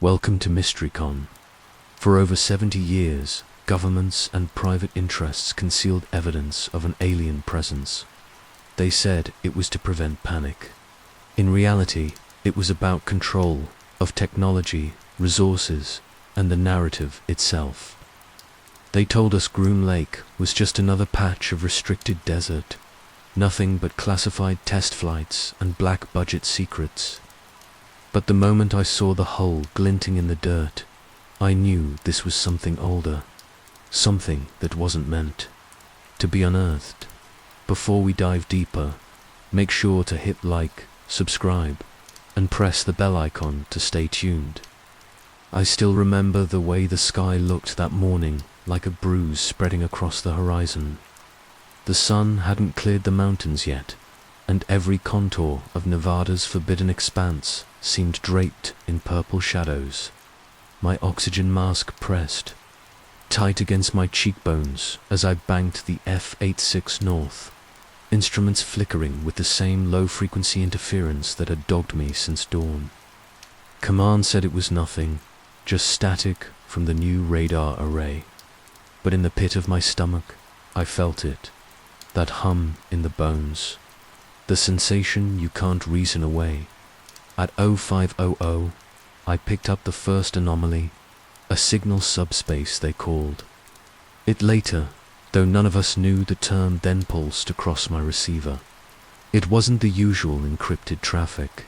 Welcome to MysteryCon. For over 70 years, governments and private interests concealed evidence of an alien presence. They said it was to prevent panic. In reality, it was about control of technology, resources, and the narrative itself. They told us Groom Lake was just another patch of restricted desert, nothing but classified test flights and black budget secrets. But the moment I saw the hull glinting in the dirt, I knew this was something older, something that wasn't meant to be unearthed. Before we dive deeper, make sure to hit like, subscribe, and press the bell icon to stay tuned. I still remember the way the sky looked that morning, like a bruise spreading across the horizon. The sun hadn't cleared the mountains yet, and every contour of Nevada's forbidden expanse seemed draped in purple shadows. My oxygen mask pressed tight against my cheekbones as I banked the F-86 north, instruments flickering with the same low-frequency interference that had dogged me since dawn. Command said it was nothing, just static from the new radar array. But in the pit of my stomach, I felt it, that hum in the bones, the sensation you can't reason away. At 0500, I picked up the first anomaly, a signal subspace they called it later, though none of us knew the term then pulsed across my receiver. It wasn't the usual encrypted traffic.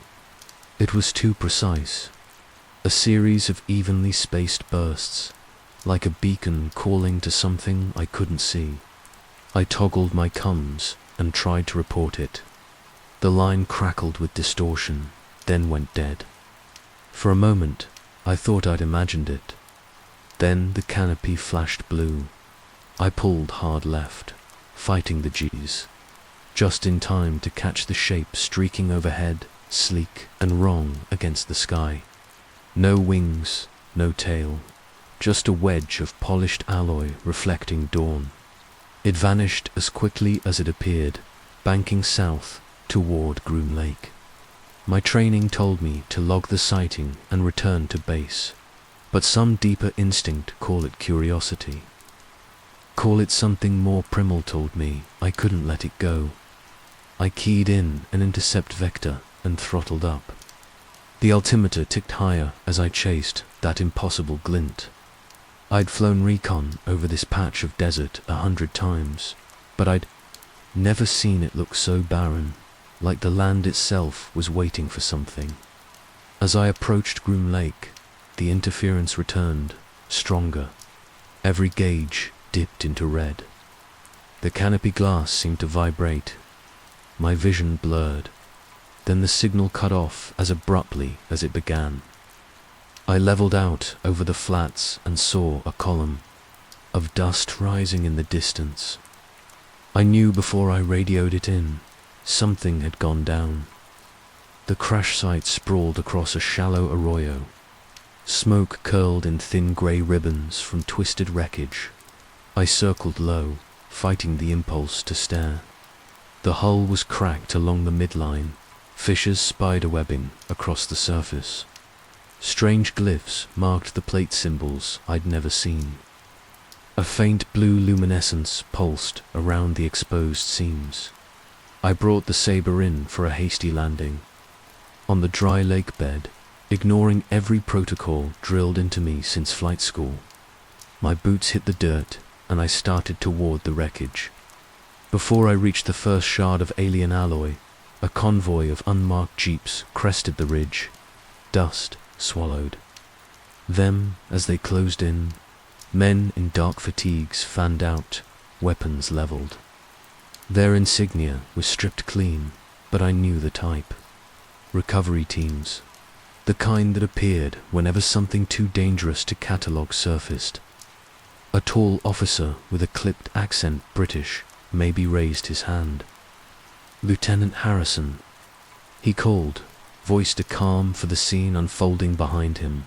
It was too precise, a series of evenly spaced bursts, like a beacon calling to something I couldn't see. I toggled my comms and tried to report it. The line crackled with distortion, then went dead. For a moment, I thought I'd imagined it. Then the canopy flashed blue. I pulled hard left, fighting the G's, just in time to catch the shape streaking overhead, sleek and wrong against the sky. No wings, no tail, just a wedge of polished alloy reflecting dawn. It vanished as quickly as it appeared, banking south toward Groom Lake. My training told me to log the sighting and return to base, but some deeper instinct, call it curiosity, call it something more primal, told me I couldn't let it go. I keyed in an intercept vector and throttled up. The altimeter ticked higher as I chased that impossible glint. I'd flown recon over this patch of desert 100 times, but I'd never seen it look so barren, like the land itself was waiting for something. As I approached Groom Lake, the interference returned, stronger. Every gauge dipped into red. The canopy glass seemed to vibrate. My vision blurred. Then the signal cut off as abruptly as it began. I leveled out over the flats and saw a column of dust rising in the distance. I knew before I radioed it in, something had gone down. The crash site sprawled across a shallow arroyo. Smoke curled in thin grey ribbons from twisted wreckage. I circled low, fighting the impulse to stare. The hull was cracked along the midline, fissures spiderwebbing across the surface. Strange glyphs marked the plate symbols I'd never seen. A faint blue luminescence pulsed around the exposed seams. I brought the Sabre in for a hasty landing. On the dry lake bed, ignoring every protocol drilled into me since flight school. My boots hit the dirt, and I started toward the wreckage. Before I reached the first shard of alien alloy, a convoy of unmarked jeeps crested the ridge. Dust swallowed them as they closed in. Men in dark fatigues fanned out, weapons leveled. Their insignia was stripped clean, but I knew the type. Recovery teams, the kind that appeared whenever something too dangerous to catalogue surfaced. A tall officer with a clipped accent, British, maybe raised his hand. Lieutenant Harrison, he called, voiced a calm for the scene unfolding behind him.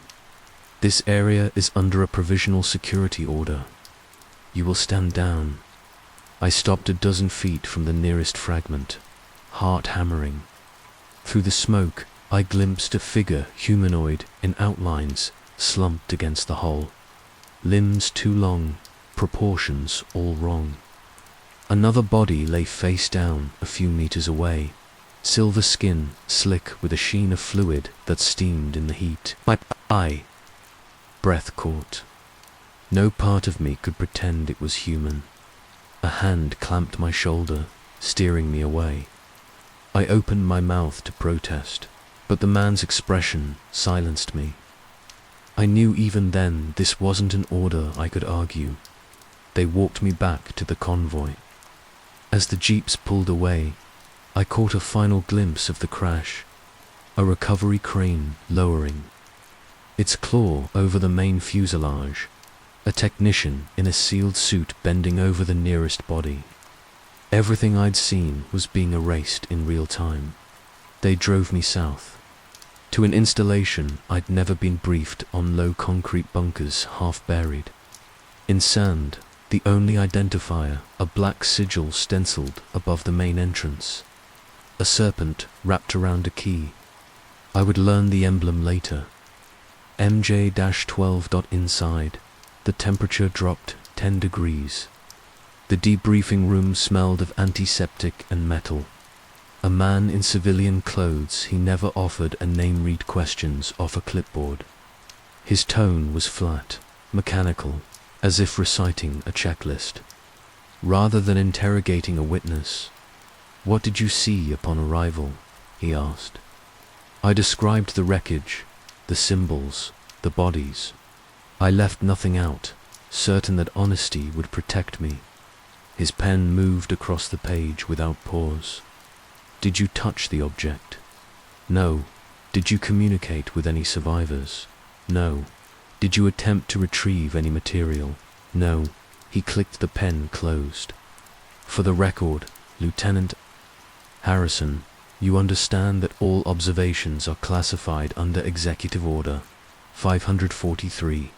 This area is under a provisional security order. You will stand down. I stopped a dozen feet from the nearest fragment, heart hammering. Through the smoke, I glimpsed a figure, humanoid in outlines, slumped against the hull. Limbs too long, proportions all wrong. Another body lay face down a few meters away, silver skin slick with a sheen of fluid that steamed in the heat. My eye, breath caught. No part of me could pretend it was human. A hand clamped my shoulder, steering me away. I opened my mouth to protest, but the man's expression silenced me. I knew even then this wasn't an order I could argue. They walked me back to the convoy. As the jeeps pulled away, I caught a final glimpse of the crash, a recovery crane lowering, its claw over the main fuselage, a technician in a sealed suit bending over the nearest body. Everything I'd seen was being erased in real time. They drove me south, to an installation I'd never been briefed on, low concrete bunkers half buried. In sand, the only identifier, a black sigil stenciled above the main entrance. A serpent wrapped around a key. I would learn the emblem later. MJ-12. Inside, the temperature dropped 10 degrees. The debriefing room smelled of antiseptic and metal. A man in civilian clothes, he never offered a name-read questions off a clipboard. His tone was flat, mechanical, as if reciting a checklist. Rather than interrogating a witness, "What did you see upon arrival?" he asked. I described the wreckage, the symbols, the bodies. I left nothing out, certain that honesty would protect me. His pen moved across the page without pause. "Did you touch the object?" "No." "Did you communicate with any survivors?" "No." "Did you attempt to retrieve any material?" "No." He clicked the pen closed. "For the record, Lieutenant Harrison, you understand that all observations are classified under Executive Order 543.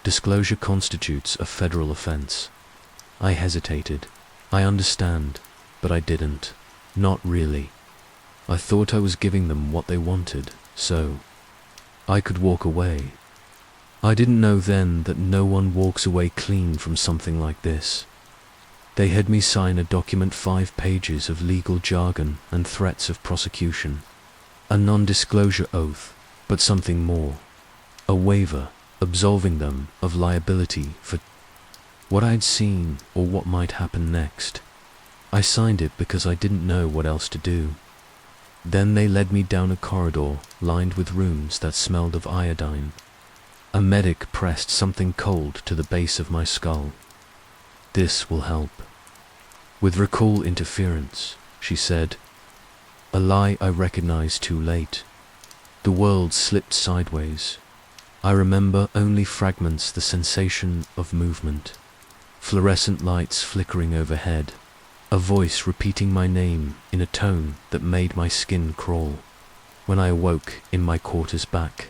Disclosure constitutes a federal offense." I hesitated. "I understand, but I didn't. Not really. I thought I was giving them what they wanted, so I could walk away. I didn't know then that no one walks away clean from something like this. They had me sign a document, 5 pages of legal jargon and threats of prosecution. A non-disclosure oath, but something more. A waiver, absolving them of liability for what I'd seen or what might happen next. I signed it because I didn't know what else to do. Then they led me down a corridor lined with rooms that smelled of iodine. A medic pressed something cold to the base of my skull. "This will help." "With recall interference," she said. A lie I recognized too late. The world slipped sideways. I remember only fragments, the sensation of movement. Fluorescent lights flickering overhead. A voice repeating my name in a tone that made my skin crawl. When I awoke in my quarters back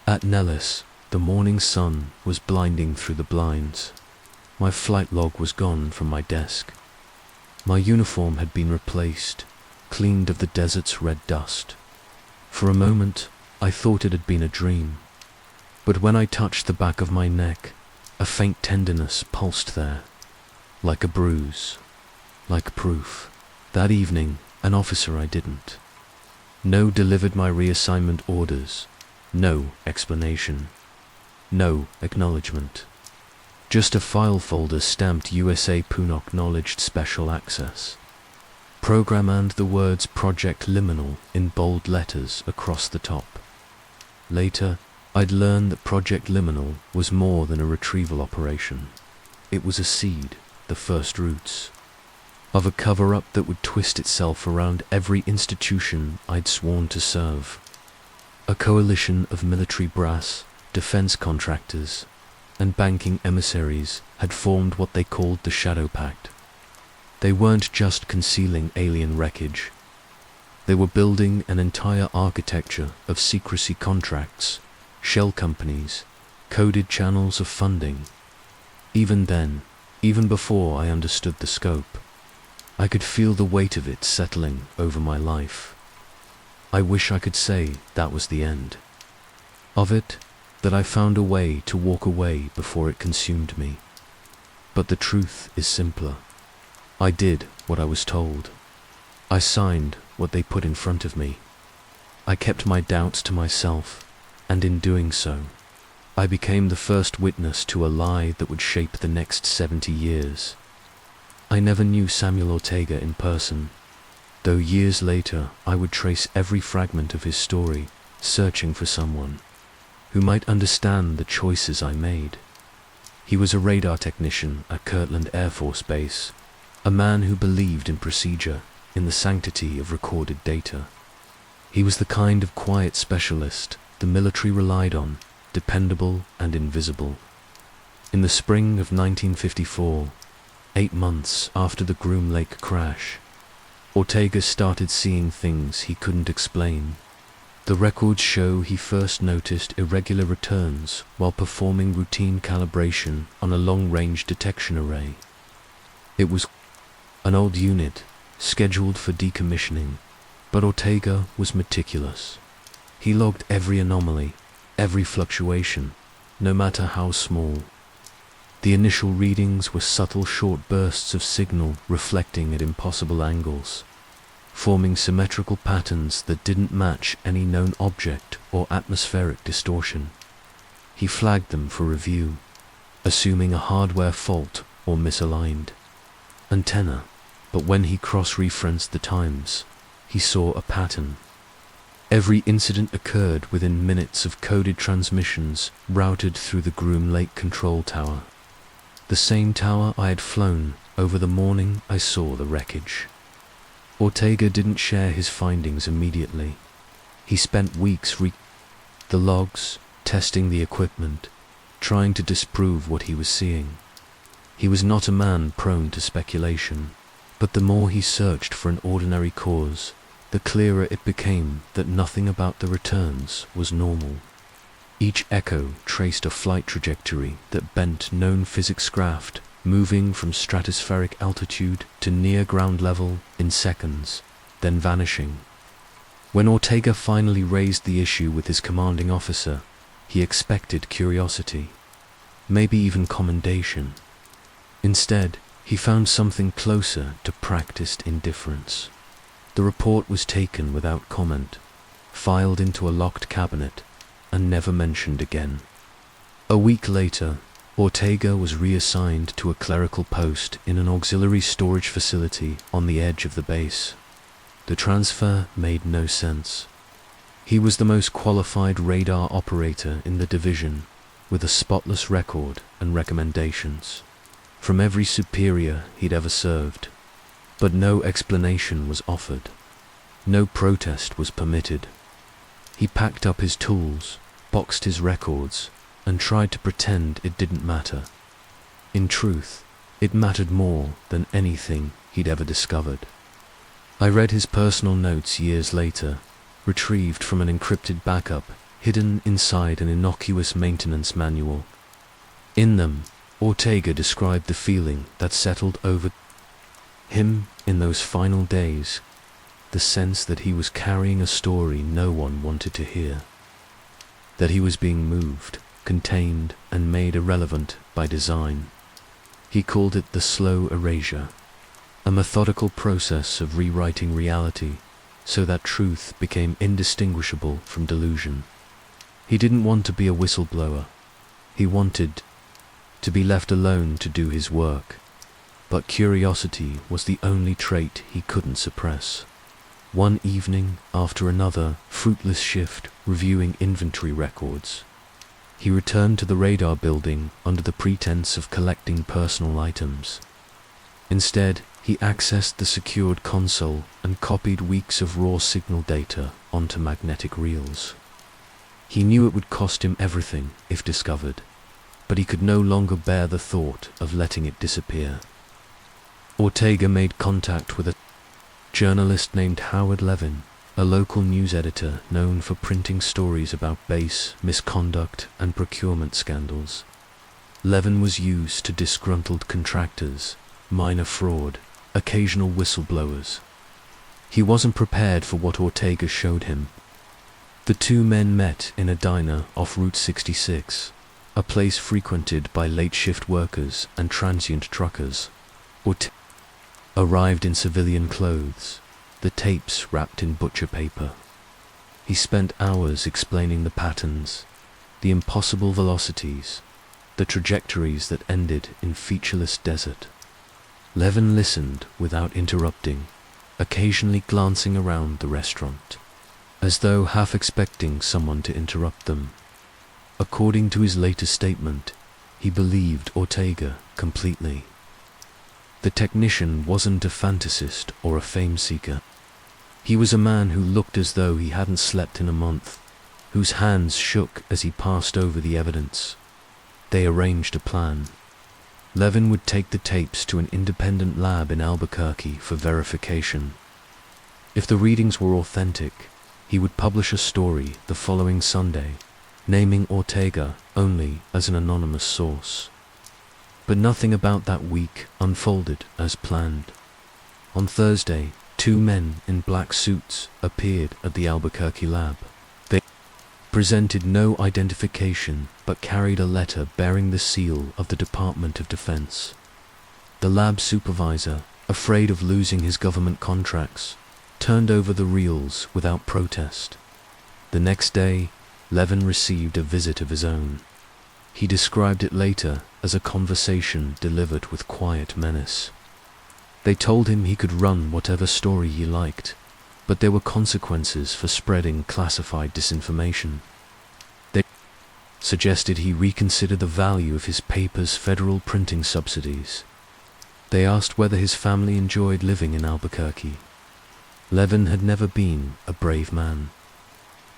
at Nellis, the morning sun was blinding through the blinds. My flight log was gone from my desk. My uniform had been replaced, cleaned of the desert's red dust. For a moment, I thought it had been a dream. But when I touched the back of my neck, a faint tenderness pulsed there, like a bruise, like proof. That evening, an officer I didn't know delivered my reassignment orders. No explanation. No acknowledgement. Just a file folder stamped USA Pune Acknowledged Special Access. Program and the words Project Liminal in bold letters across the top. Later, I'd learned that Project Liminal was more than a retrieval operation. It was a seed, the first roots, of a cover-up that would twist itself around every institution I'd sworn to serve. A coalition of military brass, defense contractors, and banking emissaries had formed what they called the Shadow Pact. They weren't just concealing alien wreckage. They were building an entire architecture of secrecy contracts, shell companies, coded channels of funding. Even then, even before I understood the scope, I could feel the weight of it settling over my life. I wish I could say that was the end of it, that I found a way to walk away before it consumed me. But the truth is simpler. I did what I was told. I signed what they put in front of me. I kept my doubts to myself, and in doing so, I became the first witness to a lie that would shape the next 70 years. I never knew Samuel Ortega in person, though years later I would trace every fragment of his story, searching for someone who might understand the choices I made. He was a radar technician at Kirtland Air Force Base, a man who believed in procedure, in the sanctity of recorded data. He was the kind of quiet specialist the military relied on, dependable and invisible. In the spring of 1954, 8 months after the Groom Lake crash, Ortega started seeing things he couldn't explain. The records show he first noticed irregular returns while performing routine calibration on a long-range detection array. It was an old unit, scheduled for decommissioning, but Ortega was meticulous. He logged every anomaly, every fluctuation, no matter how small. The initial readings were subtle short bursts of signal reflecting at impossible angles, forming symmetrical patterns that didn't match any known object or atmospheric distortion. He flagged them for review, assuming a hardware fault or misaligned antenna, but when he cross-referenced the times, he saw a pattern. Every incident occurred within minutes of coded transmissions routed through the Groom Lake control tower, the same tower I had flown over the morning I saw the wreckage. Ortega didn't share his findings immediately. He spent weeks the logs, testing the equipment, trying to disprove what he was seeing. He was not a man prone to speculation, but the more he searched for an ordinary cause, the clearer it became that nothing about the returns was normal. Each echo traced a flight trajectory that bent known physics craft, moving from stratospheric altitude to near ground level in seconds, then vanishing. When Ortega finally raised the issue with his commanding officer, he expected curiosity, maybe even commendation. Instead, he found something closer to practiced indifference. The report was taken without comment, filed into a locked cabinet, and never mentioned again. A week later, Ortega was reassigned to a clerical post in an auxiliary storage facility on the edge of the base. The transfer made no sense. He was the most qualified radar operator in the division, with a spotless record and recommendations from every superior he'd ever served. But no explanation was offered. No protest was permitted. He packed up his tools, boxed his records, and tried to pretend it didn't matter. In truth, it mattered more than anything he'd ever discovered. I read his personal notes years later, retrieved from an encrypted backup hidden inside an innocuous maintenance manual. In them, Ortega described the feeling that settled over him in those final days, the sense that he was carrying a story no one wanted to hear, that he was being moved, contained, and made irrelevant by design. He called it the slow erasure, a methodical process of rewriting reality so that truth became indistinguishable from delusion. He didn't want to be a whistleblower. He wanted to be left alone to do his work, but curiosity was the only trait he couldn't suppress. One evening after another fruitless shift reviewing inventory records, he returned to the radar building under the pretense of collecting personal items. Instead, he accessed the secured console and copied weeks of raw signal data onto magnetic reels. He knew it would cost him everything if discovered, but he could no longer bear the thought of letting it disappear. Ortega made contact with a journalist named Howard Levin, a local news editor known for printing stories about base misconduct and procurement scandals. Levin was used to disgruntled contractors, minor fraud, occasional whistleblowers. He wasn't prepared for what Ortega showed him. The two men met in a diner off Route 66, a place frequented by late-shift workers and transient truckers. Ortega arrived in civilian clothes, the tapes wrapped in butcher paper. He spent hours explaining the patterns, the impossible velocities, the trajectories that ended in featureless desert. Levin listened without interrupting, occasionally glancing around the restaurant, as though half expecting someone to interrupt them. According to his latest statement, he believed Ortega completely. The technician wasn't a fantasist or a fame-seeker. He was a man who looked as though he hadn't slept in a month, whose hands shook as he passed over the evidence. They arranged a plan. Levin would take the tapes to an independent lab in Albuquerque for verification. If the readings were authentic, he would publish a story the following Sunday, naming Ortega only as an anonymous source. But nothing about that week unfolded as planned. On Thursday, two men in black suits appeared at the Albuquerque lab. They presented no identification but carried a letter bearing the seal of the Department of Defense. The lab supervisor, afraid of losing his government contracts, turned over the reels without protest. The next day, Levin received a visit of his own. He described it later as a conversation delivered with quiet menace. They told him he could run whatever story he liked, but there were consequences for spreading classified disinformation. They suggested he reconsider the value of his paper's federal printing subsidies. They asked whether his family enjoyed living in Albuquerque. Levin had never been a brave man.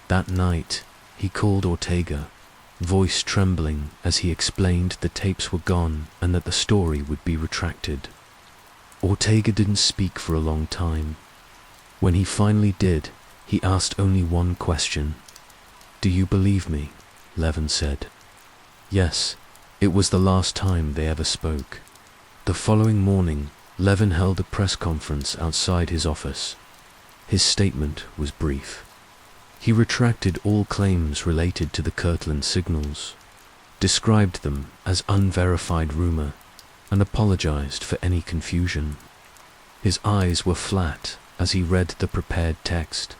That night, he called Ortega, voice trembling as he explained the tapes were gone and that the story would be retracted. Ortega didn't speak for a long time. When he finally did, he asked only one question. "Do you believe me?" Levin said. Yes, it was the last time they ever spoke. The following morning, Levin held a press conference outside his office. His statement was brief. He retracted all claims related to the Kirtland signals, described them as unverified rumor, and apologized for any confusion. His eyes were flat as he read the prepared text,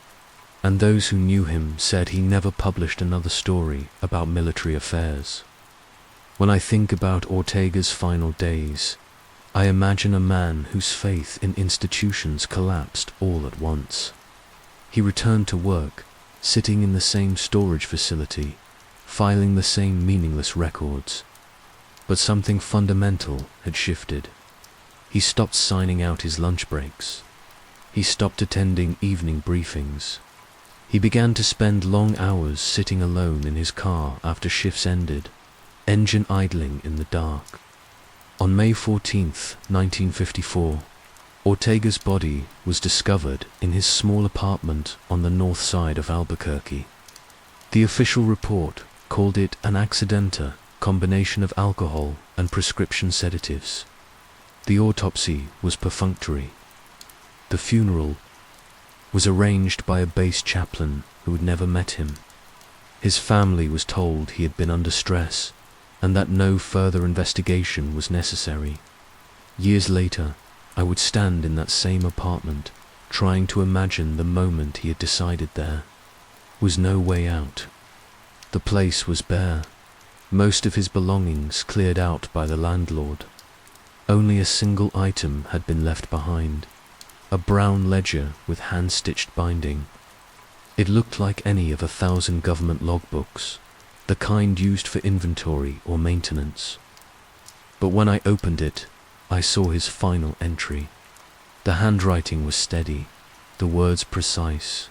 and those who knew him said he never published another story about military affairs. When I think about Ortega's final days, I imagine a man whose faith in institutions collapsed all at once. He returned to work, sitting in the same storage facility, filing the same meaningless records. But something fundamental had shifted. He stopped signing out his lunch breaks. He stopped attending evening briefings. He began to spend long hours sitting alone in his car after shifts ended, engine idling in the dark. On May 14, 1954, Ortega's body was discovered in his small apartment on the north side of Albuquerque. The official report called it an accidental combination of alcohol and prescription sedatives. The autopsy was perfunctory. The funeral was arranged by a base chaplain who had never met him. His family was told he had been under stress and that no further investigation was necessary. Years later, I would stand in that same apartment, trying to imagine the moment he had decided there was no way out. The place was bare, most of his belongings cleared out by the landlord. Only a single item had been left behind, a brown ledger with hand-stitched binding. It looked like any of 1,000 government logbooks, the kind used for inventory or maintenance. But when I opened it, I saw his final entry. The handwriting was steady, the words precise.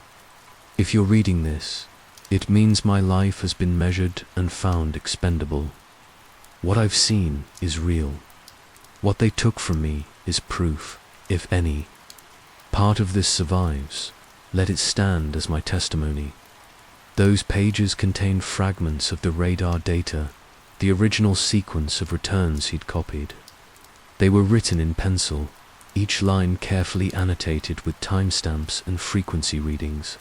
If you're reading this, it means my life has been measured and found expendable. What I've seen is real. What they took from me is proof, if any. Part of this survives. Let it stand as my testimony. Those pages contained fragments of the radar data, the original sequence of returns he'd copied. They were written in pencil, each line carefully annotated with timestamps and frequency readings.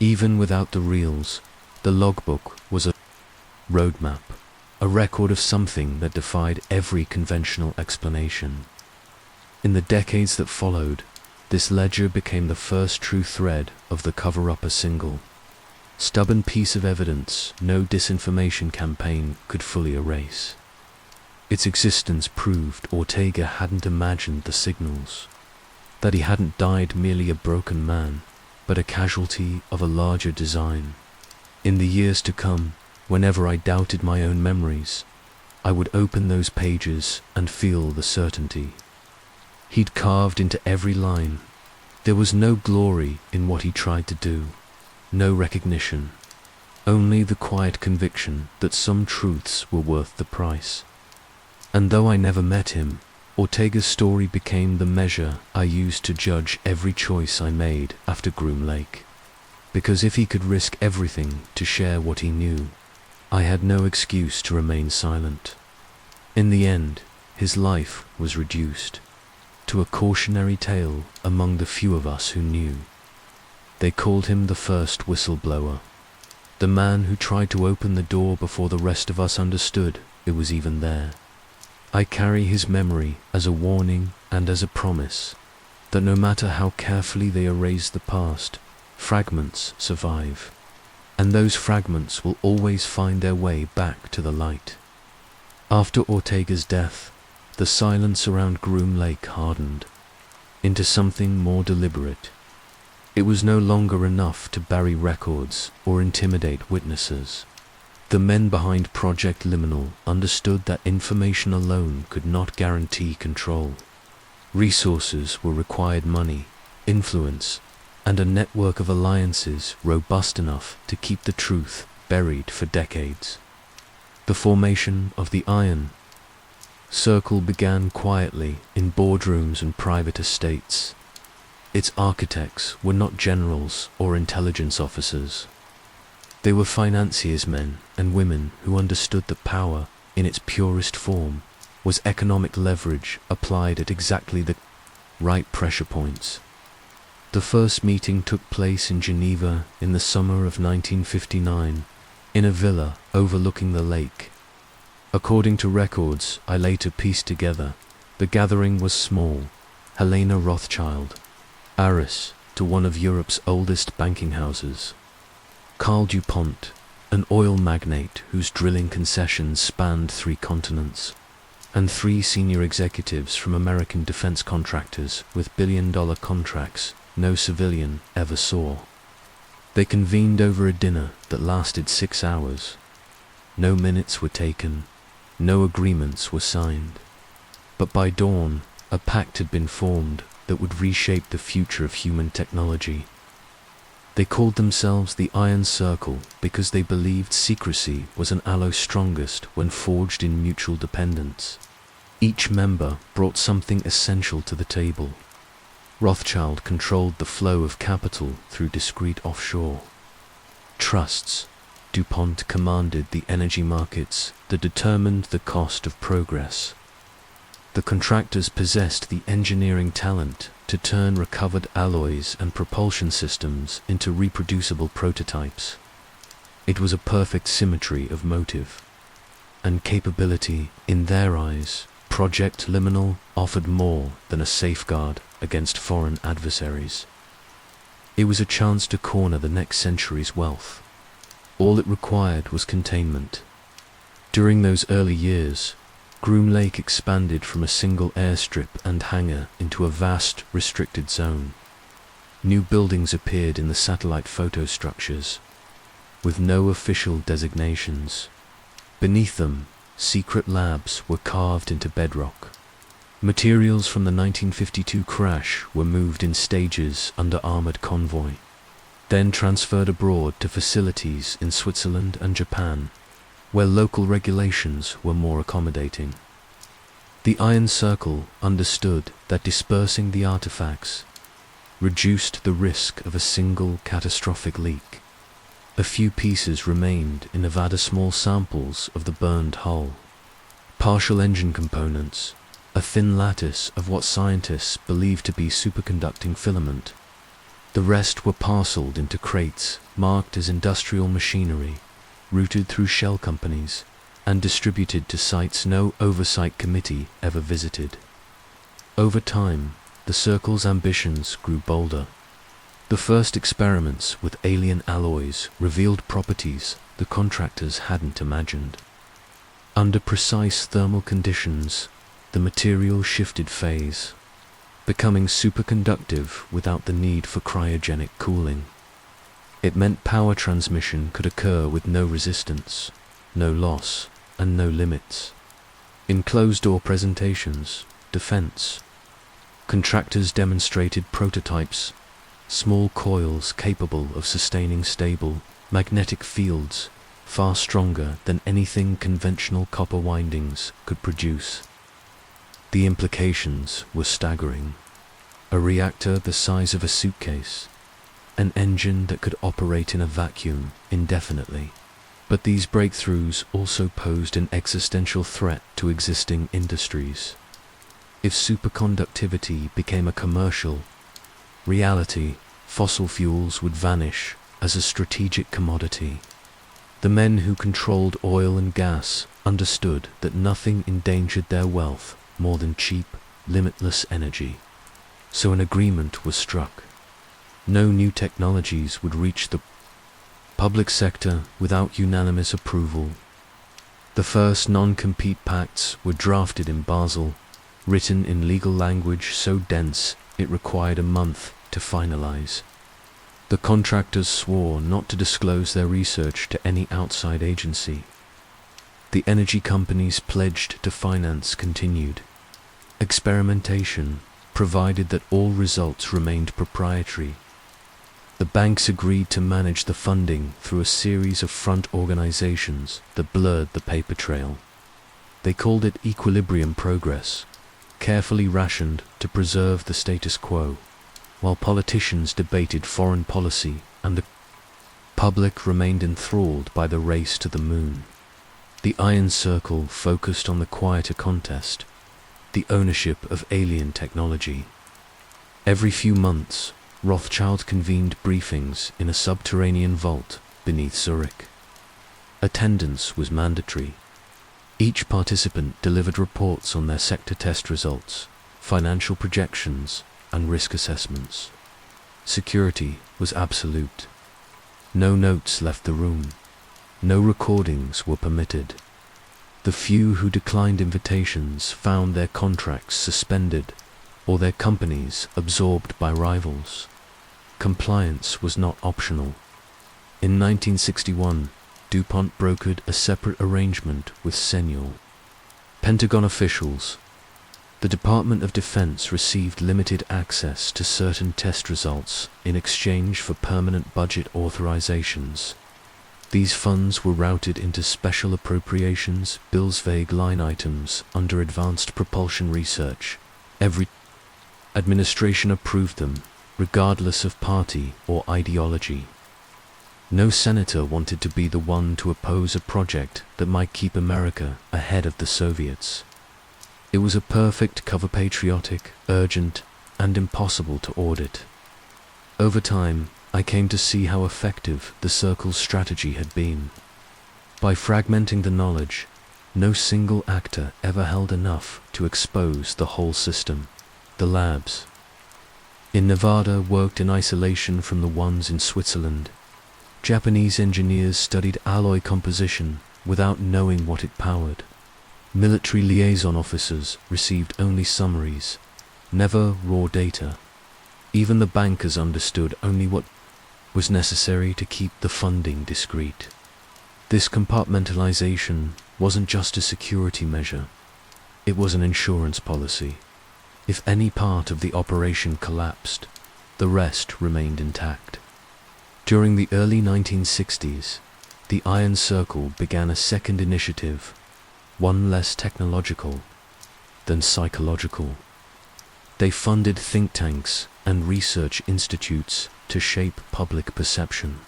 Even without the reels, the logbook was a roadmap, a record of something that defied every conventional explanation. In the decades that followed, this ledger became the first true thread of the cover-up, a single, stubborn piece of evidence no disinformation campaign could fully erase. Its existence proved Ortega hadn't imagined the signals, that he hadn't died merely a broken man, but a casualty of a larger design. In the years to come, whenever I doubted my own memories, I would open those pages and feel the certainty. He'd carved into every line. There was no glory in what he tried to do, no recognition, only the quiet conviction that some truths were worth the price. And though I never met him, Ortega's story became the measure I used to judge every choice I made after Groom Lake. Because if he could risk everything to share what he knew, I had no excuse to remain silent. In the end, his life was reduced to a cautionary tale among the few of us who knew. They called him the first whistleblower, the man who tried to open the door before the rest of us understood it was even there. I carry his memory as a warning and as a promise that no matter how carefully they erase the past, fragments survive, and those fragments will always find their way back to the light. After Ortega's death, the silence around Groom Lake hardened into something more deliberate. It was no longer enough to bury records or intimidate witnesses. The men behind Project Liminal understood that information alone could not guarantee control. Resources were required: money, influence, and a network of alliances robust enough to keep the truth buried for decades. The formation of the Iron Circle began quietly in boardrooms and private estates. Its architects were not generals or intelligence officers. They were financiers, men and women who understood that power, in its purest form, was economic leverage applied at exactly the right pressure points. The first meeting took place in Geneva in the summer of 1959, in a villa overlooking the lake. According to records I later pieced together, the gathering was small. Helena Rothschild, heiress to one of Europe's oldest banking houses; Carl DuPont, an oil magnate whose drilling concessions spanned 3 continents; and 3 senior executives from American defense contractors with billion-dollar contracts no civilian ever saw. They convened over a dinner that lasted 6 hours. No minutes were taken, no agreements were signed. But by dawn, a pact had been formed that would reshape the future of human technology. They called themselves the Iron Circle because they believed secrecy was an alloy strongest when forged in mutual dependence. Each member brought something essential to the table. Rothschild controlled the flow of capital through discreet offshore trusts. DuPont commanded the energy markets that determined the cost of progress. The contractors possessed the engineering talent to turn recovered alloys and propulsion systems into reproducible prototypes. It was a perfect symmetry of motive and capability. In their eyes, Project Liminal offered more than a safeguard against foreign adversaries. It was a chance to corner the next century's wealth. All it required was containment. During those early years, Groom Lake expanded from a single airstrip and hangar into a vast, restricted zone. New buildings appeared in the satellite photo structures, with no official designations. Beneath them, secret labs were carved into bedrock. Materials from the 1952 crash were moved in stages under armored convoy, then transferred abroad to facilities in Switzerland and Japan, where local regulations were more accommodating. The Iron Circle understood that dispersing the artifacts reduced the risk of a single catastrophic leak. A few pieces remained in Nevada, small samples of the burned hull, partial engine components, a thin lattice of what scientists believed to be superconducting filament. The rest were parceled into crates marked as industrial machinery, routed through shell companies, and distributed to sites no oversight committee ever visited. Over time, the Circle's ambitions grew bolder. The first experiments with alien alloys revealed properties the contractors hadn't imagined. Under precise thermal conditions, the material shifted phase, becoming superconductive without the need for cryogenic cooling. It meant power transmission could occur with no resistance, no loss, and no limits. In closed-door presentations, defense, contractors demonstrated prototypes, small coils capable of sustaining stable, magnetic fields far stronger than anything conventional copper windings could produce. The implications were staggering. A reactor the size of a suitcase, an engine that could operate in a vacuum indefinitely. But these breakthroughs also posed an existential threat to existing industries. If superconductivity became a commercial reality, fossil fuels would vanish as a strategic commodity. The men who controlled oil and gas understood that nothing endangered their wealth more than cheap, limitless energy. So an agreement was struck. No new technologies would reach the public sector without unanimous approval. The first non-compete pacts were drafted in Basel, written in legal language so dense it required a month to finalize. The contractors swore not to disclose their research to any outside agency. The energy companies pledged to finance continued experimentation, provided that all results remained proprietary. The banks agreed to manage the funding through a series of front organizations that blurred the paper trail. They called it equilibrium progress, carefully rationed to preserve the status quo, while politicians debated foreign policy and the public remained enthralled by the race to the moon. The Iron Circle focused on the quieter contest, the ownership of alien technology. Every few months, Rothschild convened briefings in a subterranean vault beneath Zurich. Attendance was mandatory. Each participant delivered reports on their sector test results, financial projections, and risk assessments. Security was absolute. No notes left the room. No recordings were permitted. The few who declined invitations found their contracts suspended or their companies absorbed by rivals. Compliance was not optional. In 1961, DuPont brokered a separate arrangement with Senor. Pentagon officials. The Department of Defense received limited access to certain test results in exchange for permanent budget authorizations. These funds were routed into special appropriations, vague line items under advanced propulsion research. Every administration approved them, regardless of party or ideology. No senator wanted to be the one to oppose a project that might keep America ahead of the Soviets. It was a perfect cover, patriotic, urgent, and impossible to audit. Over time, I came to see how effective the Circle's strategy had been. By fragmenting the knowledge, no single actor ever held enough to expose the whole system. The labs in Nevada worked in isolation from the ones in Switzerland. Japanese engineers studied alloy composition without knowing what it powered. Military liaison officers received only summaries, never raw data. Even the bankers understood only what was necessary to keep the funding discreet. This compartmentalization wasn't just a security measure, it was an insurance policy. If any part of the operation collapsed, the rest remained intact. During the early 1960s, the Iron Circle began a second initiative, one less technological than psychological. They funded think tanks and research institutes to shape public perception.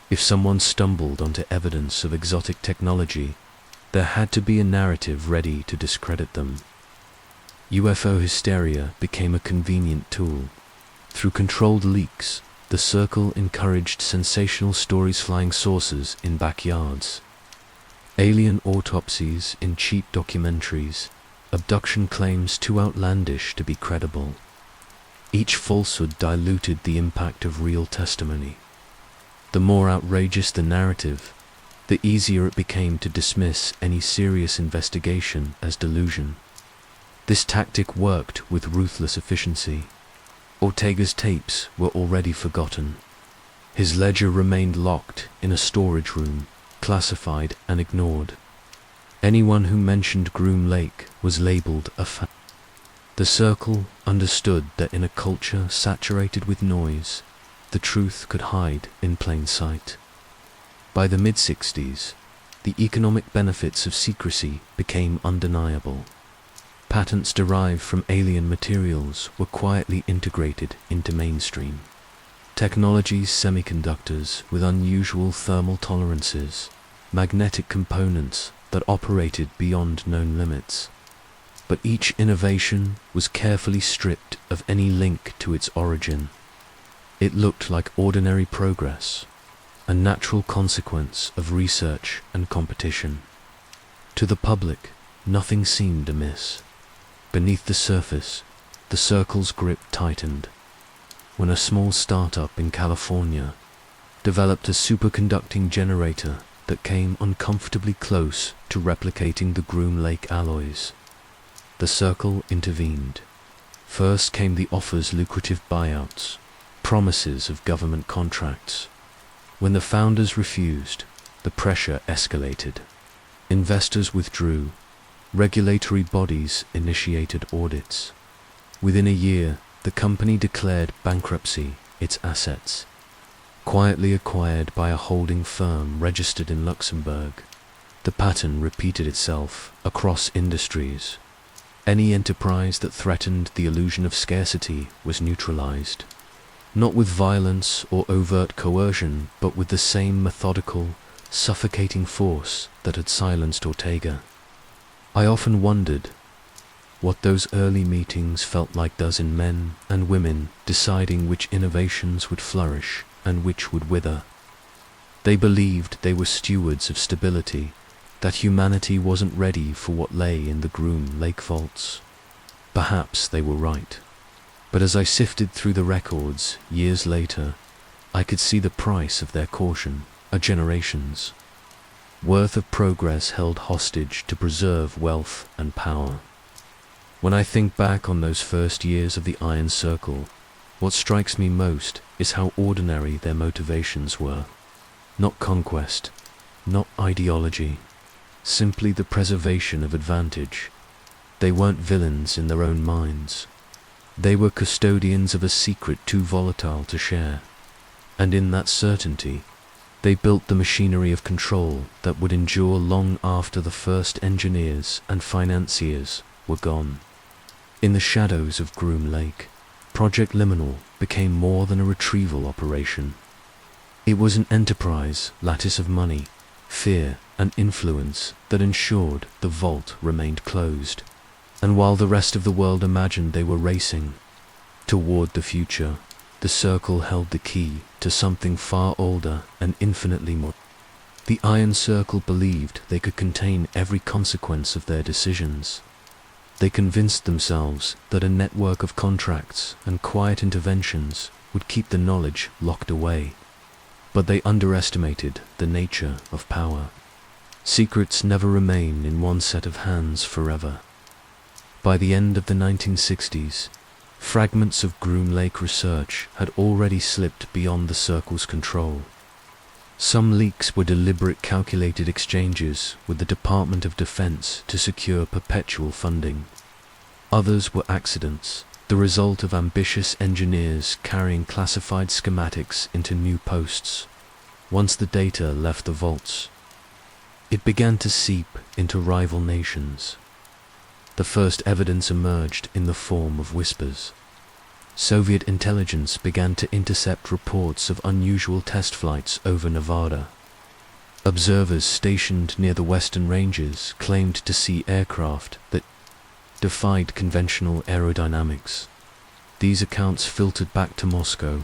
If someone stumbled onto evidence of exotic technology, there had to be a narrative ready to discredit them. UFO hysteria became a convenient tool. Through controlled leaks, The circle encouraged sensational stories, flying saucers in backyards, alien autopsies in cheap documentaries, abduction claims too outlandish to be credible. Each falsehood diluted the impact of real testimony. The more outrageous the narrative, the easier it became to dismiss any serious investigation as delusion. This tactic worked with ruthless efficiency. Ortega's tapes were already forgotten. His ledger remained locked in a storage room, classified and ignored. Anyone who mentioned Groom Lake was labeled a fan. The circle understood that in a culture saturated with noise, the truth could hide in plain sight. By the mid-60s, the economic benefits of secrecy became undeniable. Patents derived from alien materials were quietly integrated into mainstream. Technologies, semiconductors with unusual thermal tolerances, magnetic components that operated beyond known limits. But each innovation was carefully stripped of any link to its origin. It looked like ordinary progress, a natural consequence of research and competition. To the public, nothing seemed amiss. Beneath the surface, the circle's grip tightened. When a small startup in California developed a superconducting generator that came uncomfortably close to replicating the Groom Lake alloys, the circle intervened. First came the offers, lucrative buyouts, promises of government contracts. When the founders refused, the pressure escalated. Investors withdrew. Regulatory bodies initiated audits. Within a year, the company declared bankruptcy, its assets quietly acquired by a holding firm registered in Luxembourg. The pattern repeated itself across industries. Any enterprise that threatened the illusion of scarcity was neutralized, not with violence or overt coercion, but with the same methodical, suffocating force that had silenced Ortega. I often wondered what those early meetings felt like, dozen men and women deciding which innovations would flourish and which would wither. They believed they were stewards of stability, that humanity wasn't ready for what lay in the Groom Lake vaults. Perhaps they were right. But as I sifted through the records years later, I could see the price of their caution, a generation's worth of progress held hostage to preserve wealth and power. When I think back on those first years of the Iron Circle, what strikes me most is how ordinary their motivations were. Not conquest, not ideology, simply the preservation of advantage. They weren't villains in their own minds. They were custodians of a secret too volatile to share. And in that certainty, they built the machinery of control that would endure long after the first engineers and financiers were gone. In the shadows of Groom Lake, Project Liminal became more than a retrieval operation. It was an enterprise lattice of money, fear, and influence that ensured the vault remained closed. And while the rest of the world imagined they were racing toward the future, the circle held the key to something far older and infinitely more. The Iron Circle believed they could contain every consequence of their decisions. They convinced themselves that a network of contracts and quiet interventions would keep the knowledge locked away. But they underestimated the nature of power. Secrets never remain in one set of hands forever. By the end of the 1960s, fragments of Groom Lake research had already slipped beyond the Circle's control. Some leaks were deliberate, calculated exchanges with the Department of Defense to secure perpetual funding. Others were accidents, the result of ambitious engineers carrying classified schematics into new posts. Once the data left the vaults, it began to seep into rival nations. The first evidence emerged in the form of whispers. Soviet intelligence began to intercept reports of unusual test flights over Nevada. Observers stationed near the western ranges claimed to see aircraft that defied conventional aerodynamics. These accounts filtered back to Moscow,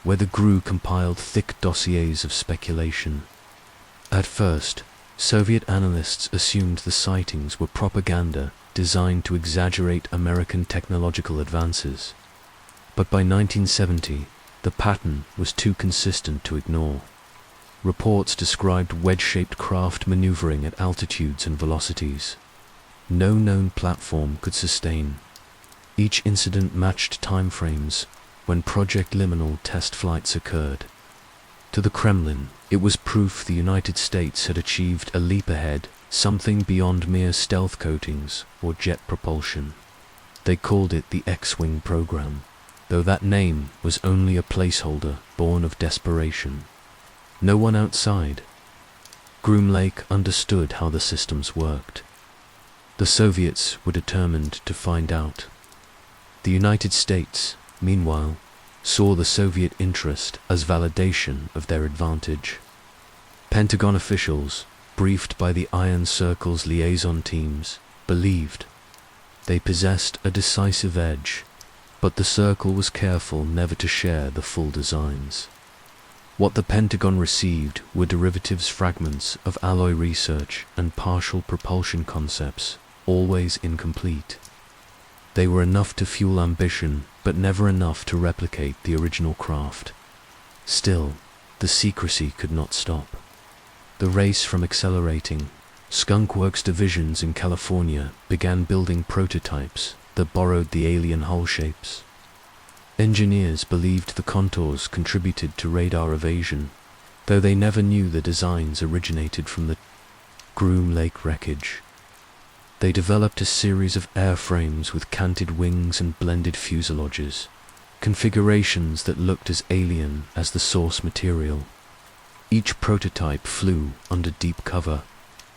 where the GRU compiled thick dossiers of speculation. At first, Soviet analysts assumed the sightings were propaganda designed to exaggerate American technological advances. But by 1970, the pattern was too consistent to ignore. Reports described wedge-shaped craft maneuvering at altitudes and velocities no known platform could sustain. Each incident matched timeframes when Project Liminal test flights occurred. To the Kremlin, it was proof the United States had achieved a leap ahead, something beyond mere stealth coatings or jet propulsion. They called it the X-Wing program, though that name was only a placeholder born of desperation. No one outside Groom Lake understood how the systems worked. The Soviets were determined to find out. The United States, meanwhile, saw the Soviet interest as validation of their advantage. Pentagon officials, briefed by the Iron Circle's liaison teams, believed they possessed a decisive edge, but the Circle was careful never to share the full designs. What the Pentagon received were derivatives fragments of alloy research and partial propulsion concepts, always incomplete. They were enough to fuel ambition, but never enough to replicate the original craft. Still, the secrecy could not stop. The race from accelerating, Skunk Works divisions in California began building prototypes that borrowed the alien hull shapes. Engineers believed the contours contributed to radar evasion, though they never knew the designs originated from the Groom Lake wreckage. They developed a series of airframes with canted wings and blended fuselages, configurations that looked as alien as the source material. Each prototype flew under deep cover,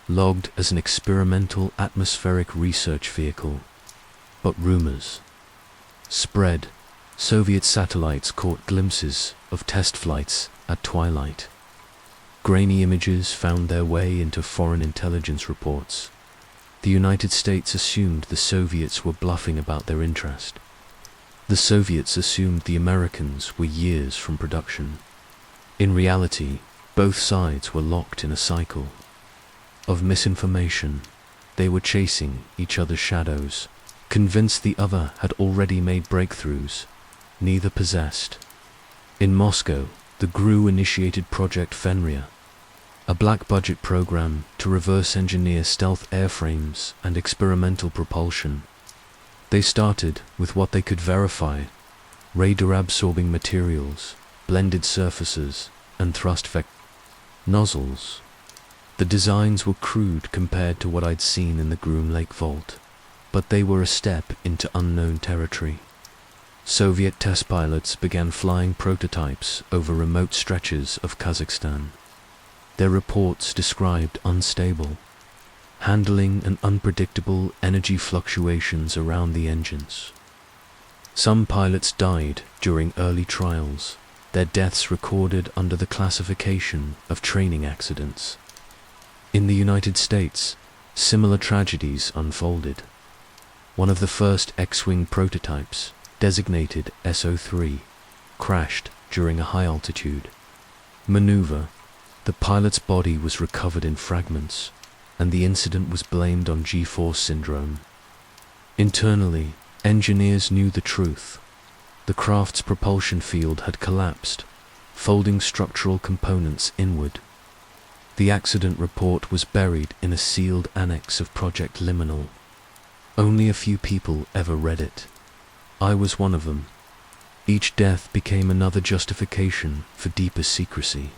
logged as an experimental atmospheric research vehicle. But rumors spread. Soviet satellites caught glimpses of test flights at twilight. Grainy images found their way into foreign intelligence reports. The United States assumed the Soviets were bluffing about their interest. The Soviets assumed the Americans were years from production. In reality, both sides were locked in a cycle of misinformation. They were chasing each other's shadows, convinced the other had already made breakthroughs neither possessed. In Moscow, the GRU initiated Project Fenrir, a black-budget program to reverse-engineer stealth airframes and experimental propulsion. They started with what they could verify: radar-absorbing materials, blended surfaces, and thrust vector nozzles. The designs were crude compared to what I'd seen in the Groom Lake vault, but they were a step into unknown territory. Soviet test pilots began flying prototypes over remote stretches of Kazakhstan. Their reports described unstable handling and unpredictable energy fluctuations around the engines. Some pilots died during early trials, their deaths recorded under the classification of training accidents. In the United States, similar tragedies unfolded. One of the first X-Wing prototypes, designated SO3, crashed during a high-altitude maneuver. The pilot's body was recovered in fragments, and the incident was blamed on G-force syndrome. Internally, engineers knew the truth. The craft's propulsion field had collapsed, folding structural components inward. The accident report was buried in a sealed annex of Project Liminal. Only a few people ever read it. I was one of them. Each death became another justification for deeper secrecy.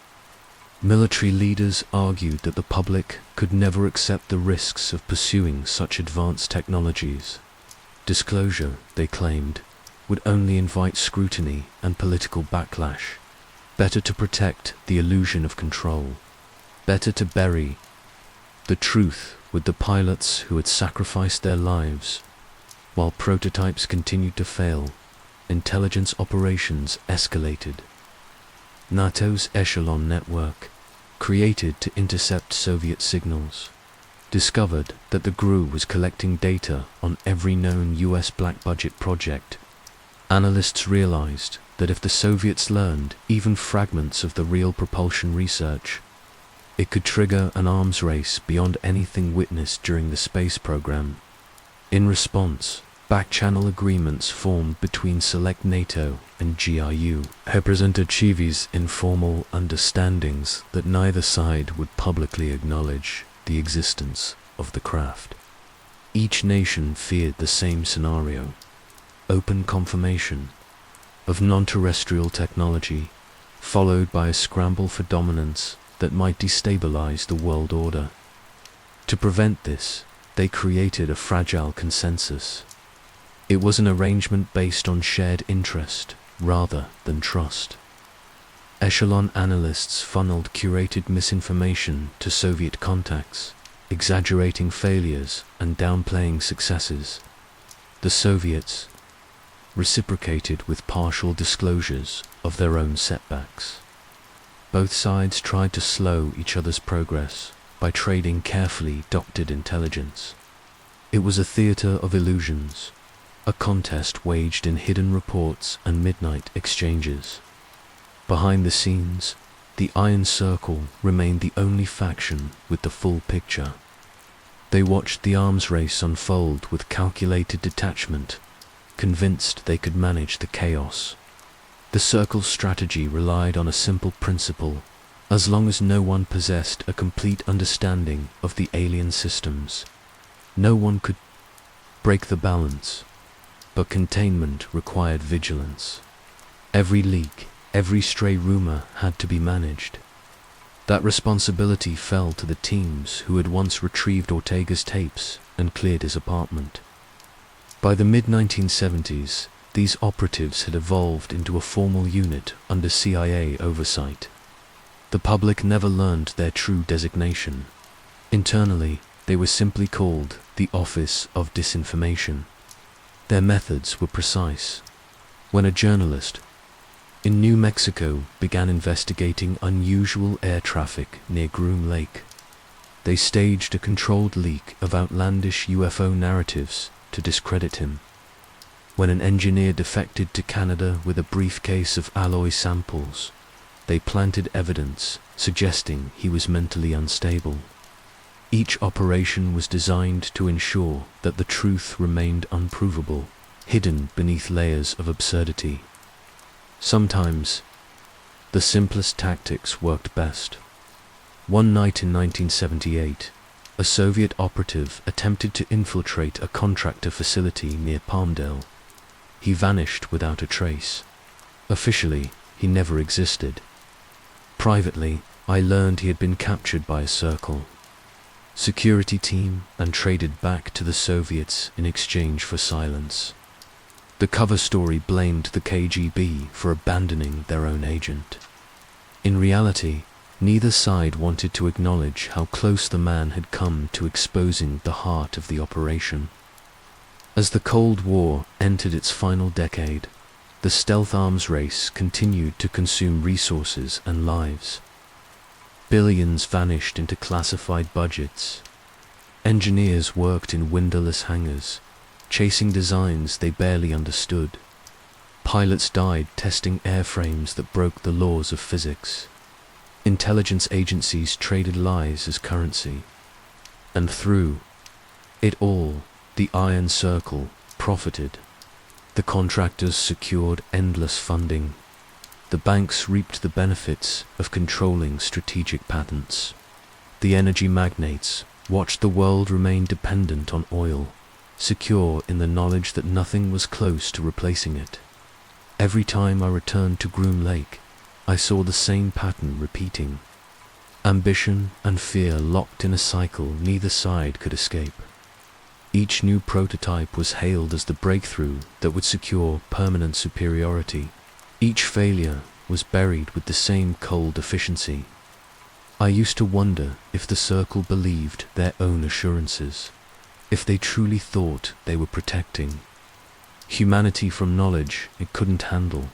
Military leaders argued that the public could never accept the risks of pursuing such advanced technologies. Disclosure, they claimed, would only invite scrutiny and political backlash. Better to protect the illusion of control. Better to bury the truth with the pilots who had sacrificed their lives. While prototypes continued to fail, intelligence operations escalated. NATO's Echelon network, created to intercept Soviet signals, discovered that the GRU was collecting data on every known US black-budget project. Analysts realized that if the Soviets learned even fragments of the real propulsion research, it could trigger an arms race beyond anything witnessed during the space program. In response, back-channel agreements formed between select NATO and GRU representatives informal understandings that neither side would publicly acknowledge the existence of the craft. Each nation feared the same scenario: open confirmation of non-terrestrial technology, followed by a scramble for dominance that might destabilize the world order. To prevent this, they created a fragile consensus. It was an arrangement based on shared interest rather than trust. Echelon analysts funneled curated misinformation to Soviet contacts, exaggerating failures and downplaying successes. The Soviets reciprocated with partial disclosures of their own setbacks. Both sides tried to slow each other's progress by trading carefully doctored intelligence. It was a theater of illusions, a contest waged in hidden reports and midnight exchanges. Behind the scenes, the Iron Circle remained the only faction with the full picture. They watched the arms race unfold with calculated detachment, convinced they could manage the chaos. The Circle's strategy relied on a simple principle: as long as no one possessed a complete understanding of the alien systems, no one could break the balance. But containment required vigilance. Every leak, every stray rumor had to be managed. That responsibility fell to the teams who had once retrieved Ortega's tapes and cleared his apartment. By the mid-1970s, these operatives had evolved into a formal unit under CIA oversight. The public never learned their true designation. Internally, they were simply called the Office of Disinformation. Their methods were precise. When a journalist in New Mexico began investigating unusual air traffic near Groom Lake, they staged a controlled leak of outlandish UFO narratives to discredit him. When an engineer defected to Canada with a briefcase of alloy samples, they planted evidence suggesting he was mentally unstable. Each operation was designed to ensure that the truth remained unprovable, hidden beneath layers of absurdity. Sometimes, the simplest tactics worked best. One night in 1978, a Soviet operative attempted to infiltrate a contractor facility near Palmdale. He vanished without a trace. Officially, he never existed. Privately, I learned he had been captured by a Circle security team and traded back to the Soviets in exchange for silence. The cover story blamed the KGB for abandoning their own agent. In reality, neither side wanted to acknowledge how close the man had come to exposing the heart of the operation. As the Cold War entered its final decade, the stealth arms race continued to consume resources and lives. Billions vanished into classified budgets. Engineers worked in windowless hangars, chasing designs they barely understood. Pilots died testing airframes that broke the laws of physics. Intelligence agencies traded lies as currency. And through it all, the Iron Circle profited. The contractors secured endless funding. The banks reaped the benefits of controlling strategic patents. The energy magnates watched the world remain dependent on oil, secure in the knowledge that nothing was close to replacing it. Every time I returned to Groom Lake, I saw the same pattern repeating. Ambition and fear locked in a cycle neither side could escape. Each new prototype was hailed as the breakthrough that would secure permanent superiority. Each failure was buried with the same cold efficiency. I used to wonder if the Circle believed their own assurances, if they truly thought they were protecting humanity from knowledge it couldn't handle.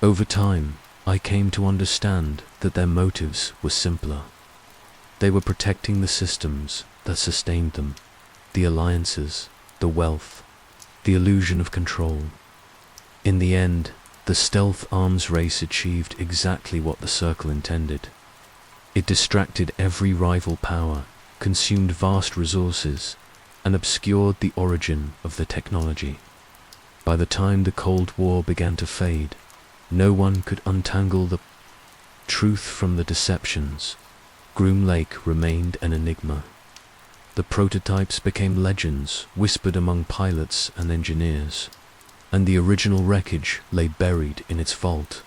Over time, I came to understand that their motives were simpler. They were protecting the systems that sustained them, the alliances, the wealth, the illusion of control. In the end, the stealth arms race achieved exactly what the Circle intended. It distracted every rival power, consumed vast resources, and obscured the origin of the technology. By the time the Cold War began to fade, no one could untangle the truth from the deceptions. Groom Lake remained an enigma. The prototypes became legends whispered among pilots and engineers, and the original wreckage lay buried in its vault,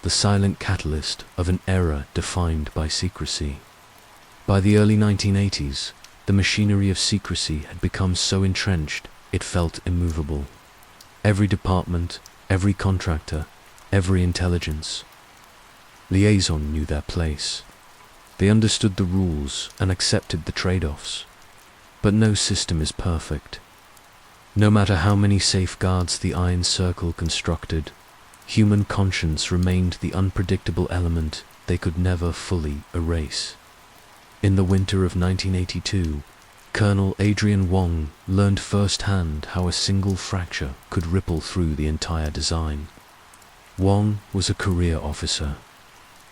the silent catalyst of an era defined by secrecy. By the early 1980s, the machinery of secrecy had become so entrenched it felt immovable. Every department, every contractor, every intelligence liaison knew their place. They understood the rules and accepted the trade-offs. But no system is perfect. No matter how many safeguards the Iron Circle constructed, human conscience remained the unpredictable element they could never fully erase. In the winter of 1982, Colonel Adrian Wong learned firsthand how a single fracture could ripple through the entire design. Wong was a career officer,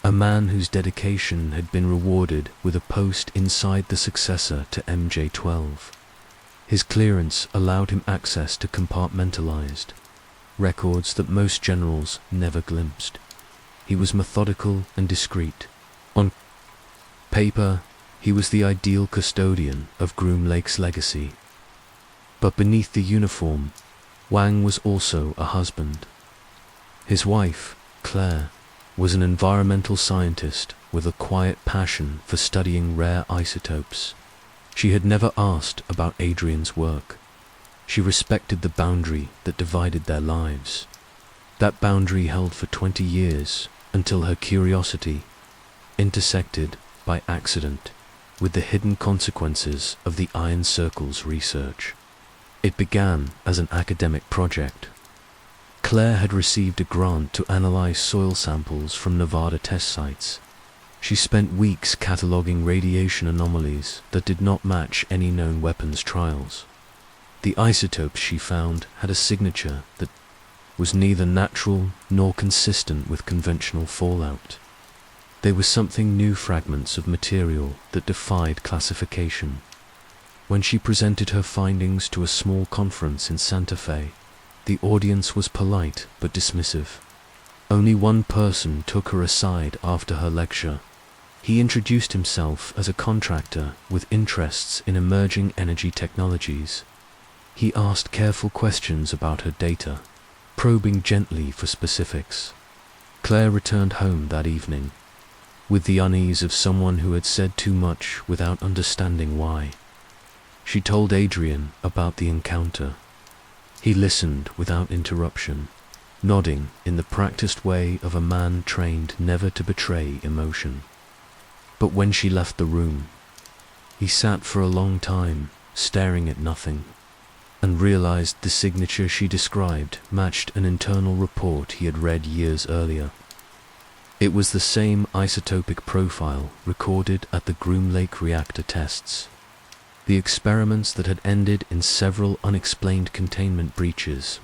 a man whose dedication had been rewarded with a post inside the successor to MJ-12. His clearance allowed him access to compartmentalized records that most generals never glimpsed. He was methodical and discreet. On paper, he was the ideal custodian of Groom Lake's legacy. But beneath the uniform, Wang was also a husband. His wife, Claire, was an environmental scientist with a quiet passion for studying rare isotopes. She had never asked about Adrian's work. She respected the boundary that divided their lives. That boundary held for 20 years until her curiosity intersected by accident with the hidden consequences of the Iron Circle's research. It began as an academic project. Claire had received a grant to analyze soil samples from Nevada test sites. She spent weeks cataloging radiation anomalies that did not match any known weapons trials. The isotopes she found had a signature that was neither natural nor consistent with conventional fallout. They were something new, fragments of material that defied classification. When she presented her findings to a small conference in Santa Fe, the audience was polite but dismissive. Only one person took her aside after her lecture. He introduced himself as a contractor with interests in emerging energy technologies. He asked careful questions about her data, probing gently for specifics. Claire returned home that evening, with the unease of someone who had said too much without understanding why. She told Adrian about the encounter. He listened without interruption, nodding in the practiced way of a man trained never to betray emotion. But when she left the room, he sat for a long time, staring at nothing, and realized the signature she described matched an internal report he had read years earlier. It was the same isotopic profile recorded at the Groom Lake reactor tests. The experiments that had ended in several unexplained containment breaches.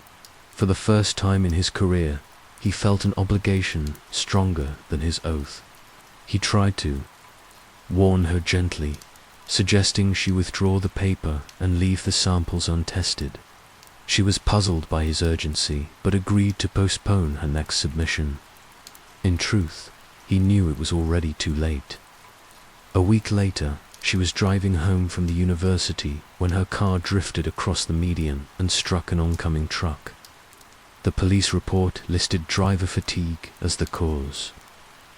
For the first time in his career, he felt an obligation stronger than his oath. He tried to warn her gently, suggesting she withdraw the paper and leave the samples untested. She was puzzled by his urgency, but agreed to postpone her next submission. In truth, he knew it was already too late. A week later, she was driving home from the university when her car drifted across the median and struck an oncoming truck. The police report listed driver fatigue as the cause.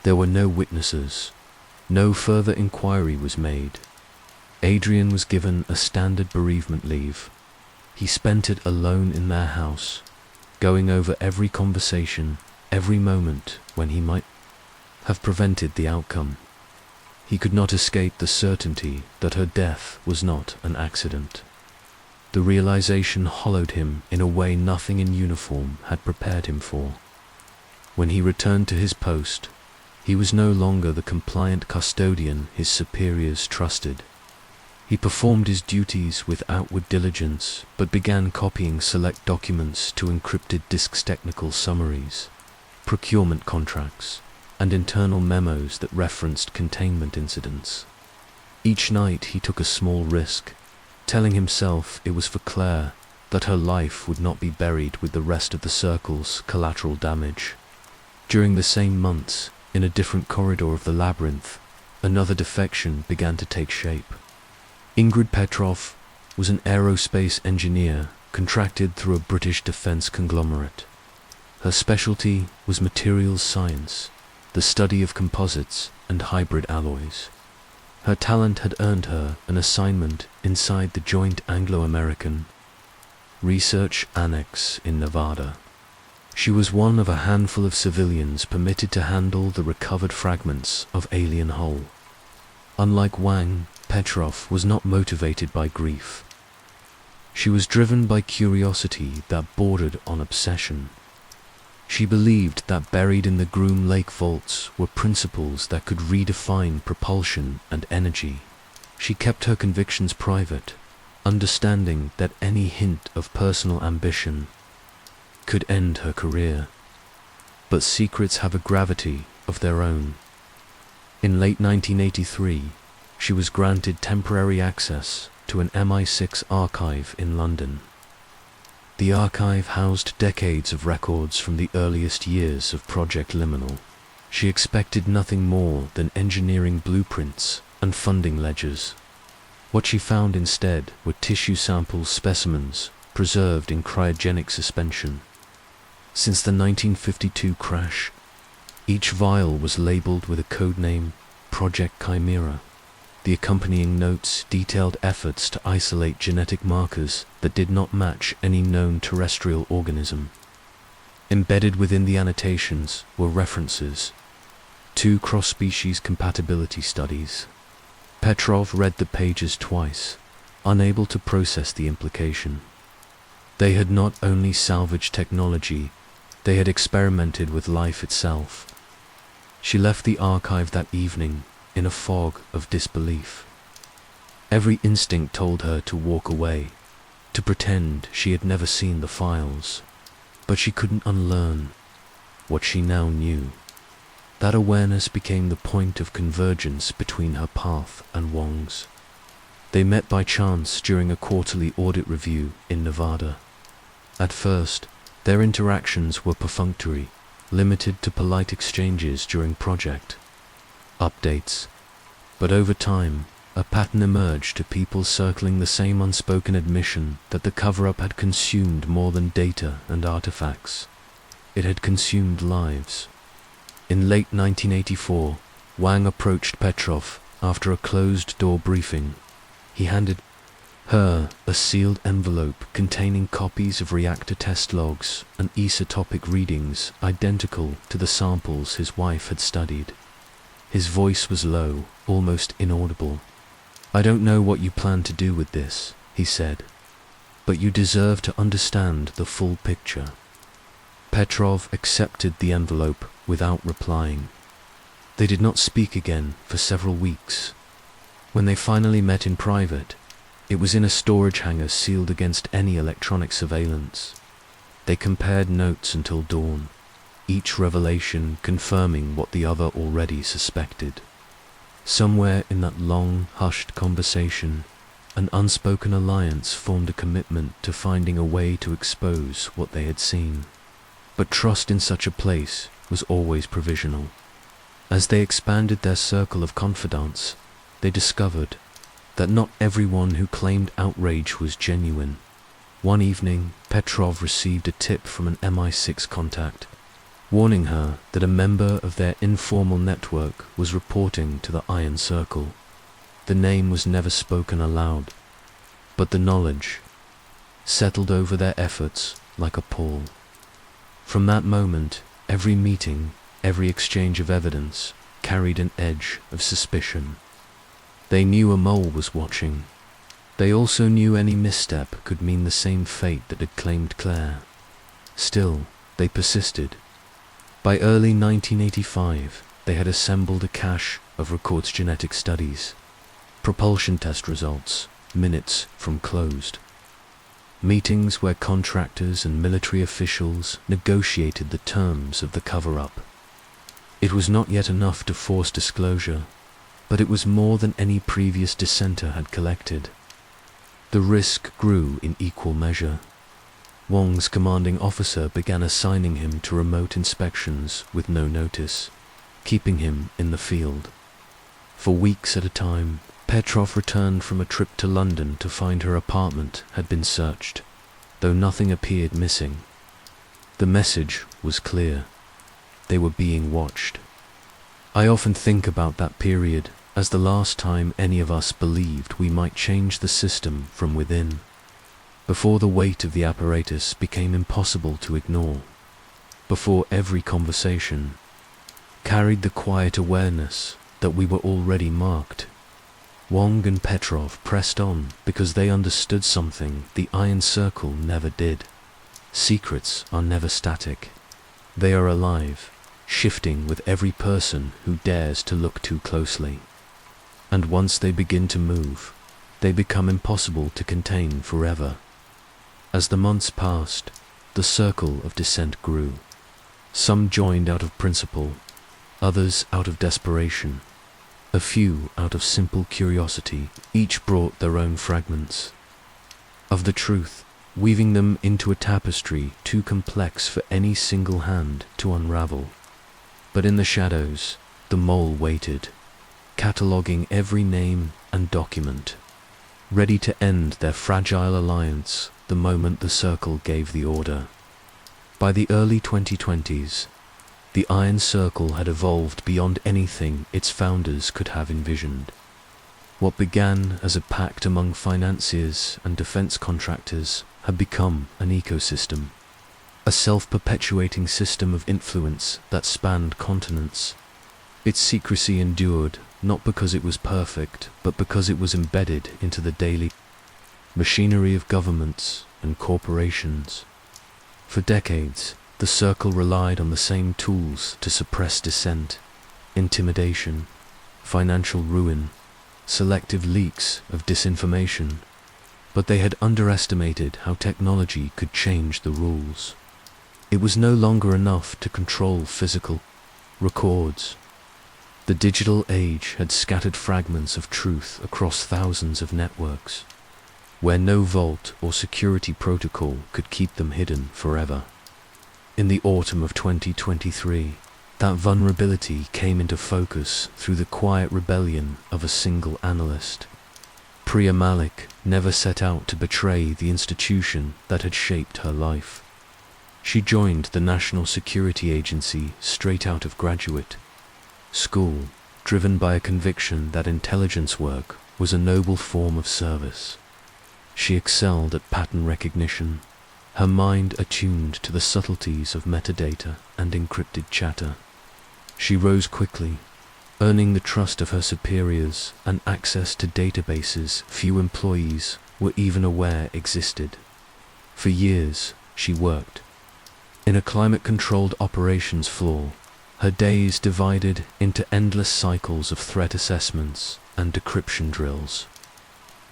There were no witnesses. No further inquiry was made. Adrian was given a standard bereavement leave. He spent it alone in their house, going over every conversation, every moment when he might have prevented the outcome. He could not escape the certainty that her death was not an accident. The realization hollowed him in a way nothing in uniform had prepared him for. When he returned to his post, he was no longer the compliant custodian his superiors trusted. He He performed his duties with outward diligence, but began copying select documents to encrypted disks, technical summaries, procurement contracts, and internal memos that referenced containment incidents. Each night he took a small risk, telling himself it was for Claire, that her life would not be buried with the rest of the Circle's collateral damage. During the same months, in a different corridor of the labyrinth, another defection began to take shape. Ingrid Petrov was an aerospace engineer contracted through a British defense conglomerate. Her specialty was materials science, the study of composites and hybrid alloys. Her talent had earned her an assignment inside the Joint Anglo-American Research Annex in Nevada. She was one of a handful of civilians permitted to handle the recovered fragments of alien hull. Unlike Wang, Petrov was not motivated by grief. She was driven by curiosity that bordered on obsession. She believed that buried in the Groom Lake vaults were principles that could redefine propulsion and energy. She kept her convictions private, understanding that any hint of personal ambition could end her career. But secrets have a gravity of their own. In late 1983, she was granted temporary access to an MI6 archive in London. The archive housed decades of records from the earliest years of Project Liminal. She expected nothing more than engineering blueprints and funding ledgers. What she found instead were tissue sample specimens preserved in cryogenic suspension. Since the 1952 crash, each vial was labeled with a codename Project Chimera. The accompanying notes detailed efforts to isolate genetic markers that did not match any known terrestrial organism. Embedded within the annotations were references to cross-species compatibility studies. Petrov read the pages twice, unable to process the implication. They had not only salvaged technology, they had experimented with life itself. She left the archive that evening in a fog of disbelief. Every instinct told her to walk away, to pretend she had never seen the files. But she couldn't unlearn what she now knew. That awareness became the point of convergence between her path and Wang's. They met by chance during a quarterly audit review in Nevada. At first, their interactions were perfunctory, limited to polite exchanges during project updates. But over time, a pattern emerged to people circling the same unspoken admission that the cover-up had consumed more than data and artifacts. It had consumed lives. In late 1984, Wang approached Petrov after a closed-door briefing. He handed her a sealed envelope containing copies of reactor test logs and isotopic readings identical to the samples his wife had studied. His voice was low, almost inaudible. "I don't know what you plan to do with this," he said, "but you deserve to understand the full picture." Petrov accepted the envelope without replying. They did not speak again for several weeks. When they finally met in private, it was in a storage hangar sealed against any electronic surveillance. They compared notes until dawn, each revelation confirming what the other already suspected. Somewhere in that long, hushed conversation, an unspoken alliance formed a commitment to finding a way to expose what they had seen. But trust in such a place was always provisional. As they expanded their circle of confidants, they discovered that not everyone who claimed outrage was genuine. One evening, Petrov received a tip from an MI6 contact, warning her that a member of their informal network was reporting to the Iron Circle. The name was never spoken aloud, but the knowledge settled over their efforts like a pall. From that moment, every meeting, every exchange of evidence carried an edge of suspicion. They knew a mole was watching. They also knew any misstep could mean the same fate that had claimed Claire. Still, they persisted. By early 1985, they had assembled a cache of Record's genetic studies. Propulsion test results, minutes from closed. Meetings where contractors and military officials negotiated the terms of the cover-up. It was not yet enough to force disclosure, but it was more than any previous dissenter had collected. The risk grew in equal measure. Wong's commanding officer began assigning him to remote inspections with no notice, keeping him in the field. For weeks at a time, Petrov returned from a trip to London to find her apartment had been searched, though nothing appeared missing. The message was clear. They were being watched. I often think about that period as the last time any of us believed we might change the system from within, before the weight of the apparatus became impossible to ignore, before every conversation carried the quiet awareness that we were already marked. Wong and Petrov pressed on because they understood something the Iron Circle never did. Secrets are never static. They are alive, shifting with every person who dares to look too closely. And once they begin to move, they become impossible to contain forever. As the months passed, the circle of dissent grew. Some joined out of principle, others out of desperation, a few out of simple curiosity. Each brought their own fragments of the truth, weaving them into a tapestry too complex for any single hand to unravel. But in the shadows, the mole waited, cataloguing every name and document, ready to end their fragile alliance the moment the circle gave the order. By the early 2020s, the Iron Circle had evolved beyond anything its founders could have envisioned. What began as a pact among financiers and defense contractors had become an ecosystem, a self-perpetuating system of influence that spanned continents. Its secrecy endured not because it was perfect, but because it was embedded into the daily machinery of governments and corporations. For decades, the Circle relied on the same tools to suppress dissent: intimidation, financial ruin, selective leaks of disinformation. But they had underestimated how technology could change the rules. It was no longer enough to control physical records. The digital age had scattered fragments of truth across thousands of networks, where no vault or security protocol could keep them hidden forever. In the autumn of 2023, that vulnerability came into focus through the quiet rebellion of a single analyst. Priya Malik never set out to betray the institution that had shaped her life. She joined the National Security Agency straight out of graduate school, driven by a conviction that intelligence work was a noble form of service. She excelled at pattern recognition, her mind attuned to the subtleties of metadata and encrypted chatter. She rose quickly, earning the trust of her superiors and access to databases few employees were even aware existed. For years, she worked in a climate-controlled operations floor, her days divided into endless cycles of threat assessments and decryption drills.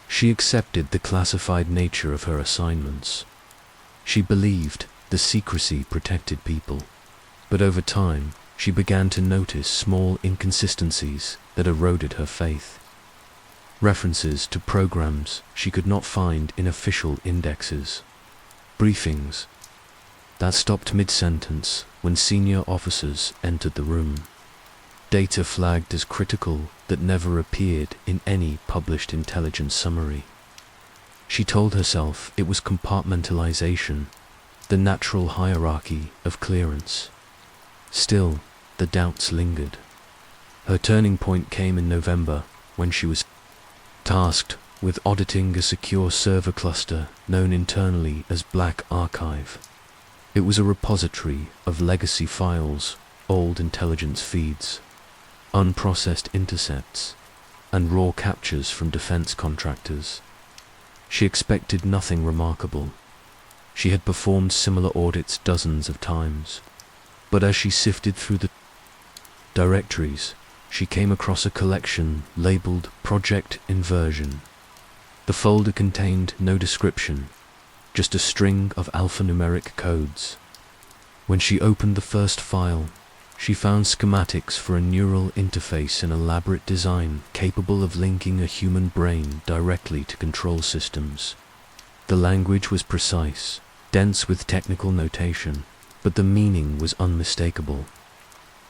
She accepted the classified nature of her assignments. She believed the secrecy protected people, but over time, she began to notice small inconsistencies that eroded her faith. References to programs she could not find in official indexes. Briefings that stopped mid-sentence when senior officers entered the room. Data flagged as critical that never appeared in any published intelligence summary. She told herself it was compartmentalization, the natural hierarchy of clearance. Still, the doubts lingered. Her turning point came in November when she was tasked with auditing a secure server cluster known internally as Black Archive. It was a repository of legacy files, old intelligence feeds, unprocessed intercepts, and raw captures from defense contractors. She expected nothing remarkable. She had performed similar audits dozens of times. But as she sifted through the directories, she came across a collection labeled Project Inversion. The folder contained no description, just a string of alphanumeric codes. When she opened the first file, she found schematics for a neural interface in elaborate design capable of linking a human brain directly to control systems. The language was precise, dense with technical notation, but the meaning was unmistakable.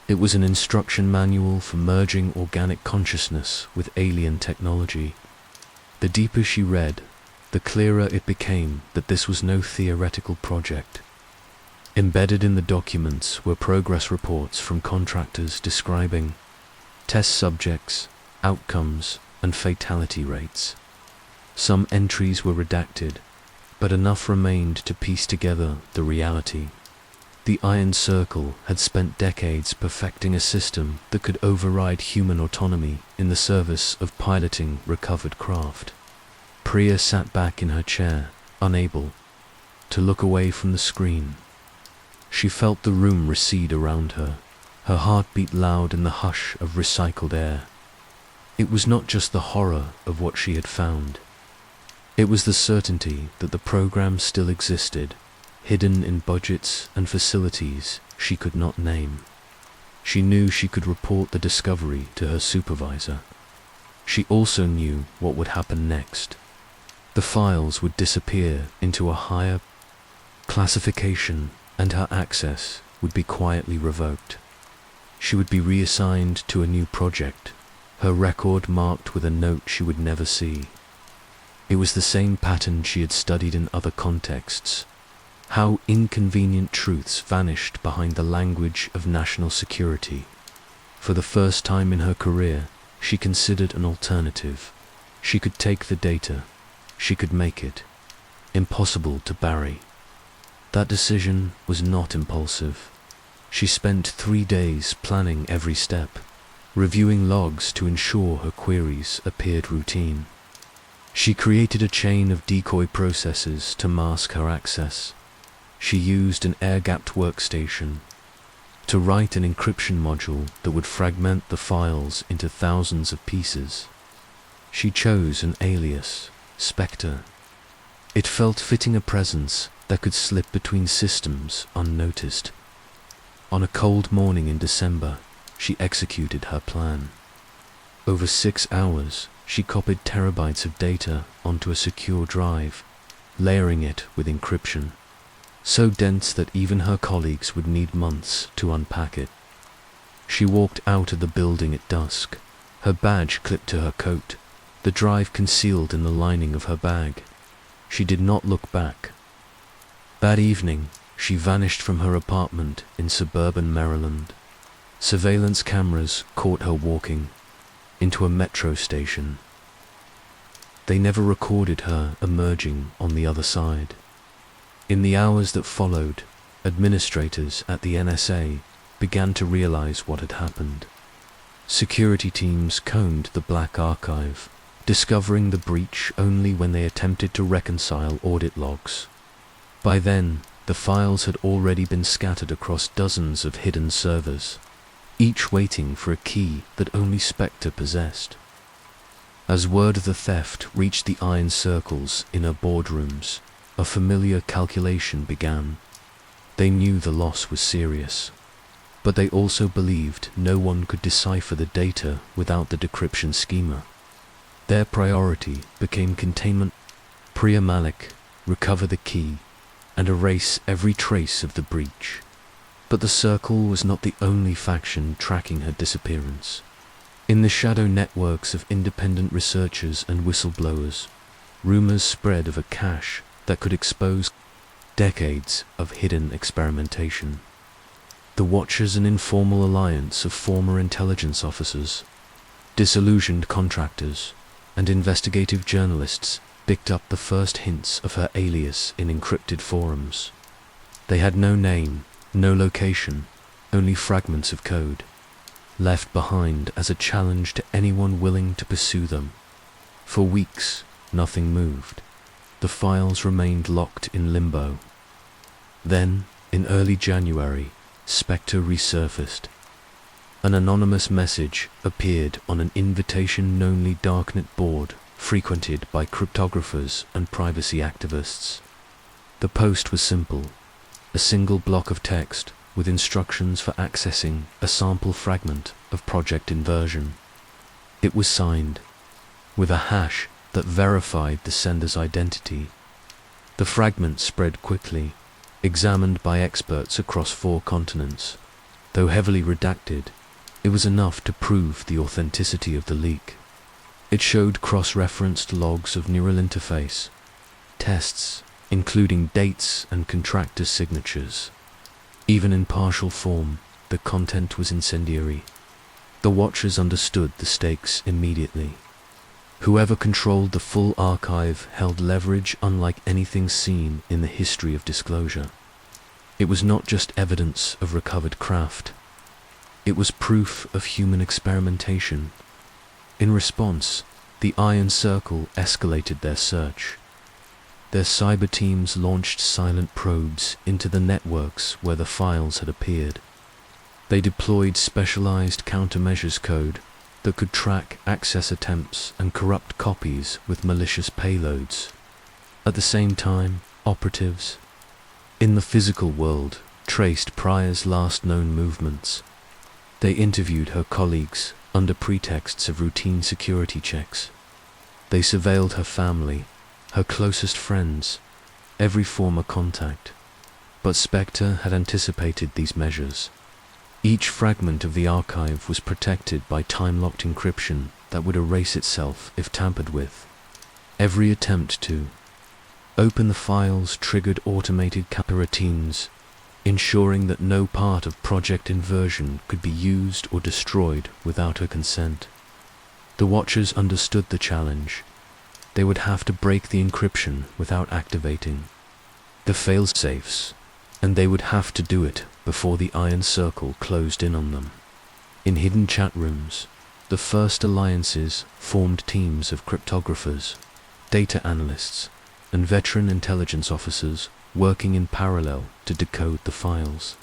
It was an instruction manual for merging organic consciousness with alien technology. The deeper she read, the clearer it became that this was no theoretical project. Embedded in the documents were progress reports from contractors describing test subjects, outcomes, and fatality rates. Some entries were redacted, but enough remained to piece together the reality. The Iron Circle had spent decades perfecting a system that could override human autonomy in the service of piloting recovered craft. Priya sat back in her chair, unable to look away from the screen. She felt the room recede around her, her heart beat loud in the hush of recycled air. It was not just the horror of what she had found. It was the certainty that the program still existed, hidden in budgets and facilities she could not name. She knew she could report the discovery to her supervisor. She also knew what would happen next. The files would disappear into a higher classification, and her access would be quietly revoked. She would be reassigned to a new project, her record marked with a note she would never see. It was the same pattern she had studied in other contexts, how inconvenient truths vanished behind the language of national security. For the first time in her career, she considered an alternative. She could take the data. She could make it impossible to bury. That decision was not impulsive. She spent 3 days planning every step, reviewing logs to ensure her queries appeared routine. She created a chain of decoy processes to mask her access. She used an air-gapped workstation to write an encryption module that would fragment the files into thousands of pieces. She chose an alias, Spectre. It felt fitting, a presence that could slip between systems unnoticed. On a cold morning in December, she executed her plan. Over 6 hours, she copied terabytes of data onto a secure drive, layering it with encryption, so dense that even her colleagues would need months to unpack it. She walked out of the building at dusk, her badge clipped to her coat, the drive concealed in the lining of her bag. She did not look back. That evening, she vanished from her apartment in suburban Maryland. Surveillance cameras caught her walking into a metro station. They never recorded her emerging on the other side. In the hours that followed, administrators at the NSA began to realize what had happened. Security teams combed the black archive, discovering the breach only when they attempted to reconcile audit logs. By then, the files had already been scattered across dozens of hidden servers, each waiting for a key that only Spectre possessed. As word of the theft reached the Iron Circle's inner boardrooms, a familiar calculation began. They knew the loss was serious, but they also believed no one could decipher the data without the decryption schema. Their priority became containment. Priya Malik, recover the key, and erase every trace of the breach. But the Circle was not the only faction tracking her disappearance. In the shadow networks of independent researchers and whistleblowers, rumors spread of a cache that could expose decades of hidden experimentation. The Watchers, an informal alliance of former intelligence officers, disillusioned contractors, and investigative journalists, picked up the first hints of her alias in encrypted forums. They had no name, no location, only fragments of code, left behind as a challenge to anyone willing to pursue them. For weeks, nothing moved. The files remained locked in limbo. Then, in early January, Spectre resurfaced. An anonymous message appeared on an invitation-only darknet board frequented by cryptographers and privacy activists. The post was simple, a single block of text with instructions for accessing a sample fragment of Project Inversion. It was signed with a hash that verified the sender's identity. The fragment spread quickly, examined by experts across 4 continents. Though heavily redacted, it was enough to prove the authenticity of the leak. It showed cross-referenced logs of neural interface tests, including dates and contractor signatures. Even in partial form, the content was incendiary. The watchers understood the stakes immediately. Whoever controlled the full archive held leverage unlike anything seen in the history of disclosure. It was not just evidence of recovered craft. It was proof of human experimentation. In response, the Iron Circle escalated their search. Their cyber teams launched silent probes into the networks where the files had appeared. They deployed specialized countermeasures code that could track access attempts and corrupt copies with malicious payloads. At the same time, operatives in the physical world traced Pryor's last known movements. They interviewed her colleagues under pretexts of routine security checks. They surveilled her family, her closest friends, every former contact. But Spectre had anticipated these measures. Each fragment of the archive was protected by time-locked encryption that would erase itself if tampered with. Every attempt to open the files triggered automated routines, ensuring that no part of Project Inversion could be used or destroyed without her consent. The Watchers understood the challenge. They would have to break the encryption without activating the fail-safes, and they would have to do it before the Iron Circle closed in on them. In hidden chat rooms, the first alliances formed teams of cryptographers, data analysts, and veteran intelligence officers working in parallel to decode the files.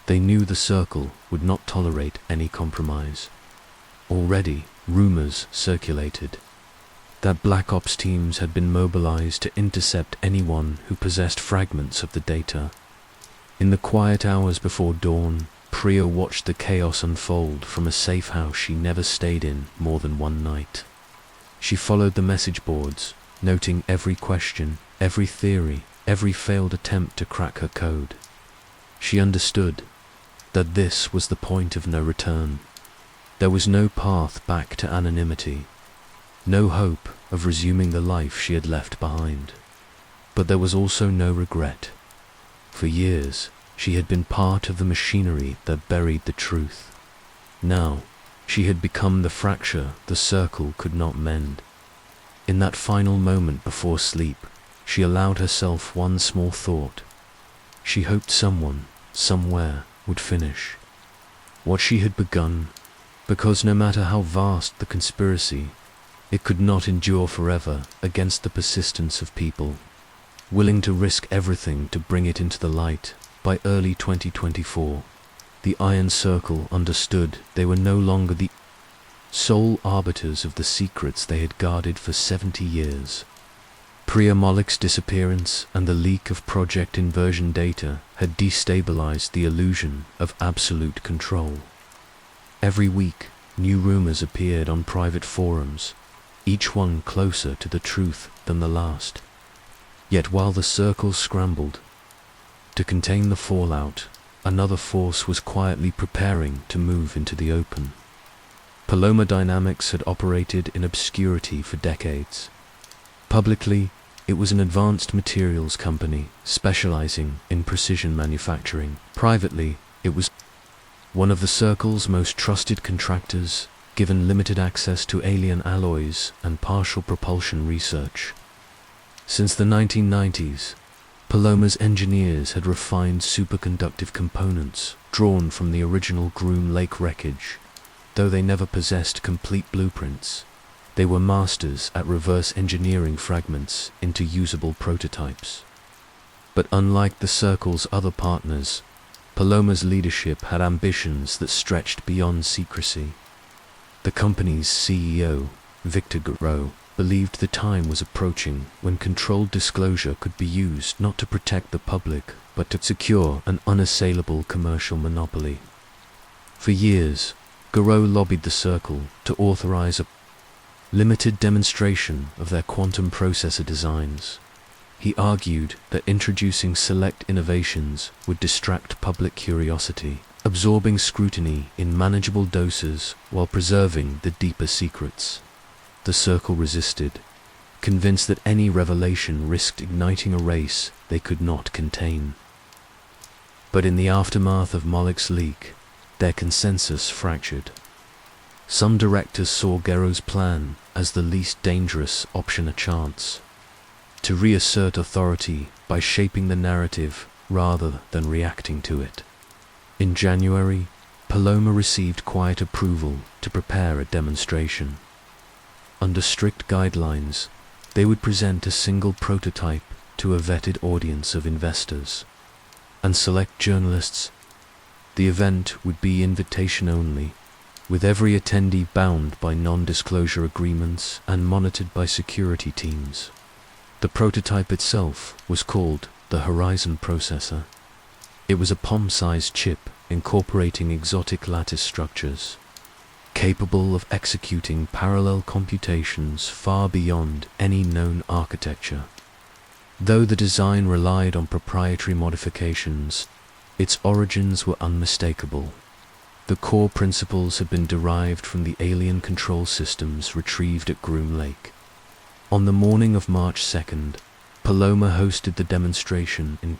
They knew the Circle would not tolerate any compromise. Already, rumors circulated that Black Ops teams had been mobilized to intercept anyone who possessed fragments of the data. In the quiet hours before dawn, Priya watched the chaos unfold from a safe house she never stayed in more than one night. She followed the message boards, noting every question, every theory, every failed attempt to crack her code. She understood that this was the point of no return. There was no path back to anonymity, no hope of resuming the life she had left behind. But there was also no regret. For years, she had been part of the machinery that buried the truth. Now, she had become the fracture the Circle could not mend. In that final moment before sleep, she allowed herself one small thought. She hoped someone, somewhere, would finish what she had begun, because no matter how vast the conspiracy, it could not endure forever against the persistence of people willing to risk everything to bring it into the light. By early 2024, the Iron Circle understood they were no longer the sole arbiters of the secrets they had guarded for 70 years. Priya Malik's disappearance and the leak of Project Inversion data had destabilized the illusion of absolute control. Every week, new rumors appeared on private forums, each one closer to the truth than the last. Yet while the Circle scrambled to contain the fallout, another force was quietly preparing to move into the open. Paloma Dynamics had operated in obscurity for decades. Publicly, it was an advanced materials company specializing in precision manufacturing. Privately, it was one of the Circle's most trusted contractors, given limited access to alien alloys and partial propulsion research. Since the 1990s, Paloma's engineers had refined superconductive components drawn from the original Groom Lake wreckage. Though they never possessed complete blueprints, they were masters at reverse engineering fragments into usable prototypes. But unlike the Circle's other partners, Paloma's leadership had ambitions that stretched beyond secrecy. The company's CEO, Victor Garreau, believed the time was approaching when controlled disclosure could be used not to protect the public, but to secure an unassailable commercial monopoly. For years, Garreau lobbied the Circle to authorize a limited demonstration of their quantum processor designs. He argued that introducing select innovations would distract public curiosity, absorbing scrutiny in manageable doses while preserving the deeper secrets. The Circle resisted, convinced that any revelation risked igniting a race they could not contain. But in the aftermath of Moloch's leak, their consensus fractured. Some directors saw Garreau's plan as the least dangerous option a chance to reassert authority by shaping the narrative rather than reacting to it. In January, Paloma received quiet approval to prepare a demonstration. Under strict guidelines, they would present a single prototype to a vetted audience of investors and select journalists. The event would be invitation only, with every attendee bound by non-disclosure agreements and monitored by security teams. The prototype itself was called the Horizon Processor. It was a palm-sized chip incorporating exotic lattice structures, capable of executing parallel computations far beyond any known architecture. Though the design relied on proprietary modifications, its origins were unmistakable. The core principles had been derived from the alien control systems retrieved at Groom Lake. On the morning of March 2nd, Paloma hosted the demonstration in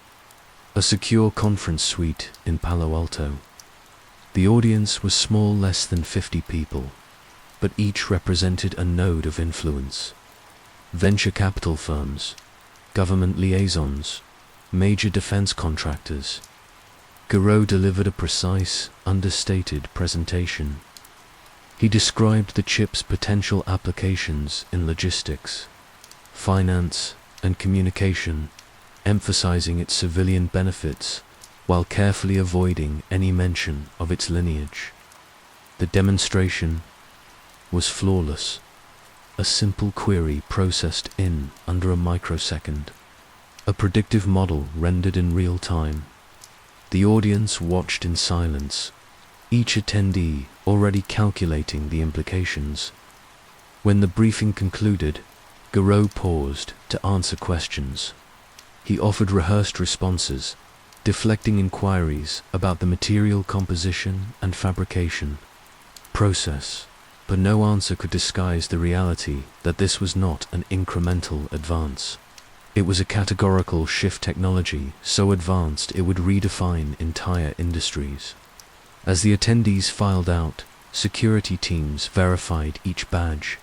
a secure conference suite in Palo Alto. The audience was small, less than 50 people, but each represented a node of influence. Venture capital firms, government liaisons, major defense contractors. Garreau delivered a precise, understated presentation. He described the chip's potential applications in logistics, finance, and communication, emphasizing its civilian benefits while carefully avoiding any mention of its lineage. The demonstration was flawless, a simple query processed in under a microsecond, a predictive model rendered in real time. The audience watched in silence, each attendee already calculating the implications. When the briefing concluded, Garreau paused to answer questions. He offered rehearsed responses, deflecting inquiries about the material composition and fabrication process, but no answer could disguise the reality that this was not an incremental advance. It was a categorical shift, technology so advanced it would redefine entire industries. As the attendees filed out, security teams verified each badge,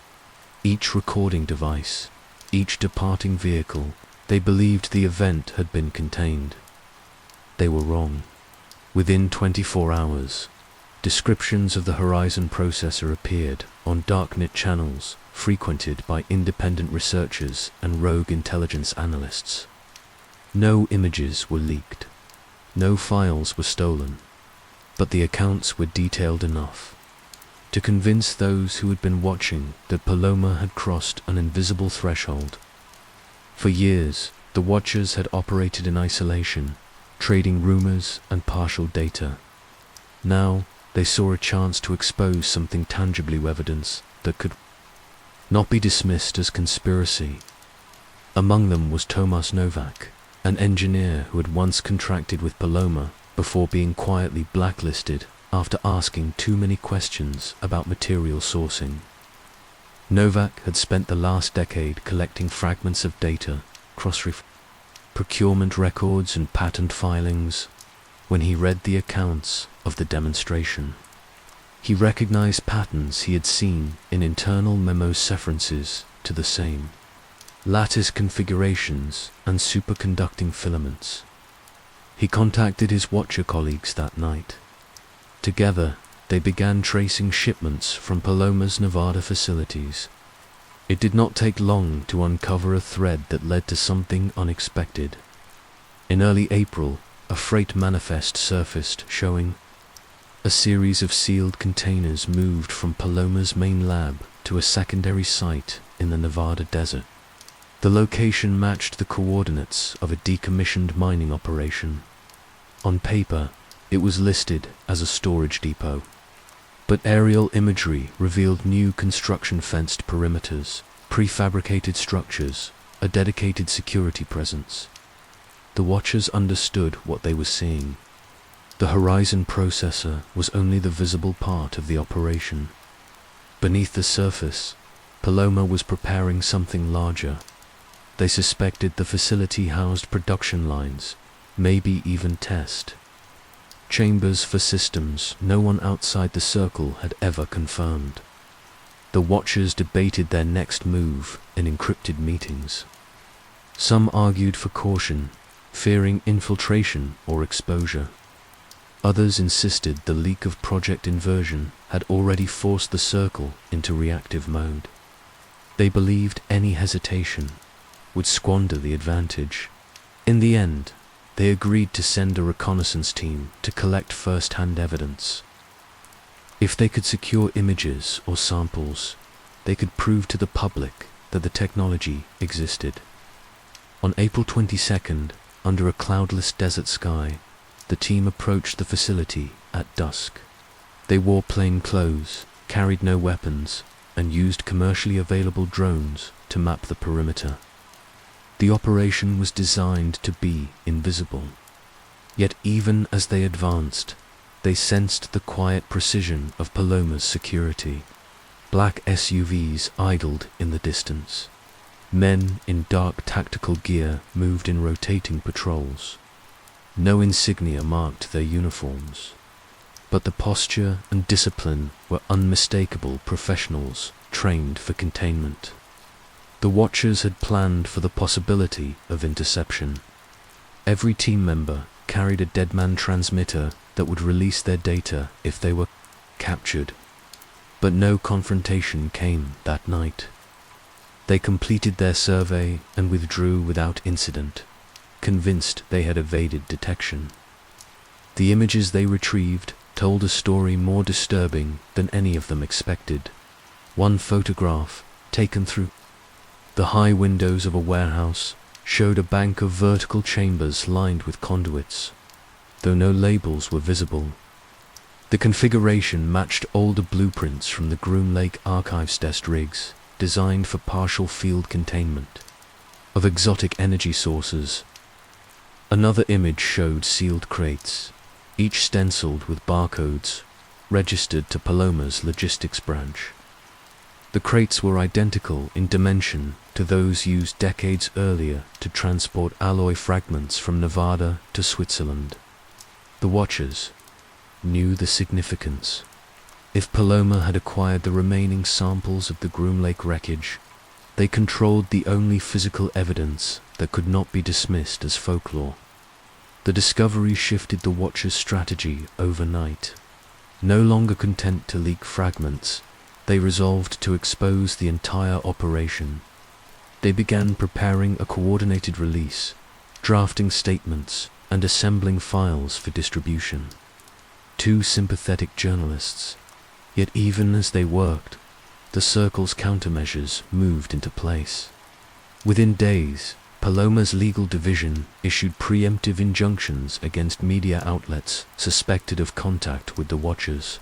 each recording device, each departing vehicle. They believed the event had been contained. They were wrong. Within 24 hours, descriptions of the Horizon Processor appeared on darknet channels frequented by independent researchers and rogue intelligence analysts. No images were leaked. No files were stolen. But the accounts were detailed enough to convince those who had been watching that Paloma had crossed an invisible threshold. For years, the watchers had operated in isolation, trading rumors and partial data. Now, they saw a chance to expose something tangibly, evidence that could not be dismissed as conspiracy. Among them was Tomas Novak, an engineer who had once contracted with Paloma before being quietly blacklisted after asking too many questions about material sourcing. Novak had spent the last decade collecting fragments of data, procurement records and patent filings. When he read the accounts of the demonstration, he recognized patterns he had seen in internal memo references to the same lattice configurations and superconducting filaments. He contacted his watcher colleagues that night. Together, they began tracing shipments from Paloma's Nevada facilities. It did not take long to uncover a thread that led to something unexpected. In early April, a freight manifest surfaced showing a series of sealed containers moved from Paloma's main lab to a secondary site in the Nevada desert. The location matched the coordinates of a decommissioned mining operation. On paper, it was listed as a storage depot, but aerial imagery revealed new construction-fenced perimeters, prefabricated structures, a dedicated security presence. The watchers understood what they were seeing. The Horizon processor was only the visible part of the operation. Beneath the surface, Paloma was preparing something larger. They suspected the facility housed production lines, maybe even test chambers for systems no one outside the circle had ever confirmed. The watchers debated their next move in encrypted meetings. Some argued for caution, fearing infiltration or exposure. Others insisted the leak of Project Inversion had already forced the circle into reactive mode. They believed any hesitation would squander the advantage. In the end, they agreed to send a reconnaissance team to collect first-hand evidence. If they could secure images or samples, they could prove to the public that the technology existed. On April 22nd, under a cloudless desert sky, the team approached the facility at dusk. They wore plain clothes, carried no weapons, and used commercially available drones to map the perimeter. The operation was designed to be invisible. Yet even as they advanced, they sensed the quiet precision of Paloma's security. Black SUVs idled in the distance. Men in dark tactical gear moved in rotating patrols. No insignia marked their uniforms, but the posture and discipline were unmistakable professionals trained for containment. The watchers had planned for the possibility of interception. Every team member carried a deadman transmitter that would release their data if they were captured. But no confrontation came that night. They completed their survey and withdrew without incident, convinced they had evaded detection. The images they retrieved told a story more disturbing than any of them expected. One photograph, taken through the high windows of a warehouse, showed a bank of vertical chambers lined with conduits, though no labels were visible. The configuration matched older blueprints from the Groom Lake Archives test rigs, designed for partial field containment of exotic energy sources. Another image showed sealed crates, each stenciled with barcodes, registered to Paloma's logistics branch. The crates were identical in dimension to those used decades earlier to transport alloy fragments from Nevada to Switzerland. The watchers knew the significance. If Paloma had acquired the remaining samples of the Groom Lake wreckage, they controlled the only physical evidence that could not be dismissed as folklore. The discovery shifted the watchers' strategy overnight. No longer content to leak fragments, they resolved to expose the entire operation. They began preparing a coordinated release, drafting statements, and assembling files for distribution. Two sympathetic journalists. Yet even as they worked, the Circle's countermeasures moved into place. Within days, Paloma's legal division issued preemptive injunctions against media outlets suspected of contact with the watchers.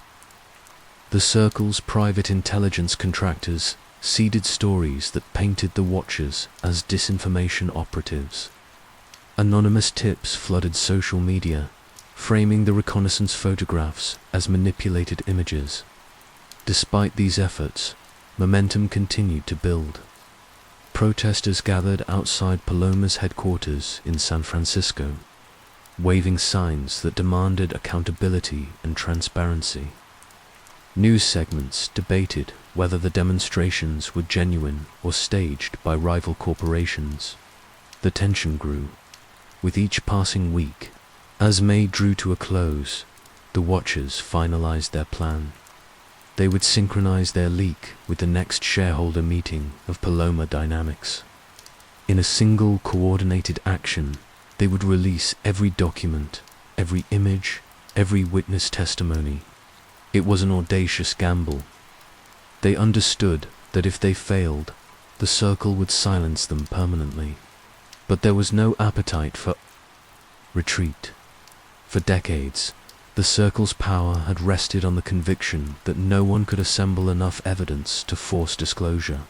The Circle's private intelligence contractors seeded stories that painted the watchers as disinformation operatives. Anonymous tips flooded social media, framing the reconnaissance photographs as manipulated images. Despite these efforts, momentum continued to build. Protesters gathered outside Paloma's headquarters in San Francisco, waving signs that demanded accountability and transparency. News segments debated whether the demonstrations were genuine or staged by rival corporations. The tension grew with each passing week. As May drew to a close, the watchers finalized their plan. They would synchronize their leak with the next shareholder meeting of Paloma Dynamics. In a single coordinated action, They would release every document, every image, every witness testimony. It was an audacious gamble. They understood that if they failed, the circle would silence them permanently. But there was no appetite for retreat. For decades, the circle's power had rested on the conviction that no one could assemble enough evidence to force disclosure.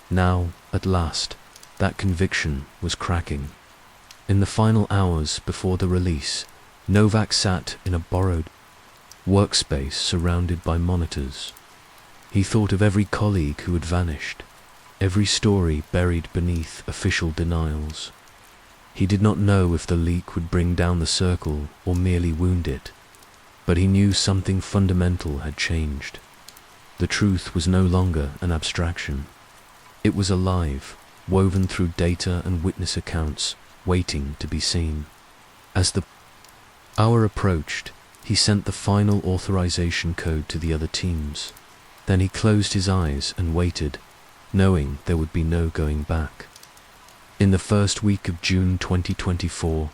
Now, at last, that conviction was cracking. In the final hours before the release, Novak sat in a borrowed workspace surrounded by monitors. He thought of every colleague who had vanished, every story buried beneath official denials. He did not know if the leak would bring down the circle or merely wound it, but he knew something fundamental had changed. The truth was no longer an abstraction. It was alive, woven through data and witness accounts, waiting to be seen. As the hour approached, he sent the final authorization code to the other teams. Then he closed his eyes and waited, knowing there would be no going back. In the first week of June 2024,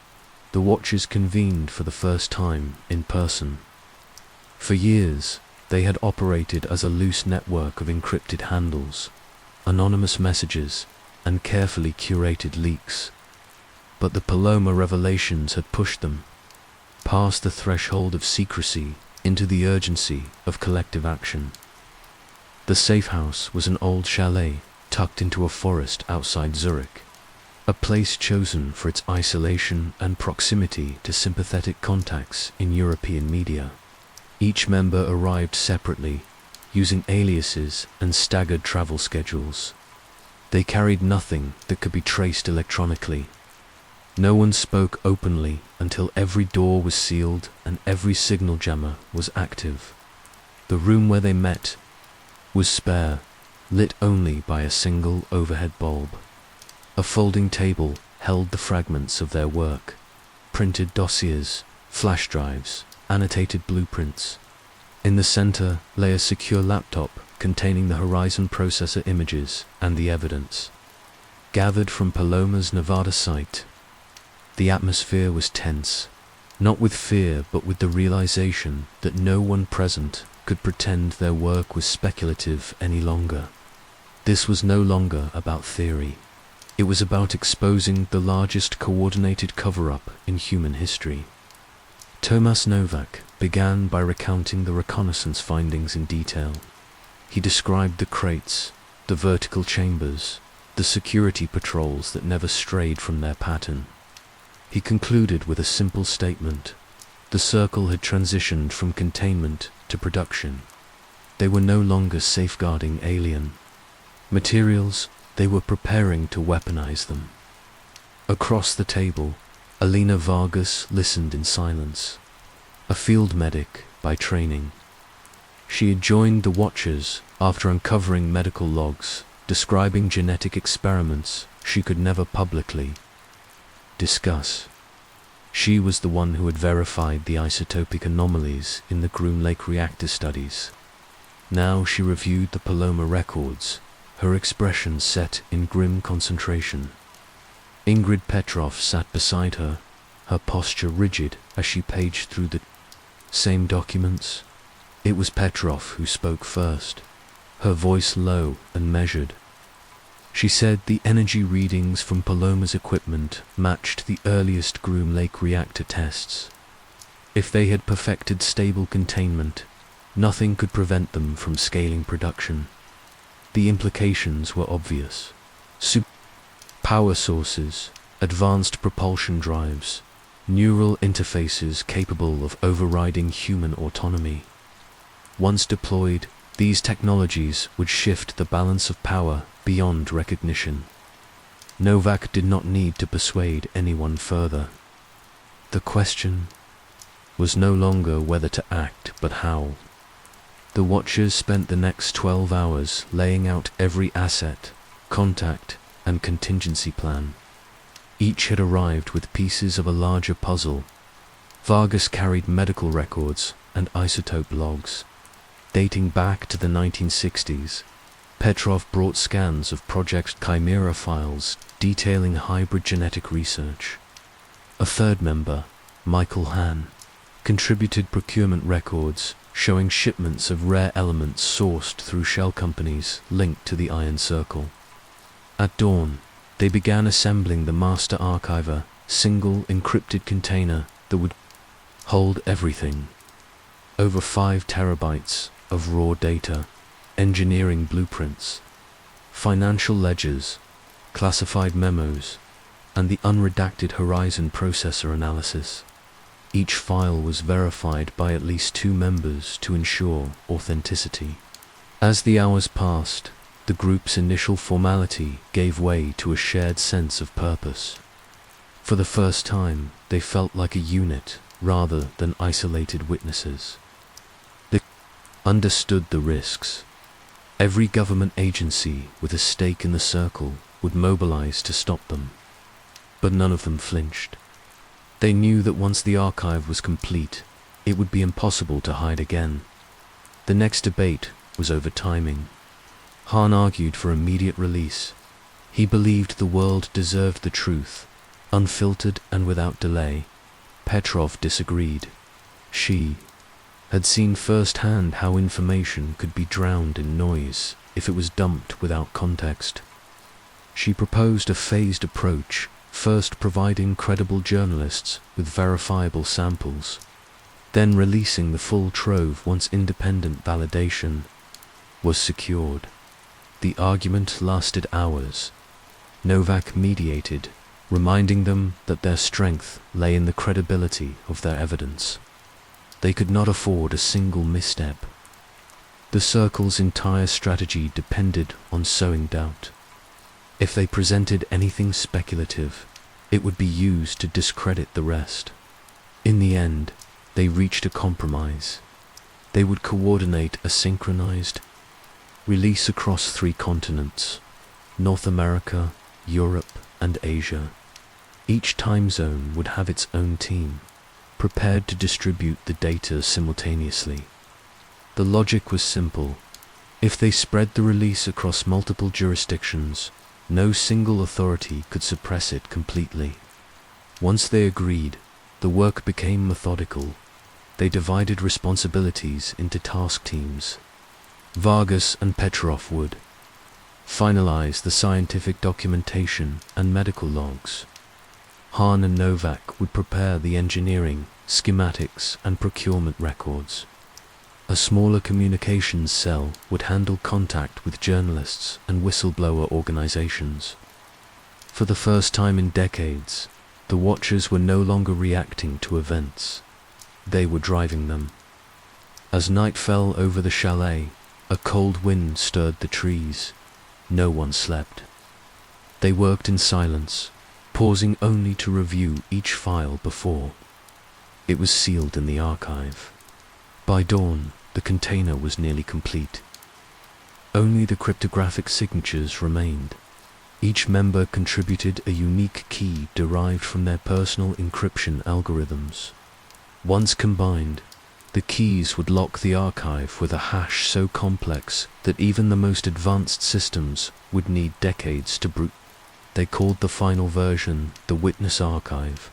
the Watchers convened for the first time in person. For years, they had operated as a loose network of encrypted handles, anonymous messages, and carefully curated leaks. But the Paloma revelations had pushed them past the threshold of secrecy into the urgency of collective action. The safe house was an old chalet tucked into a forest outside Zurich, a place chosen for its isolation and proximity to sympathetic contacts in European media. Each member arrived separately, using aliases and staggered travel schedules. They carried nothing that could be traced electronically. No one spoke openly until every door was sealed and every signal jammer was active. The room where they met was spare, lit only by a single overhead bulb. A folding table held the fragments of their work, printed dossiers, flash drives, annotated blueprints. In the center lay a secure laptop containing the Horizon processor images and the evidence, gathered from Paloma's Nevada site. The atmosphere was tense, not with fear but with the realization that no one present could pretend their work was speculative any longer. This was no longer about theory. It was about exposing the largest coordinated cover-up in human history. Tomas Novak began by recounting the reconnaissance findings in detail. He described the crates, the vertical chambers, the security patrols that never strayed from their pattern. He concluded with a simple statement. The circle had transitioned from containment to production. They were no longer safeguarding alien materials, they were preparing to weaponize them. Across the table, Alina Vargas listened in silence. A field medic by training, she had joined the Watchers after uncovering medical logs describing genetic experiments she could never publicly discuss. She was the one who had verified the isotopic anomalies in the Groom Lake reactor studies. Now she reviewed the Paloma records, her expression set in grim concentration. Ingrid Petrov sat beside her, her posture rigid as she paged through the same documents. It was Petrov who spoke first, her voice low and measured. She said the energy readings from Paloma's equipment matched the earliest Groom Lake reactor tests. If they had perfected stable containment, nothing could prevent them from scaling production. The implications were obvious. Power sources, advanced propulsion drives, neural interfaces capable of overriding human autonomy. Once deployed, these technologies would shift the balance of power beyond recognition. Novak did not need to persuade anyone further. The question was no longer whether to act, but how. The Watchers spent the next 12 hours laying out every asset, contact, and contingency plan. Each had arrived with pieces of a larger puzzle. Vargas carried medical records and isotope logs, dating back to the 1960s. Petrov brought scans of Project Chimera files detailing hybrid genetic research. A third member, Michael Hahn, contributed procurement records showing shipments of rare elements sourced through shell companies linked to the Iron Circle. At dawn, they began assembling the Master Archiver, single encrypted container that would hold everything. Over 5 terabytes of raw data, engineering blueprints, financial ledgers, classified memos, and the unredacted Horizon processor analysis. Each file was verified by at least 2 members to ensure authenticity. As the hours passed, the group's initial formality gave way to a shared sense of purpose. For the first time, they felt like a unit rather than isolated witnesses. They understood the risks. Every government agency with a stake in the circle would mobilize to stop them. But none of them flinched. They knew that once the archive was complete, it would be impossible to hide again. The next debate was over timing. Hahn argued for immediate release. He believed the world deserved the truth, unfiltered and without delay. Petrov disagreed. She had seen firsthand how information could be drowned in noise if it was dumped without context. She proposed a phased approach, first providing credible journalists with verifiable samples, then releasing the full trove once independent validation was secured. The argument lasted hours. Novak mediated, reminding them that their strength lay in the credibility of their evidence. They could not afford a single misstep. The Circle's entire strategy depended on sowing doubt. If they presented anything speculative, it would be used to discredit the rest. In the end, they reached a compromise. They would coordinate a synchronized release across 3 continents, North America, Europe, and Asia. Each time zone would have its own team, prepared to distribute the data simultaneously. The logic was simple. If they spread the release across multiple jurisdictions, no single authority could suppress it completely. Once they agreed, the work became methodical. They divided responsibilities into task teams. Vargas and Petrov would finalize the scientific documentation and medical logs. Hahn and Novak would prepare the engineering, schematics, and procurement records. A smaller communications cell would handle contact with journalists and whistleblower organizations. For the first time in decades, the Watchers were no longer reacting to events. They were driving them. As night fell over the chalet, a cold wind stirred the trees. No one slept. They worked in silence, pausing only to review each file before it was sealed in the archive. By dawn, the container was nearly complete. Only the cryptographic signatures remained. Each member contributed a unique key derived from their personal encryption algorithms. Once combined, the keys would lock the archive with a hash so complex that even the most advanced systems would need decades to brute. They called the final version the Witness Archive,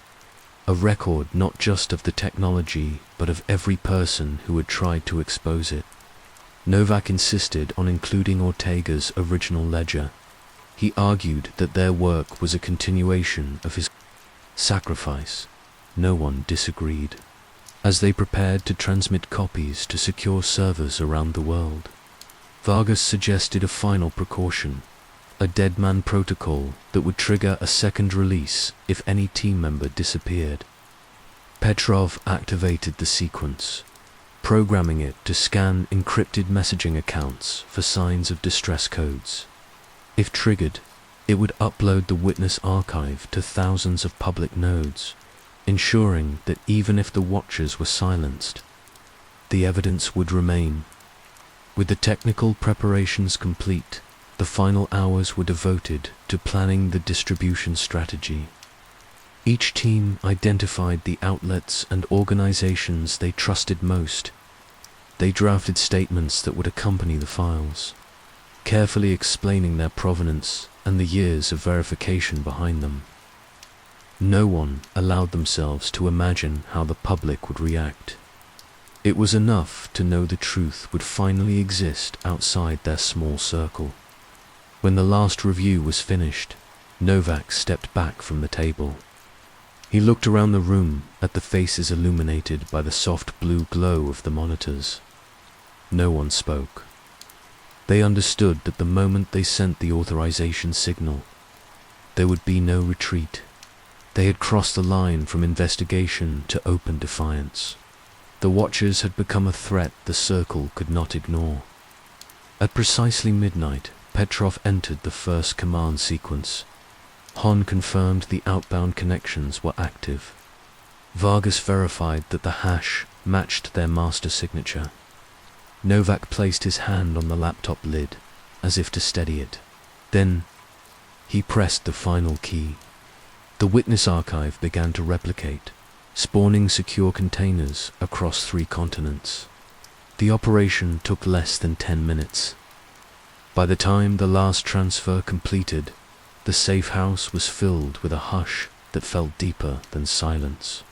a record not just of the technology but of every person who had tried to expose it. Novak insisted on including Ortega's original ledger. He argued that their work was a continuation of his sacrifice. No one disagreed. As they prepared to transmit copies to secure servers around the world, Vargas suggested a final precaution, a dead man protocol that would trigger a second release if any team member disappeared. Petrov activated the sequence, programming it to scan encrypted messaging accounts for signs of distress codes. If triggered, it would upload the Witness Archive to thousands of public nodes, ensuring that even if the Watchers were silenced, the evidence would remain. With the technical preparations complete, the final hours were devoted to planning the distribution strategy. Each team identified the outlets and organizations they trusted most. They drafted statements that would accompany the files, carefully explaining their provenance and the years of verification behind them. No one allowed themselves to imagine how the public would react. It was enough to know the truth would finally exist outside their small circle. When the last review was finished, Novak stepped back from the table. He looked around the room at the faces illuminated by the soft blue glow of the monitors. No one spoke. They understood that the moment they sent the authorization signal, there would be no retreat. They had crossed the line from investigation to open defiance. The Watchers had become a threat the Circle could not ignore. At precisely midnight, Petrov entered the first command sequence. Hon confirmed the outbound connections were active. Vargas verified that the hash matched their master signature. Novak placed his hand on the laptop lid, as if to steady it. Then, he pressed the final key. The witness archive began to replicate, spawning secure containers across 3 continents. The operation took less than 10 minutes. By the time the last transfer completed, the safe house was filled with a hush that felt deeper than silence.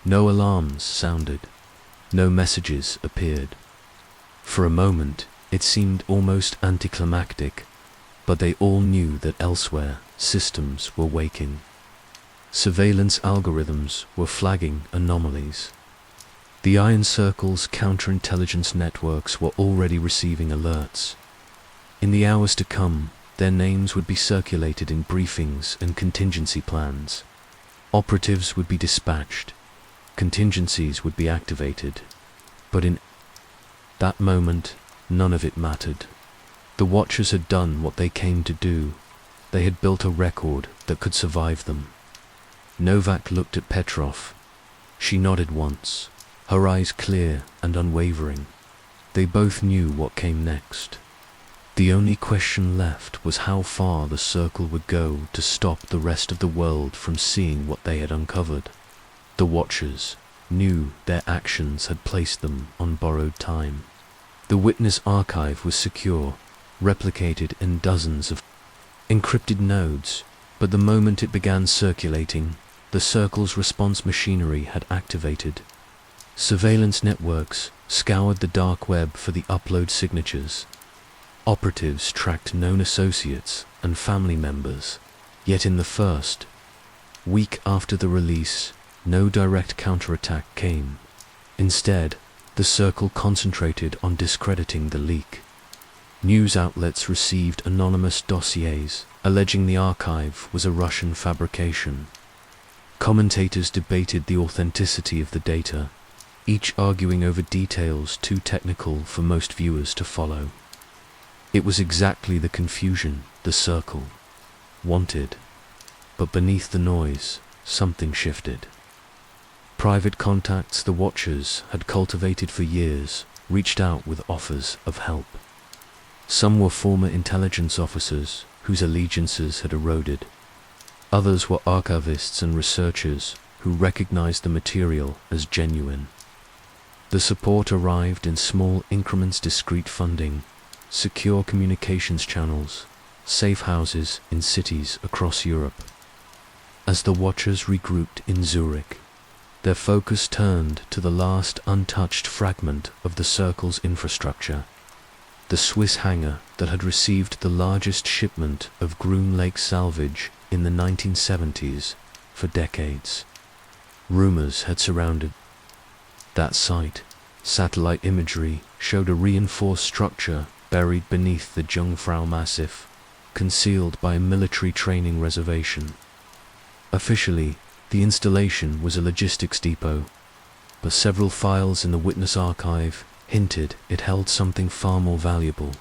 No alarms sounded. No messages appeared. For a moment, it seemed almost anticlimactic, but they all knew that elsewhere, systems were waking. Surveillance algorithms were flagging anomalies. The Iron Circle's counterintelligence networks were already receiving alerts. In the hours to come, their names would be circulated in briefings and contingency plans. Operatives would be dispatched. Contingencies would be activated. But in that moment, none of it mattered. The Watchers had done what they came to do. They had built a record that could survive them. Novak looked at Petrov. She nodded once, her eyes clear and unwavering. They both knew what came next. The only question left was how far the Circle would go to stop the rest of the world from seeing what they had uncovered. The Watchers knew their actions had placed them on borrowed time. The witness archive was secure, replicated in dozens of encrypted nodes, but the moment it began circulating, the Circle's response machinery had activated. Surveillance networks scoured the dark web for the upload signatures. Operatives tracked known associates and family members, yet in the first week after the release, no direct counterattack came. Instead, the Circle concentrated on discrediting the leak. News outlets received anonymous dossiers alleging the archive was a Russian fabrication. Commentators debated the authenticity of the data, each arguing over details too technical for most viewers to follow. It was exactly the confusion the Circle wanted, but beneath the noise, something shifted. Private contacts the Watchers had cultivated for years reached out with offers of help. Some were former intelligence officers whose allegiances had eroded. Others were archivists and researchers who recognized the material as genuine. The support arrived in small increments: discreet funding, secure communications channels, safe houses in cities across Europe. As the Watchers regrouped in Zurich, their focus turned to the last untouched fragment of the Circle's infrastructure, the Swiss hangar that had received the largest shipment of Groom Lake salvage in the 1970s for decades. Rumors had surrounded that site. Satellite imagery showed a reinforced structure buried beneath the Jungfrau Massif, concealed by a military training reservation. Officially, the installation was a logistics depot, but several files in the witness archive hinted it held something far more valuable: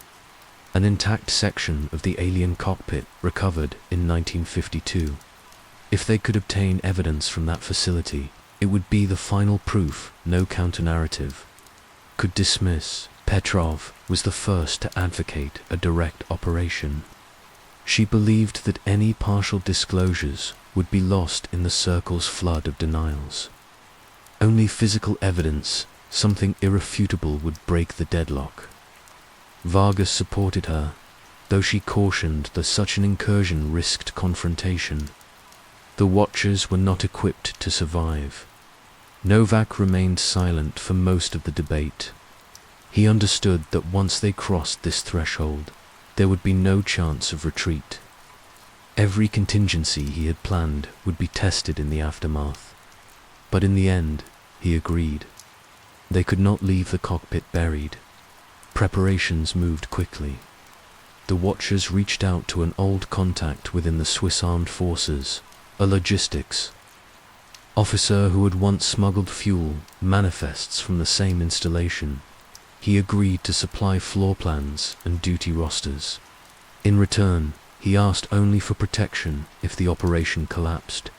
an intact section of the alien cockpit recovered in 1952. If they could obtain evidence from that facility, it would be the final proof no counter-narrative could dismiss. Petrov was the first to advocate a direct operation. She believed that any partial disclosures would be lost in the Circle's flood of denials. Only physical evidence, something irrefutable, would break the deadlock. Vargas supported her, though she cautioned that such an incursion risked confrontation. The Watchers were not equipped to survive. Novak remained silent for most of the debate. He understood that once they crossed this threshold, there would be no chance of retreat. Every contingency he had planned would be tested in the aftermath. But in the end, he agreed. They could not leave the cockpit buried. Preparations moved quickly. The Watchers reached out to an old contact within the Swiss Armed Forces, a logistics officer who had once smuggled fuel manifests from the same installation. He agreed to supply floor plans and duty rosters. In return, he asked only for protection if the operation collapsed.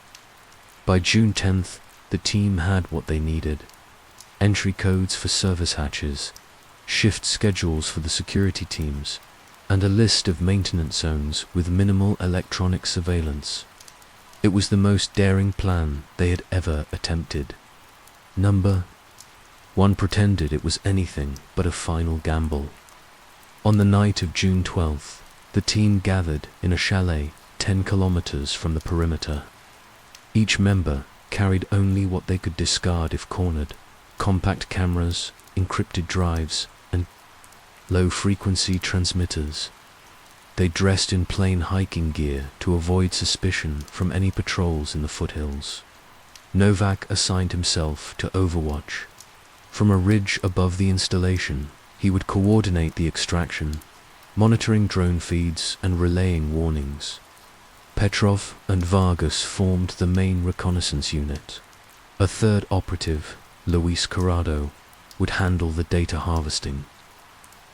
By June 10th, the team had what they needed: entry codes for service hatches, shift schedules for the security teams, and a list of maintenance zones with minimal electronic surveillance. It was the most daring plan they had ever attempted. Number 1 pretended it was anything but a final gamble. On the night of June 12th, the team gathered in a chalet 10 kilometers from the perimeter. Each member carried only what they could discard if cornered: compact cameras, encrypted drives, and low-frequency transmitters. They dressed in plain hiking gear to avoid suspicion from any patrols in the foothills. Novak assigned himself to overwatch. From a ridge above the installation, he would coordinate the extraction, monitoring drone feeds and relaying warnings. Petrov and Vargas formed the main reconnaissance unit. A third operative, Luis Corrado, would handle the data harvesting.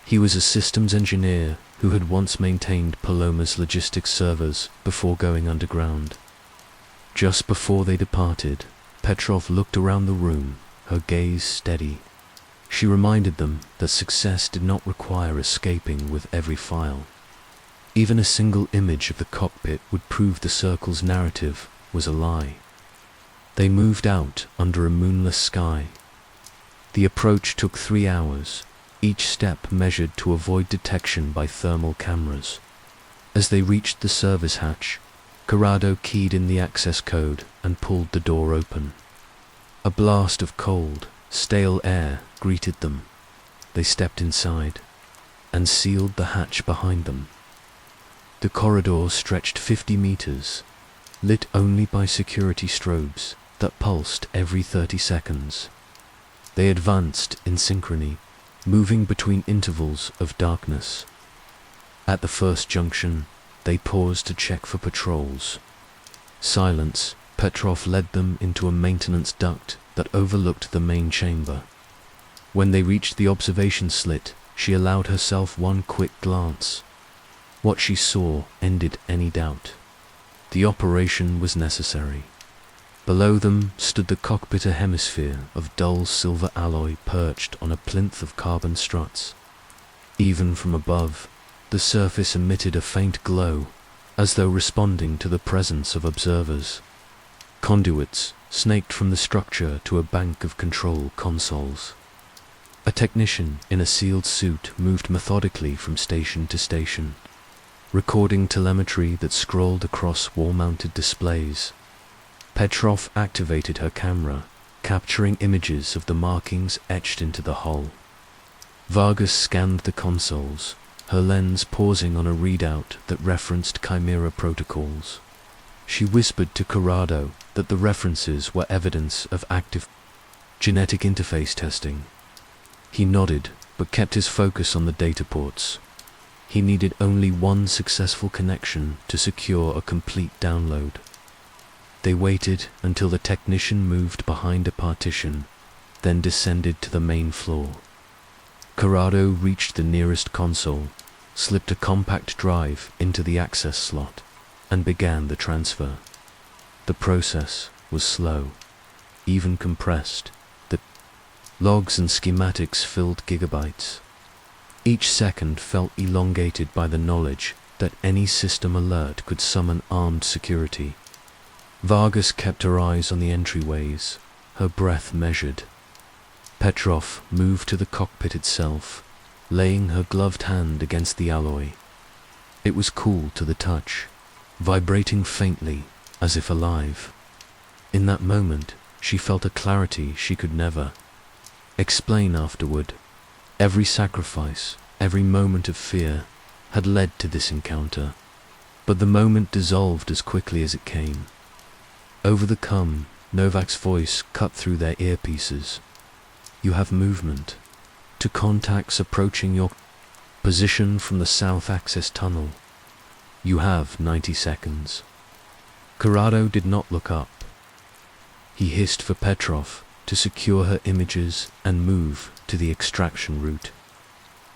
He was a systems engineer who had once maintained Paloma's logistics servers before going underground. Just before they departed, Petrov looked around the room, her gaze steady. She reminded them that success did not require escaping with every file. Even a single image of the cockpit would prove the Circle's narrative was a lie. They moved out under a moonless sky. The approach took 3 hours, each step measured to avoid detection by thermal cameras. As they reached the service hatch, Corrado keyed in the access code and pulled the door open. A blast of cold, stale air greeted them. They stepped inside and sealed the hatch behind them. The corridor stretched 50 meters, lit only by security strobes that pulsed every 30 seconds. They advanced in synchrony, moving between intervals of darkness. At the first junction, they paused to check for patrols. Silence, Petrov led them into a maintenance duct that overlooked the main chamber. When they reached the observation slit, she allowed herself one quick glance. What she saw ended any doubt. The operation was necessary. Below them stood the cockpit, a hemisphere of dull silver alloy perched on a plinth of carbon struts. Even from above, the surface emitted a faint glow, as though responding to the presence of observers. Conduits snaked from the structure to a bank of control consoles. A technician in a sealed suit moved methodically from station to station, recording telemetry that scrolled across wall-mounted displays. Petrov activated her camera, capturing images of the markings etched into the hull. Vargas scanned the consoles, her lens pausing on a readout that referenced Chimera protocols. She whispered to Corrado that the references were evidence of active genetic interface testing. He nodded, but kept his focus on the data ports. He needed only one successful connection to secure a complete download. They waited until the technician moved behind a partition, then descended to the main floor. Corrado reached the nearest console, slipped a compact drive into the access slot, and began the transfer. The process was slow, even compressed. The logs and schematics filled gigabytes. Each second felt elongated by the knowledge that any system alert could summon armed security. Vargas kept her eyes on the entryways, her breath measured. Petrov moved to the cockpit itself, laying her gloved hand against the alloy. It was cool to the touch, vibrating faintly as if alive. In that moment, she felt a clarity she could never explain afterward. Every sacrifice, every moment of fear, had led to this encounter. But the moment dissolved as quickly as it came. Over the come, Novak's voice cut through their earpieces. "You have movement. To contacts approaching your position from the south access tunnel. You have 90 seconds. Corrado did not look up. He hissed for Petrov to secure her images and move to the extraction route.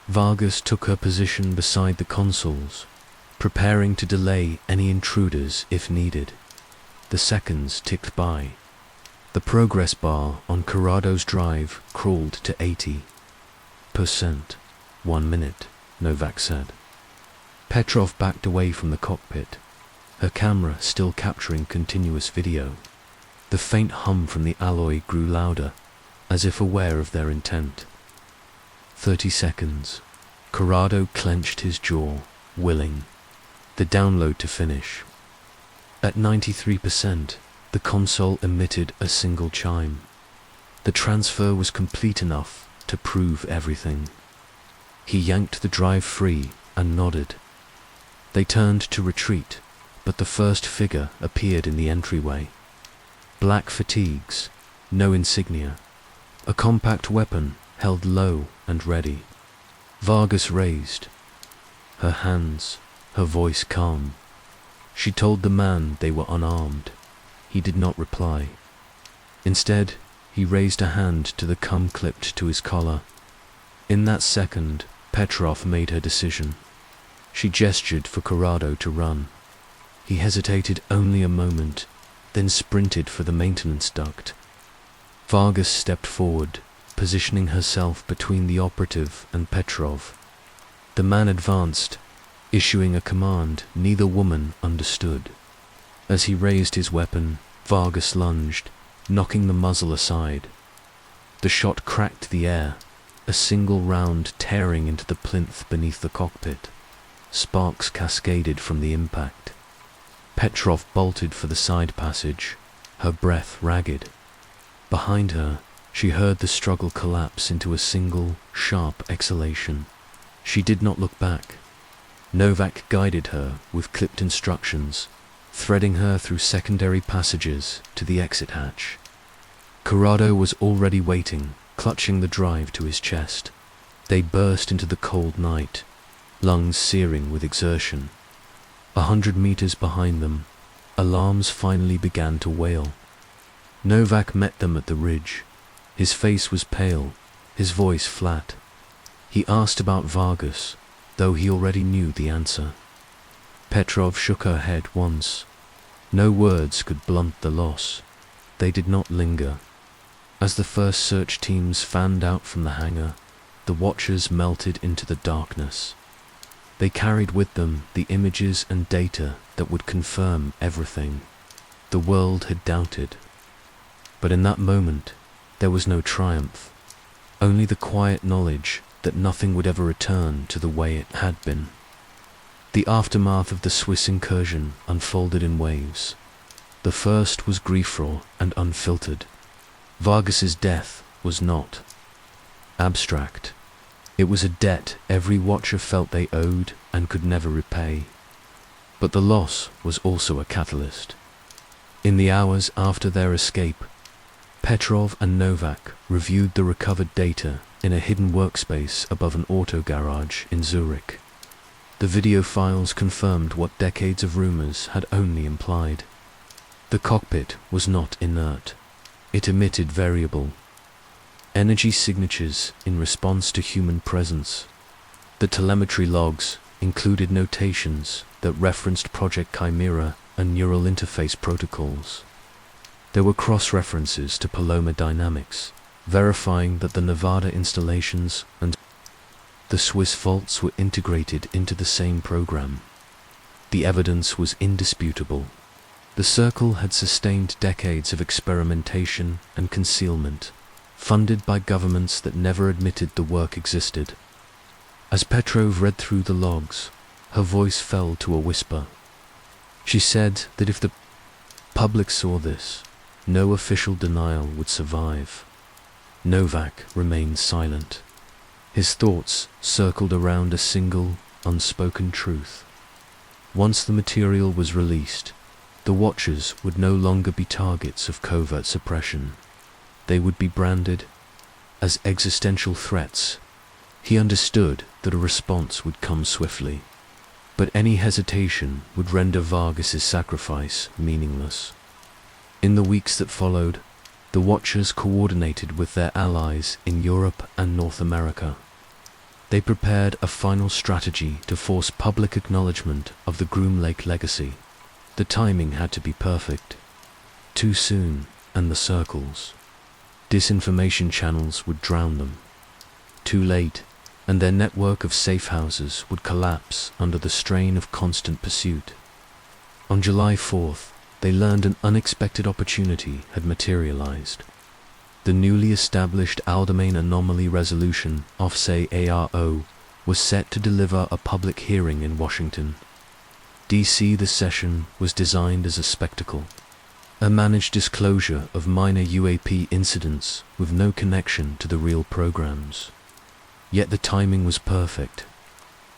Vargas took her position beside the consoles, preparing to delay any intruders if needed. The seconds ticked by. The progress bar on Corrado's drive crawled to 80%. 1 minute, Novak said. Petrov backed away from the cockpit, her camera still capturing continuous video. The faint hum from the alloy grew louder, as if aware of their intent. 30 seconds. Corrado clenched his jaw, willing the download to finish. At 93%, the console emitted a single chime. The transfer was complete enough to prove everything. He yanked the drive free and nodded. They turned to retreat, but the first figure appeared in the entryway. Black fatigues, no insignia. A compact weapon held low and ready. Vargas raised her hands, her voice calm. She told the man they were unarmed. He did not reply. Instead, he raised a hand to the cum clipped to his collar. In that second, Petrov made her decision. She gestured for Corrado to run. He hesitated only a moment, then sprinted for the maintenance duct. Vargas stepped forward, positioning herself between the operative and Petrov. The man advanced, issuing a command neither woman understood. As he raised his weapon, Vargas lunged, knocking the muzzle aside. The shot cracked the air, a single round tearing into the plinth beneath the cockpit. Sparks cascaded from the impact. Petrov bolted for the side passage, her breath ragged. Behind her, she heard the struggle collapse into a single, sharp exhalation. She did not look back. Novak guided her with clipped instructions, threading her through secondary passages to the exit hatch. Corrado was already waiting, clutching the drive to his chest. They burst into the cold night, lungs searing with exertion. 100 meters behind them, alarms finally began to wail. Novak met them at the ridge. His face was pale, his voice flat. He asked about Vargas, though he already knew the answer. Petrov shook her head once. No words could blunt the loss. They did not linger. As the first search teams fanned out from the hangar, the watchers melted into the darkness. They carried with them the images and data that would confirm everything the world had doubted. But in that moment, there was no triumph, only the quiet knowledge that nothing would ever return to the way it had been. The aftermath of the Swiss incursion unfolded in waves. The first was grief-raw and unfiltered. Vargas's death was not abstract. It was a debt every watcher felt they owed and could never repay. But the loss was also a catalyst. In the hours after their escape, Petrov and Novak reviewed the recovered data in a hidden workspace above an auto garage in Zurich. The video files confirmed what decades of rumors had only implied. The cockpit was not inert. It emitted variable energy signatures in response to human presence. The telemetry logs included notations that referenced Project Chimera and neural interface protocols. There were cross-references to Paloma dynamics, verifying that the Nevada installations and the Swiss faults were integrated into the same program. The evidence was indisputable. The Circle had sustained decades of experimentation and concealment, funded by governments that never admitted the work existed. As Petrov read through the logs, her voice fell to a whisper. She said that if the public saw this. No official denial would survive. Novak remained silent. His thoughts circled around a single, unspoken truth. Once the material was released, the Watchers would no longer be targets of covert suppression. They would be branded as existential threats. He understood that a response would come swiftly, but any hesitation would render Vargas's sacrifice meaningless. In the weeks that followed, the Watchers coordinated with their allies in Europe and North America. They prepared a final strategy to force public acknowledgement of the Groom Lake legacy. The timing had to be perfect. Too soon, and the circles. Disinformation channels would drown them. Too late, and their network of safe houses would collapse under the strain of constant pursuit. On July 4th, they learned an unexpected opportunity had materialized. The newly established Aldermain Anomaly Resolution, OFSE ARO, was set to deliver a public hearing in Washington. DC. The session was designed as a spectacle. A managed disclosure of minor UAP incidents with no connection to the real programs. Yet the timing was perfect.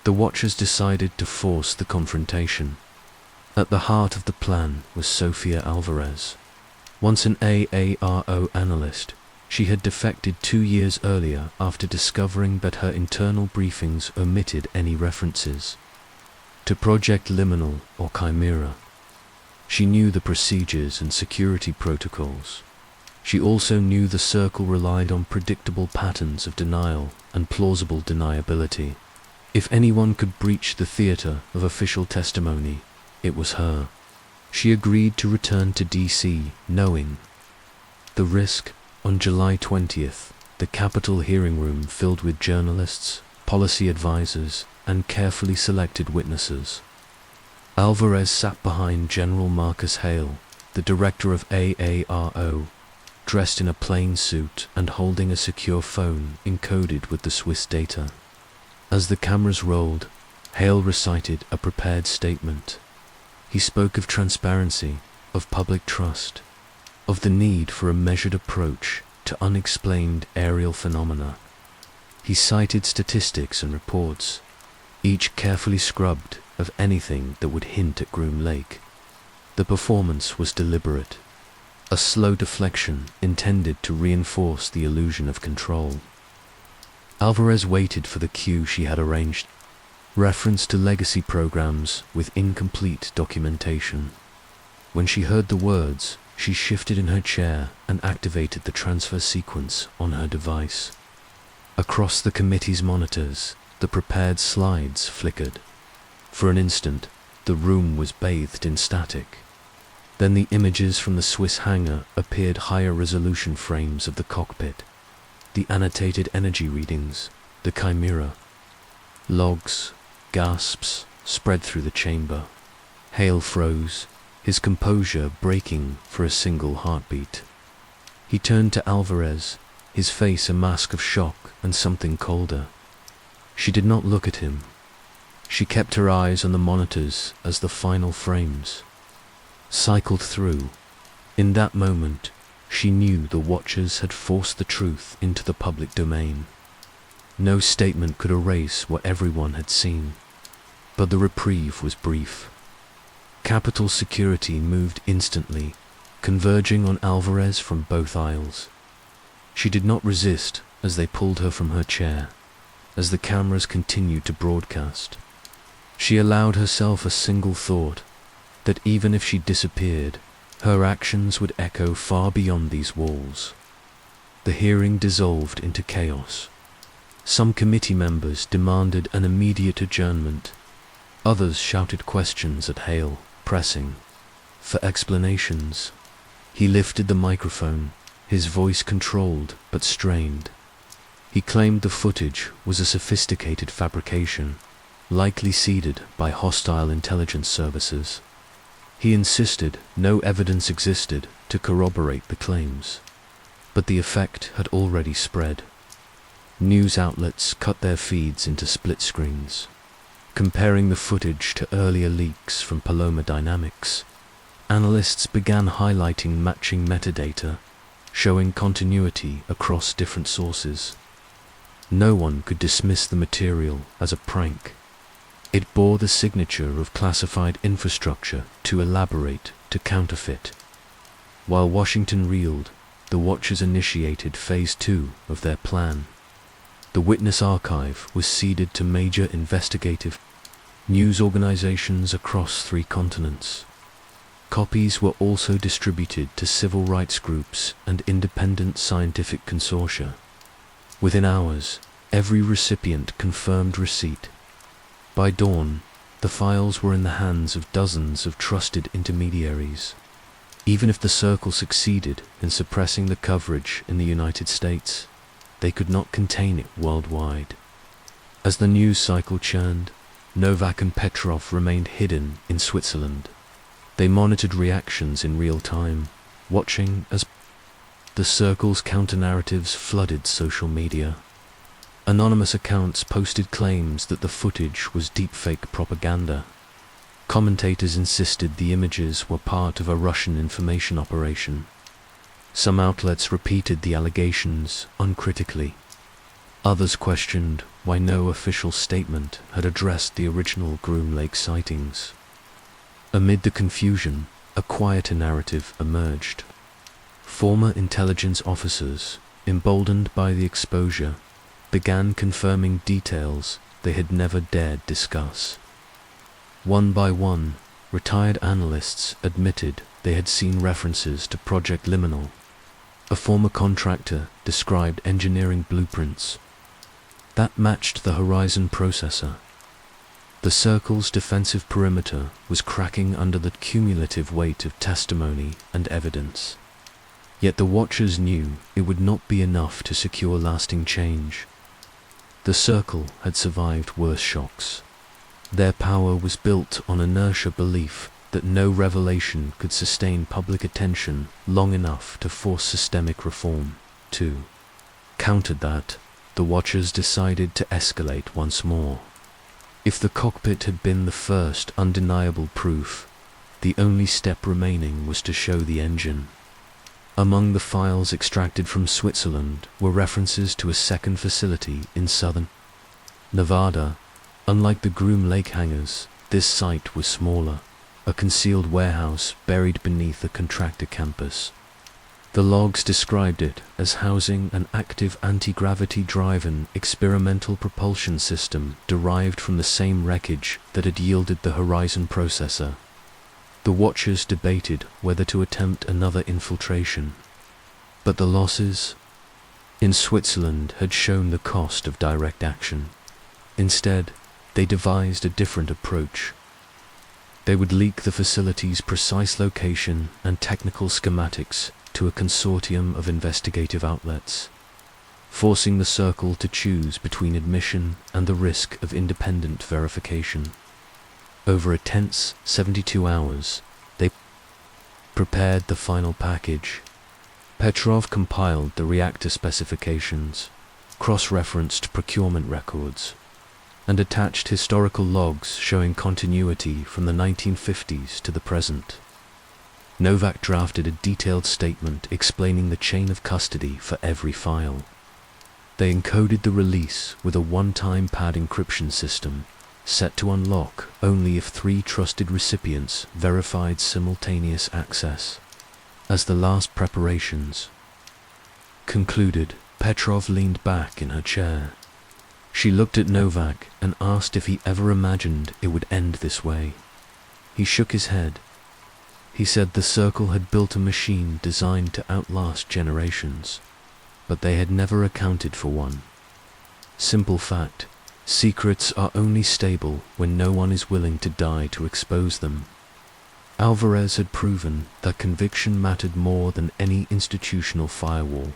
The Watchers decided to force the confrontation. At the heart of the plan was Sofia Alvarez. Once an AARO analyst, she had defected 2 years earlier after discovering that her internal briefings omitted any references to Project Liminal or Chimera. She knew the procedures and security protocols. She also knew the Circle relied on predictable patterns of denial and plausible deniability. If anyone could breach the theater of official testimony, it was her. She agreed to return to DC, knowing the risk. On July 20th, the Capitol hearing room filled with journalists, policy advisors, and carefully selected witnesses. Alvarez sat behind General Marcus Hale, the director of AARO, dressed in a plain suit and holding a secure phone encoded with the Swiss data. As the cameras rolled, Hale recited a prepared statement. He spoke of transparency, of public trust, of the need for a measured approach to unexplained aerial phenomena. He cited statistics and reports, each carefully scrubbed of anything that would hint at Groom Lake. The performance was deliberate, a slow deflection intended to reinforce the illusion of control. Alvarez waited for the cue she had arranged, reference to legacy programs with incomplete documentation. When she heard the words, she shifted in her chair and activated the transfer sequence on her device. Across the committee's monitors, the prepared slides flickered. For an instant, the room was bathed in static. Then the images from the Swiss hangar appeared higher resolution frames of the cockpit, the annotated energy readings, the chimera. Logs, gasps, spread through the chamber. Hale froze, his composure breaking for a single heartbeat. He turned to Alvarez, his face a mask of shock and something colder. She did not look at him. She kept her eyes on the monitors as the final frames cycled through. In that moment, she knew the Watchers had forced the truth into the public domain. No statement could erase what everyone had seen, but the reprieve was brief. Capitol security moved instantly, converging on Alvarez from both aisles. She did not resist as they pulled her from her chair, as the cameras continued to broadcast. She allowed herself a single thought, that even if she disappeared, her actions would echo far beyond these walls. The hearing dissolved into chaos. Some committee members demanded an immediate adjournment. Others shouted questions at Hale, pressing for explanations. He lifted the microphone, his voice controlled but strained. He claimed the footage was a sophisticated fabrication, likely seeded by hostile intelligence services. He insisted no evidence existed to corroborate the claims, but the effect had already spread. News outlets cut their feeds into split screens, comparing the footage to earlier leaks from Paloma Dynamics. Analysts began highlighting matching metadata, showing continuity across different sources. No one could dismiss the material as a prank. It bore the signature of classified infrastructure too elaborate to counterfeit. While Washington reeled, the Watchers initiated Phase 2 of their plan. The witness archive was ceded to major investigative news organizations across 3 continents. Copies were also distributed to civil rights groups and independent scientific consortia. Within hours, every recipient confirmed receipt. By dawn, the files were in the hands of dozens of trusted intermediaries. Even if the Circle succeeded in suppressing the coverage in the United States, they could not contain it worldwide. As the news cycle churned, Novak and Petrov remained hidden in Switzerland. They monitored reactions in real time, watching as the Circle's counter-narratives flooded social media. Anonymous accounts posted claims that the footage was deepfake propaganda. Commentators insisted the images were part of a Russian information operation. Some outlets repeated the allegations uncritically. Others questioned why no official statement had addressed the original Groom Lake sightings. Amid the confusion, a quieter narrative emerged. Former intelligence officers, emboldened by the exposure, began confirming details they had never dared discuss. One by one, retired analysts admitted they had seen references to Project Liminal. A former contractor described engineering blueprints that matched the Horizon processor. The Circle's defensive perimeter was cracking under the cumulative weight of testimony and evidence. Yet the Watchers knew it would not be enough to secure lasting change. The Circle had survived worse shocks. Their power was built on inertia belief that no revelation could sustain public attention long enough to force systemic reform. To counter that, the Watchers decided to escalate once more. If the cockpit had been the first undeniable proof, the only step remaining was to show the engine. Among the files extracted from Switzerland were references to a second facility in southern Nevada. Unlike the Groom Lake hangars, this site was smaller, a concealed warehouse buried beneath a contractor campus. The logs described it as housing an active anti-gravity driven experimental propulsion system derived from the same wreckage that had yielded the Horizon processor. The Watchers debated whether to attempt another infiltration, but the losses in Switzerland had shown the cost of direct action. Instead, they devised a different approach. They would leak the facility's precise location and technical schematics to a consortium of investigative outlets, forcing the Circle to choose between admission and the risk of independent verification. Over a tense 72 hours, they prepared the final package. Petrov compiled the reactor specifications, cross-referenced procurement records, and attached historical logs showing continuity from the 1950s to the present. Novak drafted a detailed statement explaining the chain of custody for every file. They encoded the release with a one-time pad encryption system, set to unlock only if 3 trusted recipients verified simultaneous access. As the last preparations concluded, Petrov leaned back in her chair. She looked at Novak and asked if he ever imagined it would end this way. He shook his head. He said the Circle had built a machine designed to outlast generations, but they had never accounted for one. Simple fact: secrets are only stable when no one is willing to die to expose them. Alvarez had proven that conviction mattered more than any institutional firewall.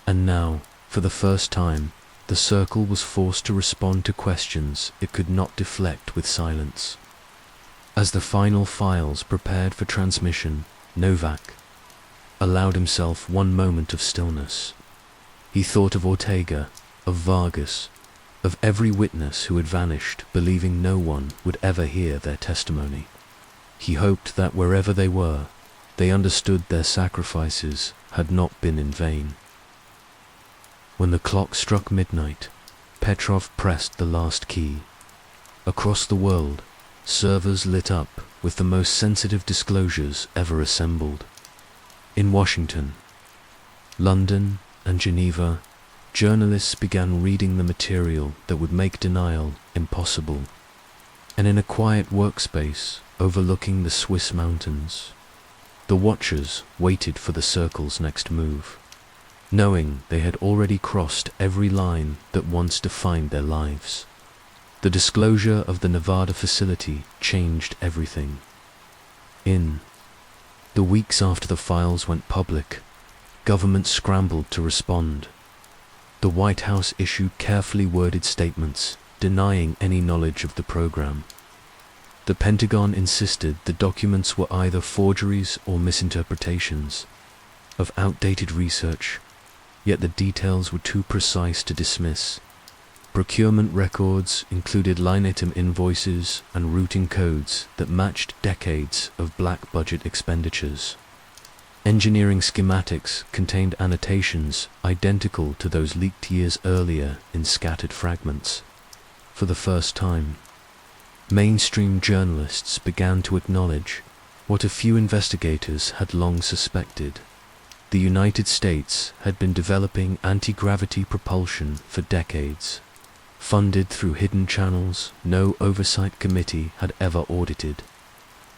And now, for the first time, the Circle was forced to respond to questions it could not deflect with silence. As the final files prepared for transmission, Novak allowed himself one moment of stillness. He thought of Ortega, of Vargas, of every witness who had vanished, believing no one would ever hear their testimony. He hoped that wherever they were, they understood their sacrifices had not been in vain. When the clock struck midnight, Petrov pressed the last key. Across the world, servers lit up with the most sensitive disclosures ever assembled. In Washington, London, and Geneva, journalists began reading the material that would make denial impossible. And in a quiet workspace overlooking the Swiss mountains, the watchers waited for the circle's next move, knowing they had already crossed every line that once defined their lives. The disclosure of the Nevada facility changed everything. In the weeks after the files went public, government scrambled to respond. The White House issued carefully worded statements denying any knowledge of the program. The Pentagon insisted the documents were either forgeries or misinterpretations of outdated research, yet the details were too precise to dismiss. Procurement records included line-item invoices and routing codes that matched decades of black budget expenditures. Engineering schematics contained annotations identical to those leaked years earlier in scattered fragments. For the first time, mainstream journalists began to acknowledge what a few investigators had long suspected. The United States had been developing anti-gravity propulsion for decades, funded through hidden channels no oversight committee had ever audited.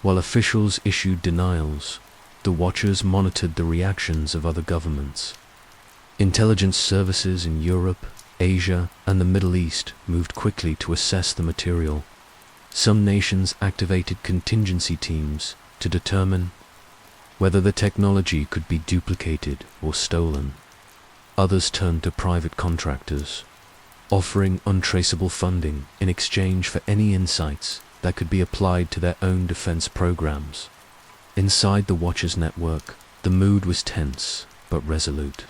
While officials issued denials, the watchers monitored the reactions of other governments. Intelligence services in Europe, Asia, and the Middle East moved quickly to assess the material. Some nations activated contingency teams to determine whether the technology could be duplicated or stolen. Others turned to private contractors, offering untraceable funding in exchange for any insights that could be applied to their own defense programs. Inside the Watchers network, the mood was tense but resolute.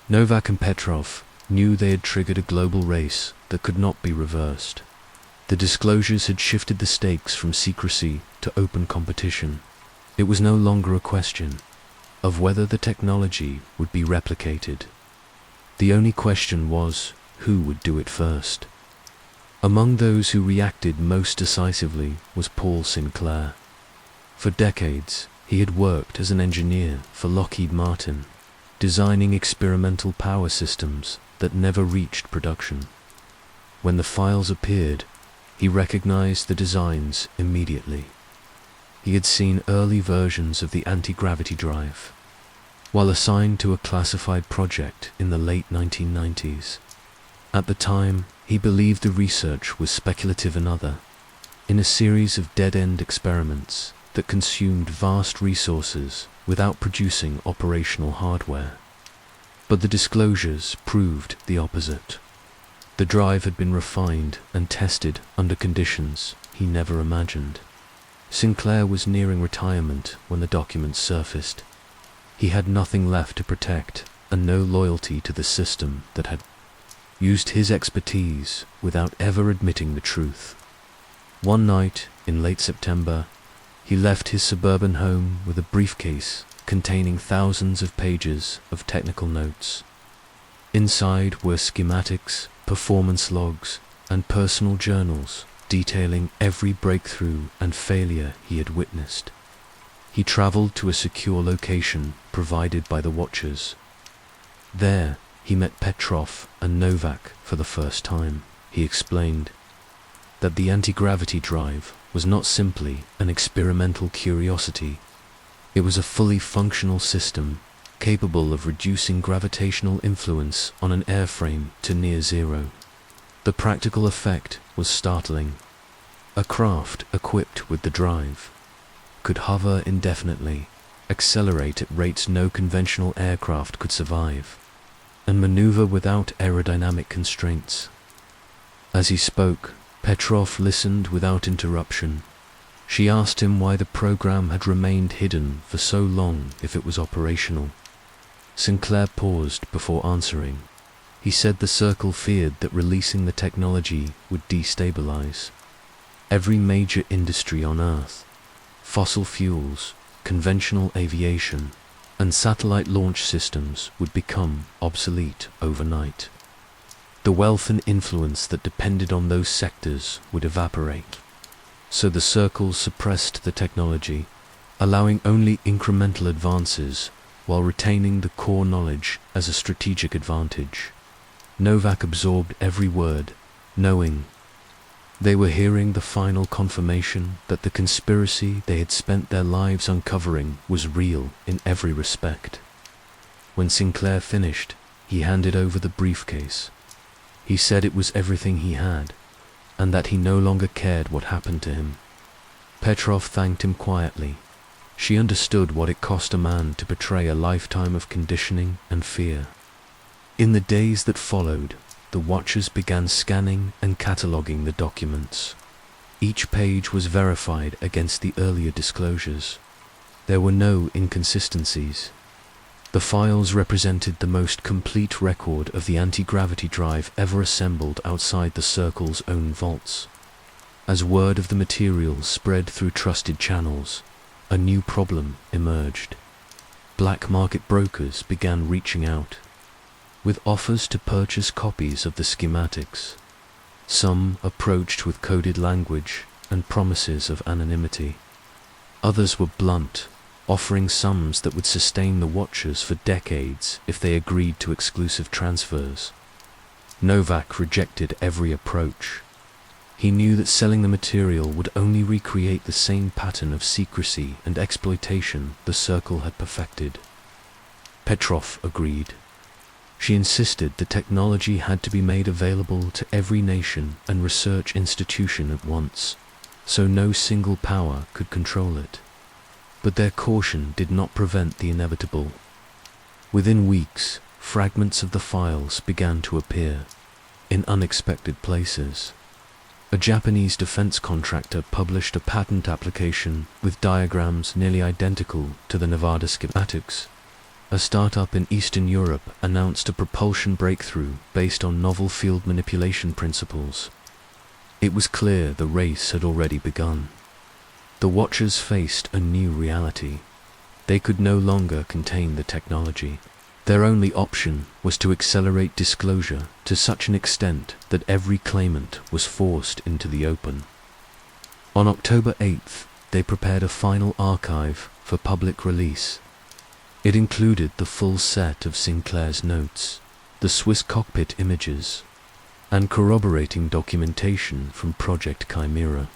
Novak and Petrov knew they had triggered a global race that could not be reversed. The disclosures had shifted the stakes from secrecy to open competition. It was no longer a question of whether the technology would be replicated. The only question was, who would do it first? Among those who reacted most decisively was Paul Sinclair. For decades, he had worked as an engineer for Lockheed Martin, designing experimental power systems that never reached production. When the files appeared, he recognized the designs immediately. He had seen early versions of the anti-gravity drive, while assigned to a classified project in the late 1990s. At the time, he believed the research was speculative and other, in a series of dead-end experiments that consumed vast resources without producing operational hardware. But the disclosures proved the opposite. The drive had been refined and tested under conditions he never imagined. Sinclair was nearing retirement when the documents surfaced. He had nothing left to protect and no loyalty to the system that had used his expertise without ever admitting the truth. One night in late September, he left his suburban home with a briefcase containing thousands of pages of technical notes. Inside were schematics, performance logs, and personal journals detailing every breakthrough and failure he had witnessed. He traveled to a secure location provided by the Watchers. There, he met Petrov and Novak for the first time. He explained that the anti-gravity drive was not simply an experimental curiosity. It was a fully functional system capable of reducing gravitational influence on an airframe to near zero. The practical effect was startling. A craft equipped with the drive could hover indefinitely, accelerate at rates no conventional aircraft could survive, and maneuver without aerodynamic constraints. As he spoke, Petrov listened without interruption. She asked him why the program had remained hidden for so long if it was operational. Sinclair paused before answering. He said the Circle feared that releasing the technology would destabilize every major industry on Earth, fossil fuels, conventional aviation, and satellite launch systems would become obsolete overnight. The wealth and influence that depended on those sectors would evaporate. So the Circle suppressed the technology, allowing only incremental advances while retaining the core knowledge as a strategic advantage. Novak absorbed every word, knowing they were hearing the final confirmation that the conspiracy they had spent their lives uncovering was real in every respect. When Sinclair finished, he handed over the briefcase. He said it was everything he had, and that he no longer cared what happened to him. Petrov thanked him quietly. She understood what it cost a man to betray a lifetime of conditioning and fear. In the days that followed, the watchers began scanning and cataloging the documents. Each page was verified against the earlier disclosures. There were no inconsistencies. The files represented the most complete record of the anti-gravity drive ever assembled outside the Circle's own vaults. As word of the material spread through trusted channels, a new problem emerged. Black market brokers began reaching out, with offers to purchase copies of the schematics. Some approached with coded language and promises of anonymity. Others were blunt, offering sums that would sustain the watchers for decades if they agreed to exclusive transfers. Novak rejected every approach. He knew that selling the material would only recreate the same pattern of secrecy and exploitation the Circle had perfected. Petrov agreed. She insisted the technology had to be made available to every nation and research institution at once, so no single power could control it. But their caution did not prevent the inevitable. Within weeks, fragments of the files began to appear, in unexpected places. A Japanese defense contractor published a patent application with diagrams nearly identical to the Nevada schematics. A startup in Eastern Europe announced a propulsion breakthrough based on novel field manipulation principles. It was clear the race had already begun. The watchers faced a new reality. They could no longer contain the technology. Their only option was to accelerate disclosure to such an extent that every claimant was forced into the open. On October 8th, they prepared a final archive for public release. It included the full set of Sinclair's notes, the Swiss cockpit images, and corroborating documentation from Project Chimera.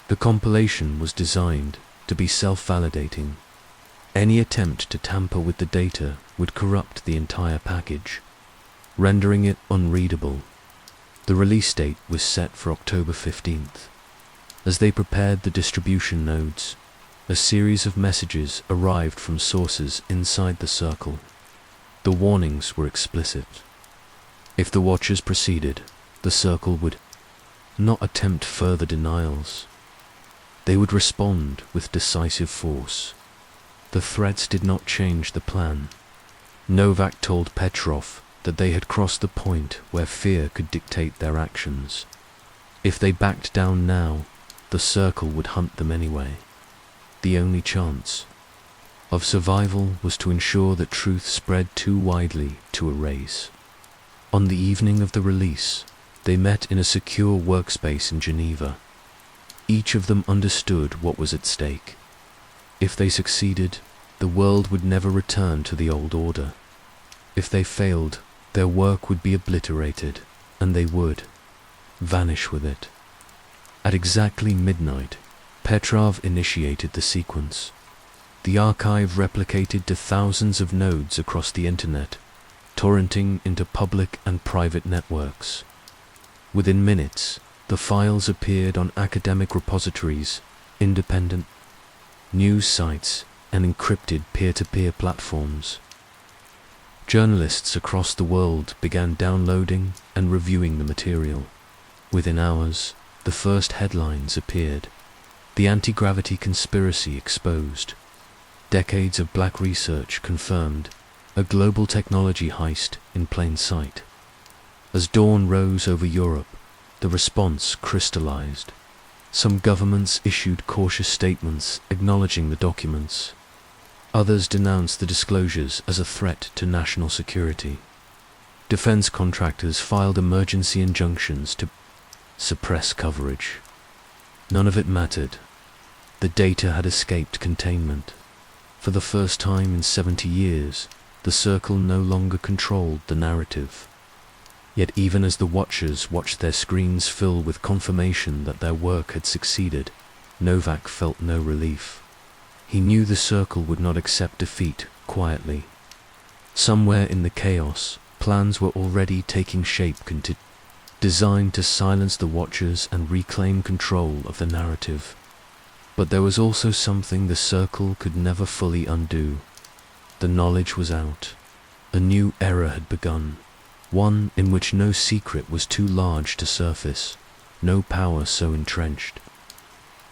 The compilation was designed to be self-validating. Any attempt to tamper with the data would corrupt the entire package, rendering it unreadable. The release date was set for October 15th. As they prepared the distribution nodes, a series of messages arrived from sources inside the Circle. The warnings were explicit. If the watchers proceeded, the Circle would not attempt further denials. They would respond with decisive force. The threats did not change the plan. Novak told Petrov that they had crossed the point where fear could dictate their actions. If they backed down now, the Circle would hunt them anyway. The only chance of survival was to ensure that truth spread too widely to erase. On the evening of the release, they met in a secure workspace in Geneva. Each of them understood what was at stake. If they succeeded, the world would never return to the old order. If they failed, their work would be obliterated, and they would vanish with it. At exactly midnight, Petrov initiated the sequence. The archive replicated to thousands of nodes across the internet, torrenting into public and private networks. Within minutes, the files appeared on academic repositories, independent news sites, and encrypted peer-to-peer platforms. Journalists across the world began downloading and reviewing the material. Within hours, the first headlines appeared. The anti-gravity conspiracy exposed. Decades of black research confirmed. A global technology heist in plain sight. As dawn rose over Europe, the response crystallized. Some governments issued cautious statements acknowledging the documents. Others denounced the disclosures as a threat to national security. Defense contractors filed emergency injunctions to suppress coverage. None of it mattered. The data had escaped containment. For the first time in 70 years, the Circle no longer controlled the narrative. Yet even as the watchers watched their screens fill with confirmation that their work had succeeded, Novak felt no relief. He knew the Circle would not accept defeat quietly. Somewhere in the chaos, plans were already taking shape designed to silence the watchers and reclaim control of the narrative. But there was also something the Circle could never fully undo. The knowledge was out. A new era had begun. One in which no secret was too large to surface, no power so entrenched.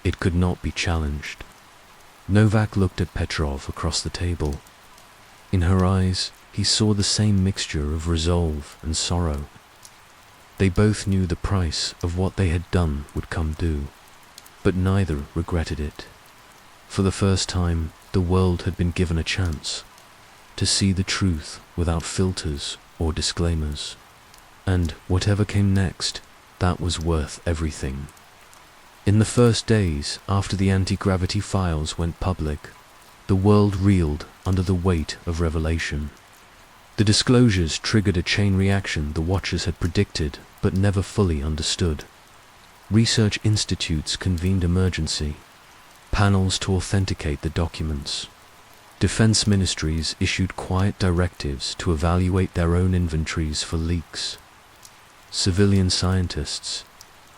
It could not be challenged. Novak looked at Petrov across the table. In her eyes, he saw the same mixture of resolve and sorrow. They both knew the price of what they had done would come due, but neither regretted it. For the first time, the world had been given a chance to see the truth without filters or disclaimers. And whatever came next, that was worth everything. In the first days after the anti-gravity files went public, the world reeled under the weight of revelation. The disclosures triggered a chain reaction the watchers had predicted but never fully understood. Research institutes convened emergency panels to authenticate the documents. Defense ministries issued quiet directives to evaluate their own inventories for leaks. Civilian scientists,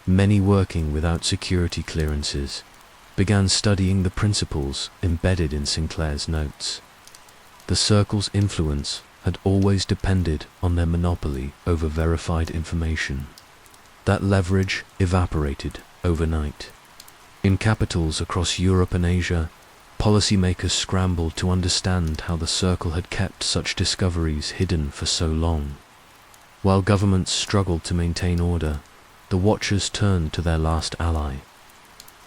many working without security clearances, began studying the principles embedded in Sinclair's notes. The Circle's influence had always depended on their monopoly over verified information. That leverage evaporated overnight. In capitals across Europe and Asia, policymakers scrambled to understand how the Circle had kept such discoveries hidden for so long. While governments struggled to maintain order, the watchers turned to their last ally.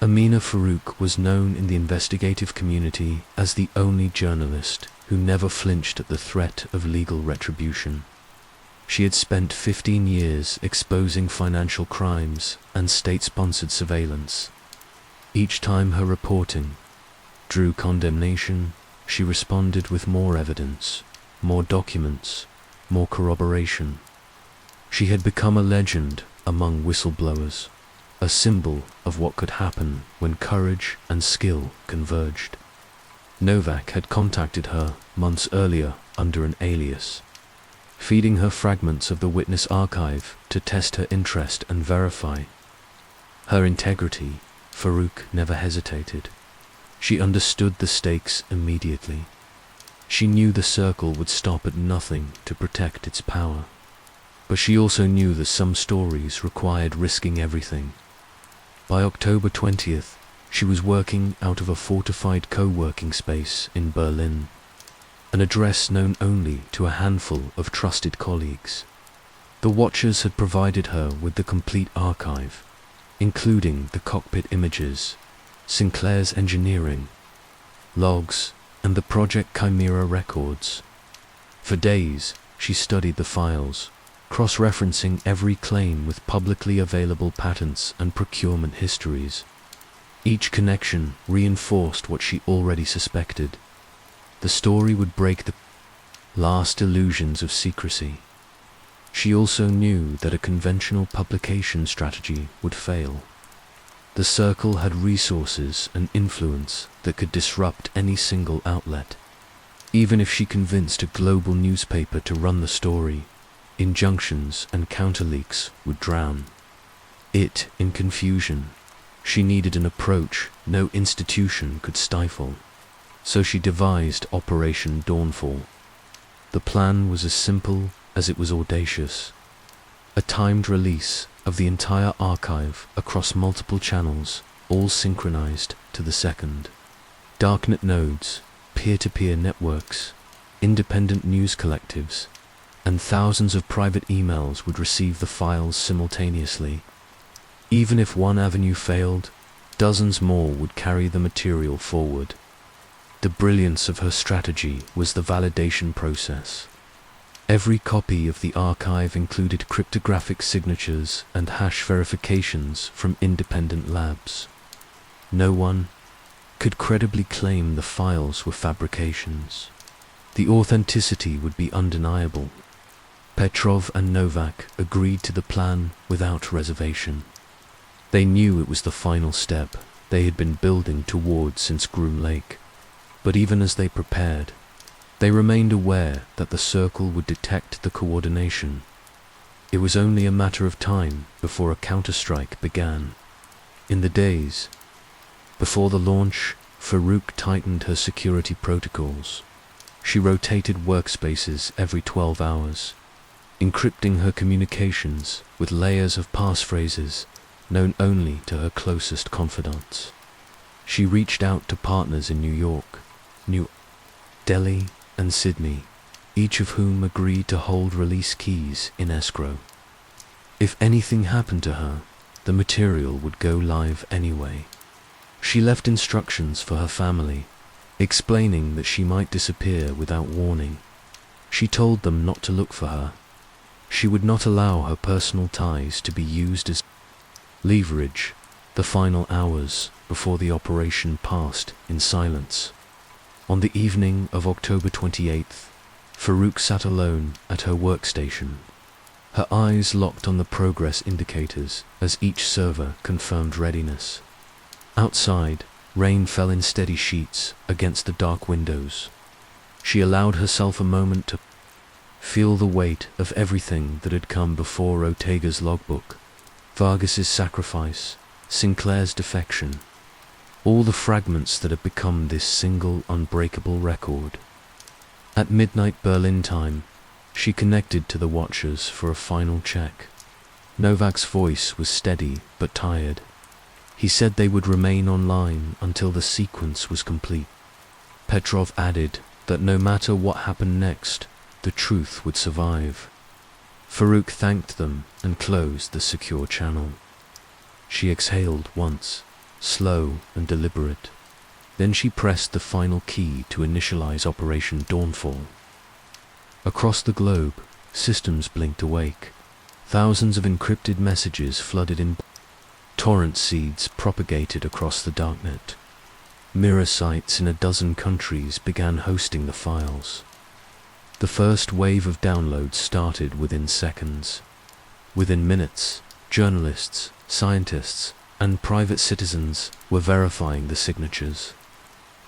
Amina Farouk was known in the investigative community as the only journalist who never flinched at the threat of legal retribution. She had spent 15 years exposing financial crimes and state-sponsored surveillance. Each time her reporting drew condemnation, she responded with more evidence, more documents, more corroboration. She had become a legend among whistleblowers, a symbol of what could happen when courage and skill converged. Novak had contacted her months earlier under an alias, feeding her fragments of the witness archive to test her interest and verify her integrity. Farouk never hesitated. She understood the stakes immediately. She knew the Circle would stop at nothing to protect its power. But she also knew that some stories required risking everything. By October 20th, she was working out of a fortified co-working space in Berlin, an address known only to a handful of trusted colleagues. The watchers had provided her with the complete archive, including the cockpit images, Sinclair's engineering, logs, and the Project Chimera records. For days, she studied the files, cross-referencing every claim with publicly available patents and procurement histories. Each connection reinforced what she already suspected. The story would break the last illusions of secrecy. She also knew that a conventional publication strategy would fail. The Circle had resources and influence that could disrupt any single outlet. Even if she convinced a global newspaper to run the story, injunctions and counterleaks would drown it in confusion. She needed an approach no institution could stifle. So she devised Operation Dawnfall. The plan was as simple as it was audacious. A timed release of the entire archive across multiple channels, all synchronized to the second. Darknet nodes, peer-to-peer networks, independent news collectives, and thousands of private emails would receive the files simultaneously. Even if one avenue failed, Dozens more would carry the material forward. The brilliance of her strategy was the validation process. Every copy of the archive included cryptographic signatures and hash verifications from independent labs. No one could credibly claim the files were fabrications. The authenticity would be undeniable. Petrov and Novak agreed to the plan without reservation. They knew it was the final step they had been building toward since Groom Lake. But even as they prepared, they remained aware that the Circle would detect the coordination. It was only a matter of time before a counterstrike began. In the days before the launch, Farouk tightened her security protocols. She rotated workspaces every 12 hours, encrypting her communications with layers of passphrases known only to her closest confidants. She reached out to partners in New York, New Delhi, and Sydney, each of whom agreed to hold release keys in escrow. If anything happened to her, the material would go live anyway. She left instructions for her family, explaining that she might disappear without warning. She told them not to look for her. She would not allow her personal ties to be used as leverage. The final hours before the operation passed in silence. On the evening of October 28th, Farouk sat alone at her workstation. Her eyes locked on the progress indicators as each server confirmed readiness. Outside, rain fell in steady sheets against the dark windows. She allowed herself a moment to feel the weight of everything that had come before Ortega's logbook, Vargas's sacrifice, Sinclair's defection, all the fragments that had become this single unbreakable record. At midnight Berlin time, she connected to the watchers for a final check. Novak's voice was steady but tired. He said they would remain online until the sequence was complete. Petrov added that no matter what happened next, the truth would survive. Farouk thanked them and closed the secure channel. She exhaled once, slow and deliberate. Then she pressed the final key to initialize Operation Dawnfall. Across the globe, systems blinked awake. Thousands of encrypted messages flooded in. Torrent seeds propagated across the darknet. Mirror sites in a dozen countries began hosting the files. The first wave of downloads started within seconds. Within minutes, journalists, scientists, and private citizens were verifying the signatures.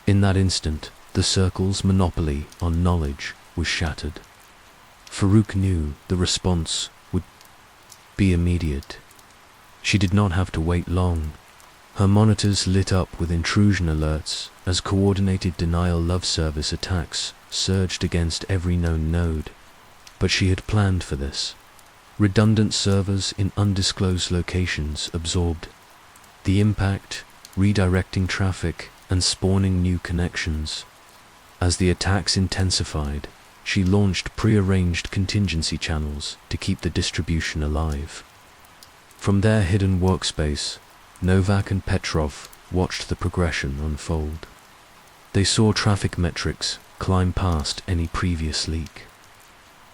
In that instant, the Circle's monopoly on knowledge was shattered. Farouk knew the response would be immediate. She did not have to wait long. Her monitors lit up with intrusion alerts as coordinated denial love service attacks surged against every known node. But she had planned for this. Redundant servers in undisclosed locations absorbed the impact, redirecting traffic and spawning new connections. As the attacks intensified, she launched pre-arranged contingency channels to keep the distribution alive. From their hidden workspace, Novak and Petrov watched the progression unfold. They saw traffic metrics climb past any previous leak.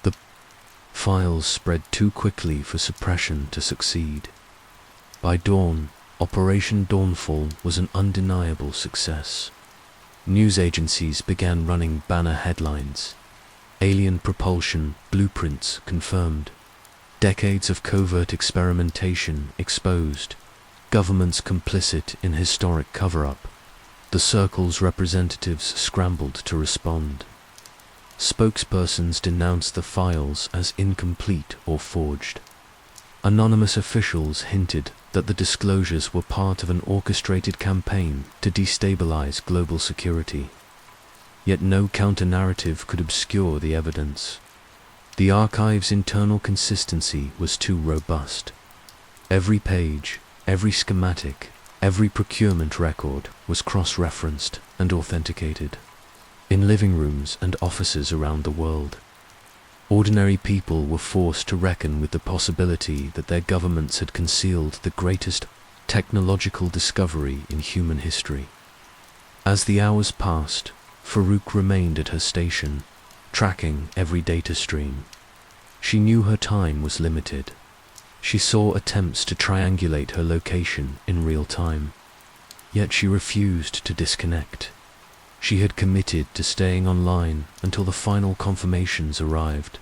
The files spread too quickly for suppression to succeed. By dawn, Operation Dawnfall was an undeniable success. News agencies began running banner headlines. Alien propulsion blueprints confirmed. Decades of covert experimentation exposed. Governments complicit in historic cover-up. The Circle's representatives scrambled to respond. Spokespersons denounced the files as incomplete or forged. Anonymous officials hinted that the disclosures were part of an orchestrated campaign to destabilize global security. Yet no counter-narrative could obscure the evidence. The archive's internal consistency was too robust. Every page, every schematic, every procurement record was cross-referenced and authenticated. In living rooms and offices around the world, ordinary people were forced to reckon with the possibility that their governments had concealed the greatest technological discovery in human history. As the hours passed, Farouk remained at her station, tracking every data stream. She knew her time was limited. She saw attempts to triangulate her location in real time. Yet she refused to disconnect. She had committed to staying online until the final confirmations arrived.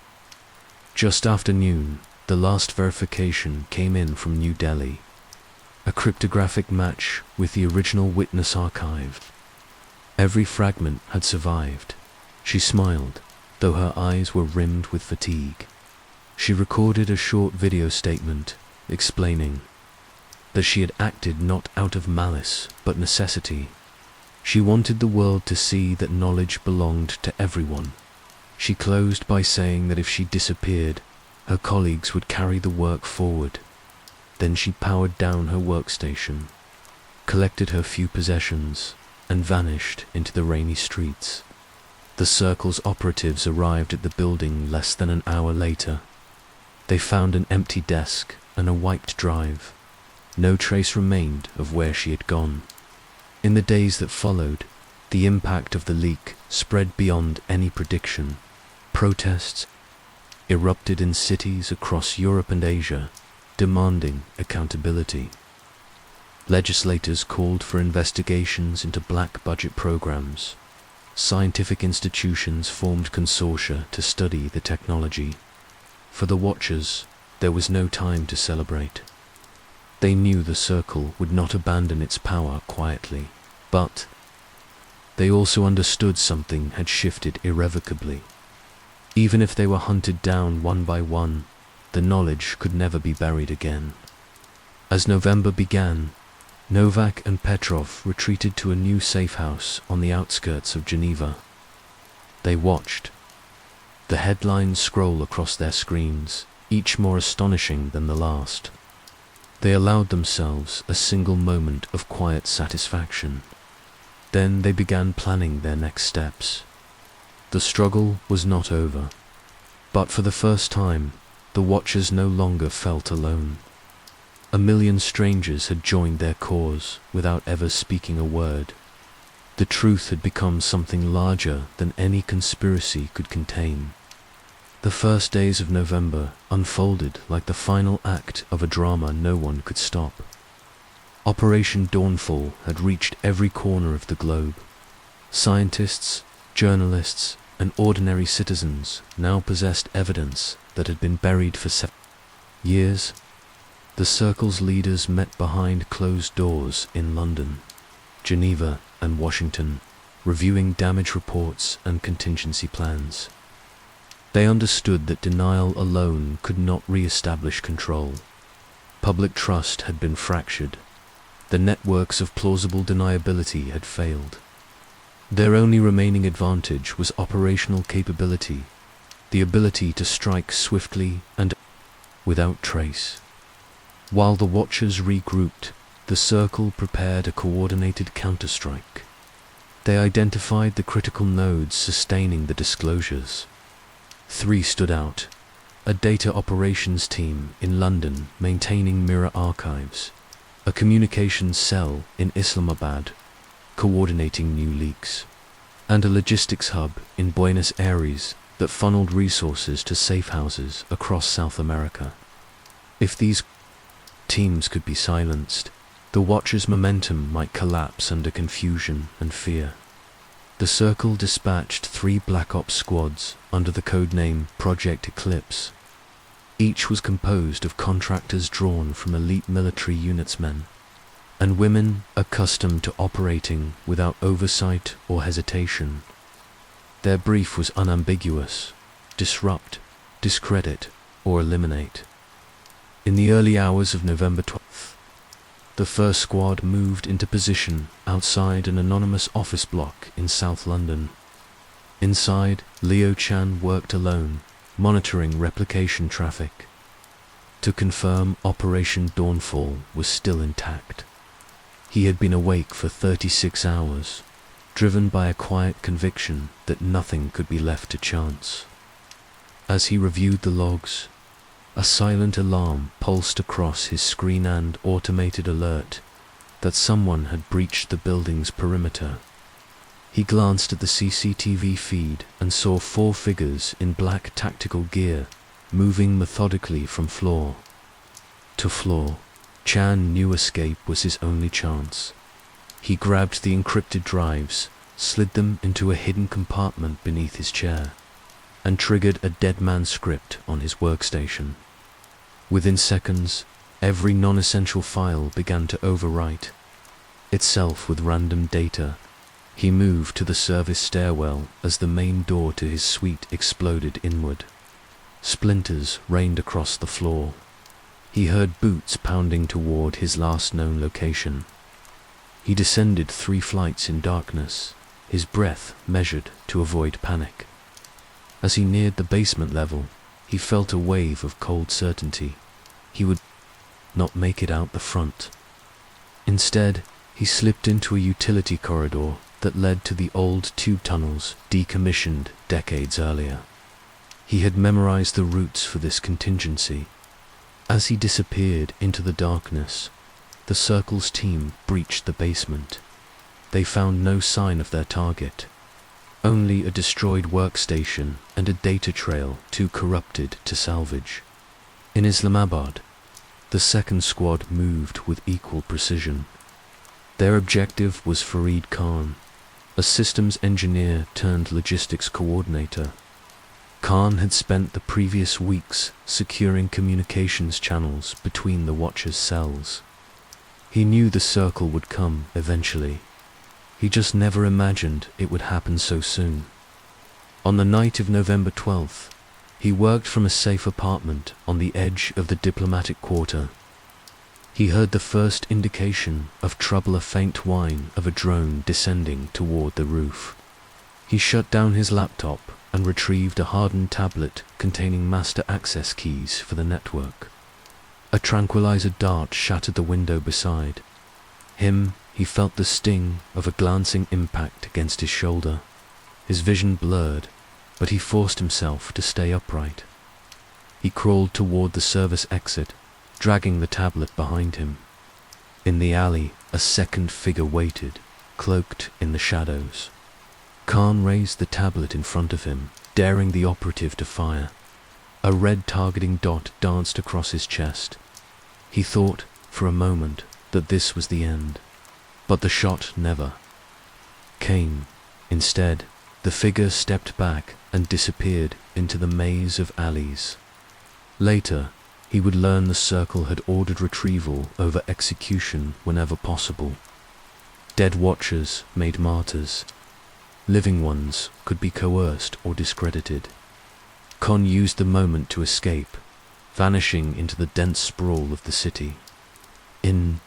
Just after noon, the last verification came in from New Delhi. A cryptographic match with the original witness archive. Every fragment had survived. She smiled, though her eyes were rimmed with fatigue. She recorded a short video statement explaining that she had acted not out of malice but necessity. She wanted the world to see that knowledge belonged to everyone. She closed by saying that if she disappeared, her colleagues would carry the work forward. Then she powered down her workstation, collected her few possessions, and vanished into the rainy streets. The Circle's operatives arrived at the building less than an hour later. They found an empty desk and a wiped drive. No trace remained of where she had gone. In the days that followed, the impact of the leak spread beyond any prediction. Protests erupted in cities across Europe and Asia, demanding accountability. Legislators called for investigations into black budget programs. Scientific institutions formed consortia to study the technology. For the Watchers, there was no time to celebrate. They knew the Circle would not abandon its power quietly, but they also understood something had shifted irrevocably. Even if they were hunted down one by one, the knowledge could never be buried again. As November began, Novak and Petrov retreated to a new safe house on the outskirts of Geneva. They watched. The headlines scroll across their screens, each more astonishing than the last. They allowed themselves a single moment of quiet satisfaction. Then they began planning their next steps. The struggle was not over, but for the first time, the Watchers no longer felt alone. 1,000,000 strangers had joined their cause without ever speaking a word. The truth had become something larger than any conspiracy could contain. The first days of November unfolded like the final act of a drama no one could stop. Operation Dawnfall had reached every corner of the globe. Scientists, journalists, and ordinary citizens now possessed evidence that had been buried for years. The Circle's leaders met behind closed doors in London, Geneva, and Washington, reviewing damage reports and contingency plans. They understood that denial alone could not re-establish control. Public trust had been fractured. The networks of plausible deniability had failed. Their only remaining advantage was operational capability, the ability to strike swiftly and without trace. While the Watchers regrouped, the Circle prepared a coordinated counterstrike. They identified the critical nodes sustaining the disclosures. 3 stood out: a data operations team in London maintaining mirror archives, a communications cell in Islamabad coordinating new leaks, and a logistics hub in Buenos Aires that funneled resources to safe houses across South America. If these teams could be silenced, the Watchers' momentum might collapse under confusion and fear. The Circle dispatched 3 Black Ops squads under the codename Project Eclipse. Each was composed of contractors drawn from elite military units men, and women accustomed to operating without oversight or hesitation. Their brief was unambiguous: disrupt, discredit, or eliminate. In the early hours of November 12th, the first squad moved into position outside an anonymous office block in South London. Inside, Leo Chan worked alone, monitoring replication traffic, to confirm Operation Dawnfall was still intact. He had been awake for 36 hours, driven by a quiet conviction that nothing could be left to chance. As he reviewed the logs, a silent alarm pulsed across his screen, and automated alert that someone had breached the building's perimeter. He glanced at the CCTV feed and saw 4 figures in black tactical gear moving methodically from floor to floor. Chan knew escape was his only chance. He grabbed the encrypted drives, slid them into a hidden compartment beneath his chair, and triggered a dead man script on his workstation. Within seconds, every non-essential file began to overwrite itself with random data. He moved to the service stairwell as the main door to his suite exploded inward. Splinters rained across the floor. He heard boots pounding toward his last known location. He descended 3 flights in darkness, his breath measured to avoid panic. As he neared the basement level, he felt a wave of cold certainty. He would not make it out the front. Instead, he slipped into a utility corridor that led to the old tube tunnels decommissioned decades earlier. He had memorized the routes for this contingency. As he disappeared into the darkness, the Circle's team breached the basement. They found no sign of their target, only a destroyed workstation and a data trail too corrupted to salvage. In Islamabad, the second squad moved with equal precision. Their objective was Farid Khan, a systems engineer turned logistics coordinator. Khan had spent the previous weeks securing communications channels between the Watcher's cells. He knew the Circle would come eventually. He just never imagined it would happen so soon. On the night of November 12th, he worked from a safe apartment on the edge of the diplomatic quarter. He heard the first indication of trouble, a faint whine of a drone descending toward the roof. He shut down his laptop and retrieved a hardened tablet containing master access keys for the network. A tranquilizer dart shattered the window beside him. He felt the sting of a glancing impact against his shoulder. His vision blurred, but he forced himself to stay upright. He crawled toward the service exit, dragging the tablet behind him. In the alley, a second figure waited, cloaked in the shadows. Khan raised the tablet in front of him, daring the operative to fire. A red targeting dot danced across his chest. He thought, for a moment, that this was the end. But the shot never came. Instead, the figure stepped back and disappeared into the maze of alleys. Later, he would learn the Circle had ordered retrieval over execution whenever possible. Dead Watchers made martyrs. Living ones could be coerced or discredited. Khan used the moment to escape, vanishing into the dense sprawl of the city. In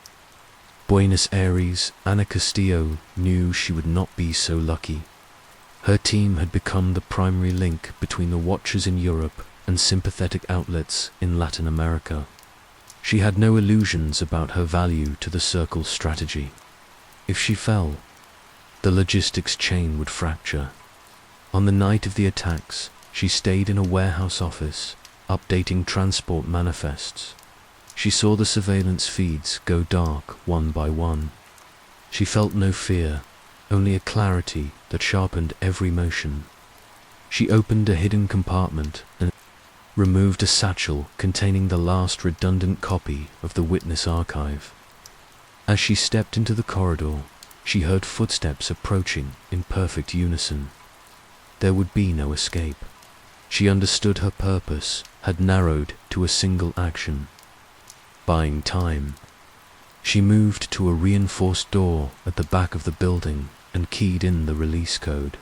Buenos Aires, Ana Castillo knew she would not be so lucky. Her team had become the primary link between the Watchers in Europe and sympathetic outlets in Latin America. She had no illusions about her value to the Circle's strategy. If she fell, the logistics chain would fracture. On the night of the attacks, she stayed in a warehouse office, updating transport manifests. She saw the surveillance feeds go dark one by one. She felt no fear, only a clarity that sharpened every motion. She opened a hidden compartment and removed a satchel containing the last redundant copy of the witness archive. As she stepped into the corridor, she heard footsteps approaching in perfect unison. There would be no escape. She understood her purpose had narrowed to a single action: buying time. She moved to a reinforced door at the back of the building and keyed in the release code.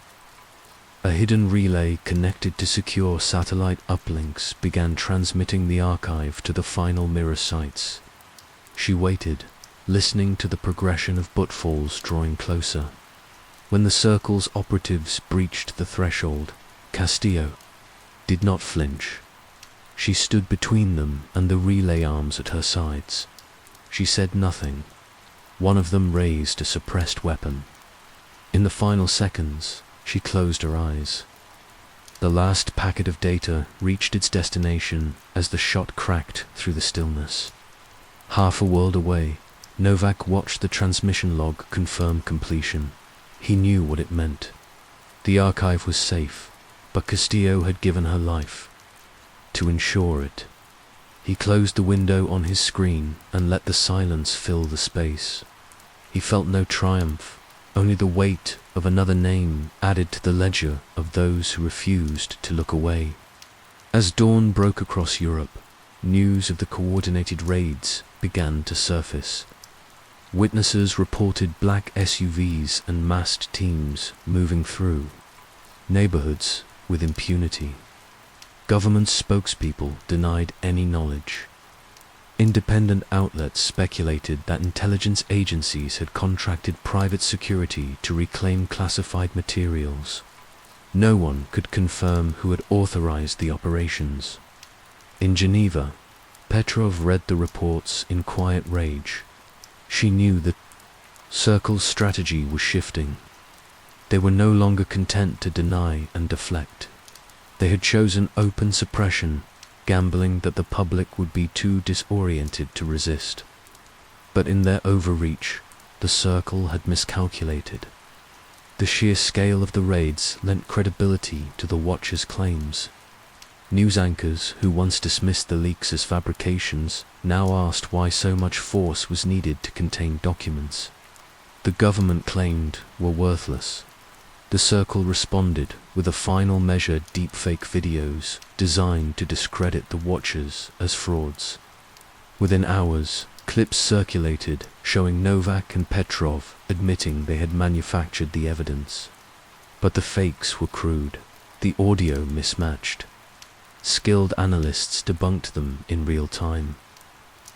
A hidden relay connected to secure satellite uplinks began transmitting the archive to the final mirror sites. She waited, listening to the progression of footfalls drawing closer. When the Circle's operatives breached the threshold, Castillo did not flinch. She stood between them and the relay arms at her sides. She said nothing. One of them raised a suppressed weapon. In the final seconds, she closed her eyes. The last packet of data reached its destination as the shot cracked through the stillness. Half a world away, Novak watched the transmission log confirm completion. He knew what it meant. The archive was safe, but Castillo had given her life to ensure it. He closed the window on his screen and let the silence fill the space. He felt no triumph, only the weight of another name added to the ledger of those who refused to look away. As dawn broke across Europe, news of the coordinated raids began to surface. Witnesses reported black SUVs and massed teams moving through neighborhoods with impunity. Government spokespeople denied any knowledge. Independent outlets speculated that intelligence agencies had contracted private security to reclaim classified materials. No one could confirm who had authorized the operations. In Geneva, Petrov read the reports in quiet rage. She knew that Circle's strategy was shifting. They were no longer content to deny and deflect. They had chosen open suppression, gambling that the public would be too disoriented to resist. But in their overreach, the Circle had miscalculated. The sheer scale of the raids lent credibility to the Watchers' claims. News anchors who once dismissed the leaks as fabrications now asked why so much force was needed to contain documents the government claimed were worthless. The Circle responded with a final measure deepfake videos designed to discredit the Watchers as frauds. Within hours, clips circulated showing Novak and Petrov admitting they had manufactured the evidence. But the fakes were crude, the audio mismatched. Skilled analysts debunked them in real time.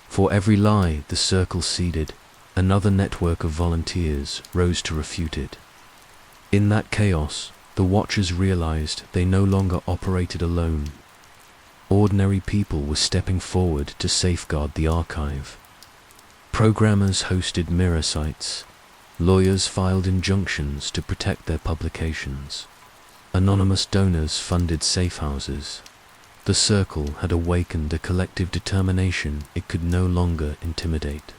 For every lie the Circle seeded, another network of volunteers rose to refute it. In that chaos, the Watchers realized they no longer operated alone. Ordinary people were stepping forward to safeguard the archive. Programmers hosted mirror sites. Lawyers filed injunctions to protect their publications. Anonymous donors funded safe houses. The Circle had awakened a collective determination it could no longer intimidate.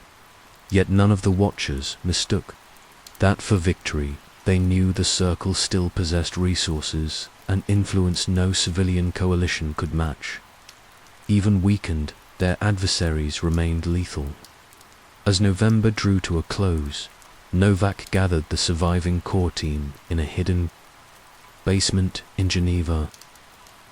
Yet none of the Watchers mistook that for victory. They knew the Circle still possessed resources and influence no civilian coalition could match. Even weakened, their adversaries remained lethal. As November drew to a close, Novak gathered the surviving core team in a hidden basement in Geneva.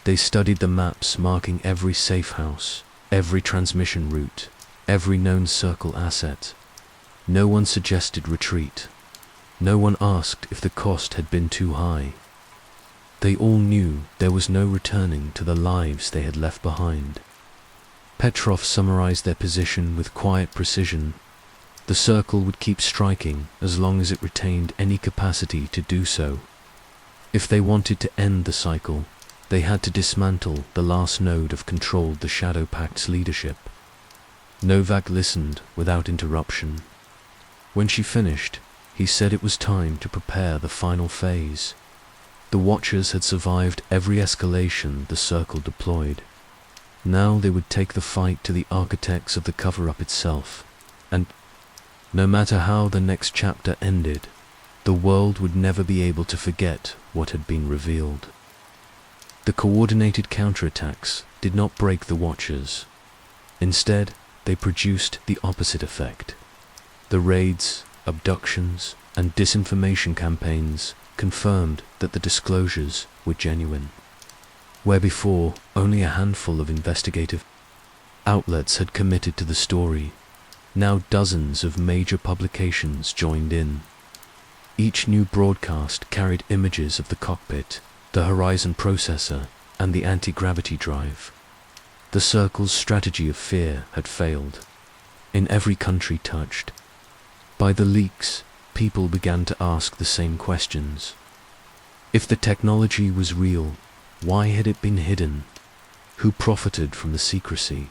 They studied the maps marking every safe house, every transmission route, every known Circle asset. No one suggested retreat. No one asked if the cost had been too high. They all knew there was no returning to the lives they had left behind. Petrov summarized their position with quiet precision. The Circle would keep striking as long as it retained any capacity to do so. If they wanted to end the cycle, they had to dismantle the last node of control the Shadow Pact's leadership. Novak listened without interruption. When she finished, he said it was time to prepare the final phase. The Watchers had survived every escalation the Circle deployed. Now they would take the fight to the architects of the cover-up itself, and no matter how the next chapter ended, the world would never be able to forget what had been revealed. The coordinated counterattacks did not break the Watchers. Instead, they produced the opposite effect. The raids, abductions, and disinformation campaigns confirmed that the disclosures were genuine. Where before only a handful of investigative outlets had committed to the story, now dozens of major publications joined in. Each new broadcast carried images of the cockpit, the Horizon processor, and the anti-gravity drive. The Circle's strategy of fear had failed. In every country touched by the leaks, people began to ask the same questions. If the technology was real, why had it been hidden? Who profited from the secrecy?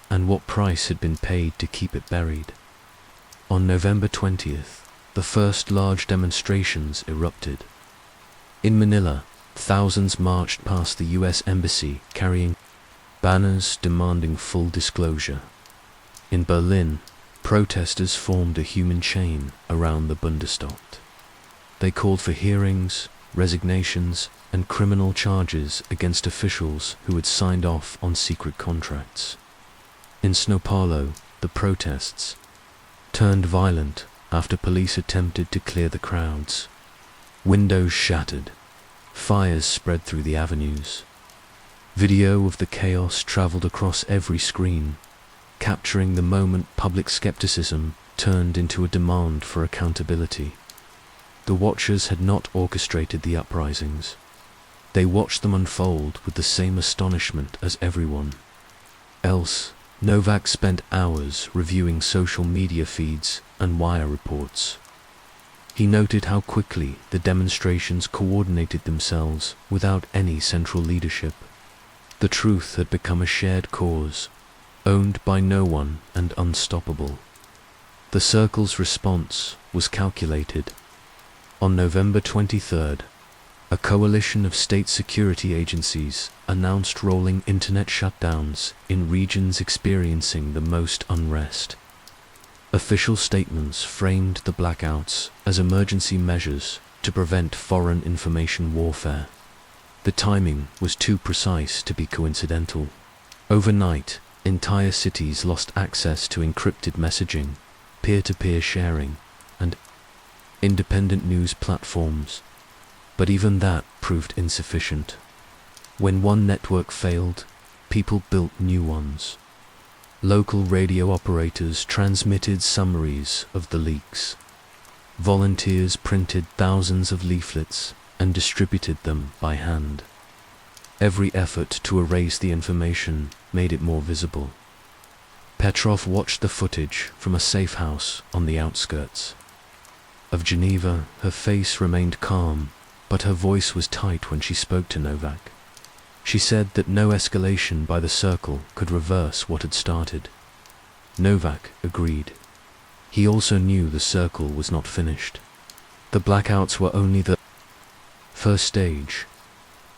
And what price had been paid to keep it buried? On November 20th, the first large demonstrations erupted. In Manila, thousands marched past the US Embassy carrying banners demanding full disclosure. In Berlin, Protesters formed a human chain around the Bundestag. They called for hearings, resignations, and criminal charges against officials who had signed off on secret contracts. In São Paulo, the protests turned violent after police attempted to clear the crowds. Windows shattered. Fires spread through the avenues. Video of the chaos traveled across every screen, capturing the moment public skepticism turned into a demand for accountability. The watchers had not orchestrated the uprisings. They watched them unfold with the same astonishment as everyone else. Novak spent hours reviewing social media feeds and wire reports. He noted how quickly the demonstrations coordinated themselves without any central leadership. The truth had become a shared cause, owned by no one and unstoppable. The Circle's response was calculated. On November 23rd, a coalition of state security agencies announced rolling internet shutdowns in regions experiencing the most unrest. Official statements framed the blackouts as emergency measures to prevent foreign information warfare. The timing was too precise to be coincidental. Overnight, entire cities lost access to encrypted messaging, peer-to-peer sharing, and independent news platforms. But even that proved insufficient. When one network failed, people built new ones. Local radio operators transmitted summaries of the leaks. Volunteers printed thousands of leaflets and distributed them by hand. Every effort to erase the information made it more visible. Petrov watched the footage from a safe house on the outskirts of Geneva. Her face remained calm, but her voice was tight when she spoke to Novak. She said that no escalation by the Circle could reverse what had started. Novak agreed. He also knew the Circle was not finished. The blackouts were only the first stage.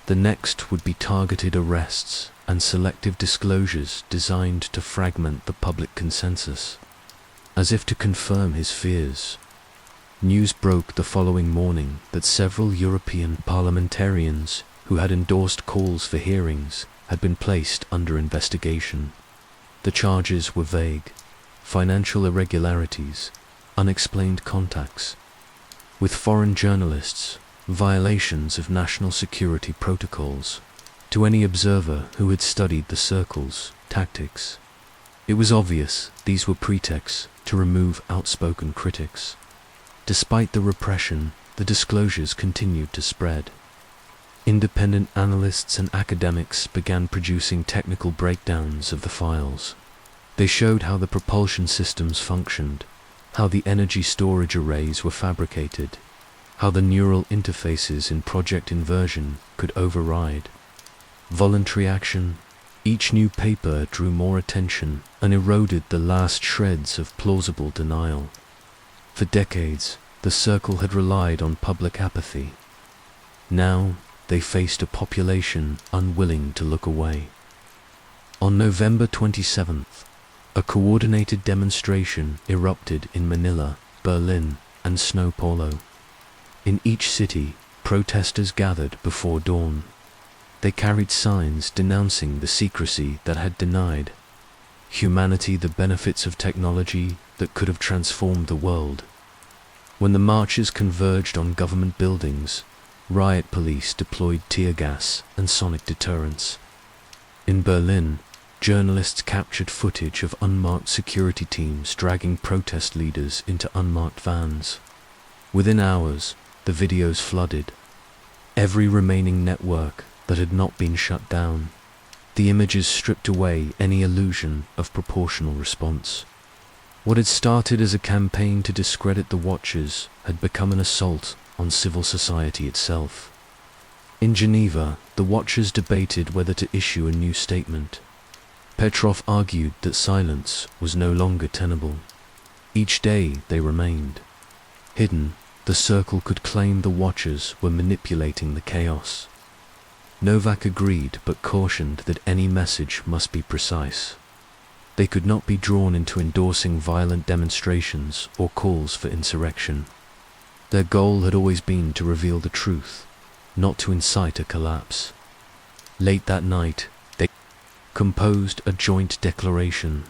The next would be targeted arrests and selective disclosures designed to fragment the public consensus. As if to confirm his fears, news broke the following morning that several European parliamentarians who had endorsed calls for hearings had been placed under investigation. The charges were vague: financial irregularities, unexplained contacts with foreign journalists, violations of national security protocols. To any observer who had studied the Circle's tactics, it was obvious these were pretexts to remove outspoken critics. Despite the repression, the disclosures continued to spread. Independent analysts and academics began producing technical breakdowns of the files. They showed how the propulsion systems functioned, how the energy storage arrays were fabricated, how the neural interfaces in Project Inversion could override voluntary action. Each new paper drew more attention and eroded the last shreds of plausible denial. For decades, the Circle had relied on public apathy. Now, they faced a population unwilling to look away. On November 27th, a coordinated demonstration erupted in Manila, Berlin, and São Paulo. In each city, protesters gathered before dawn. They carried signs denouncing the secrecy that had denied humanity the benefits of technology that could have transformed the world. When the marchers converged on government buildings, riot police deployed tear gas and sonic deterrents. In Berlin, journalists captured footage of unmarked security teams dragging protest leaders into unmarked vans. Within hours, the videos flooded every remaining network that had not been shut down. The images stripped away any illusion of proportional response. What had started as a campaign to discredit the watchers had become an assault on civil society itself. In Geneva, the watchers debated whether to issue a new statement. Petrov argued that silence was no longer tenable. Each day they remained hidden. The Circle could claim the watchers were manipulating the chaos. Novak agreed but cautioned that any message must be precise. They could not be drawn into endorsing violent demonstrations or calls for insurrection. Their goal had always been to reveal the truth, not to incite a collapse. Late that night, they composed a joint declaration.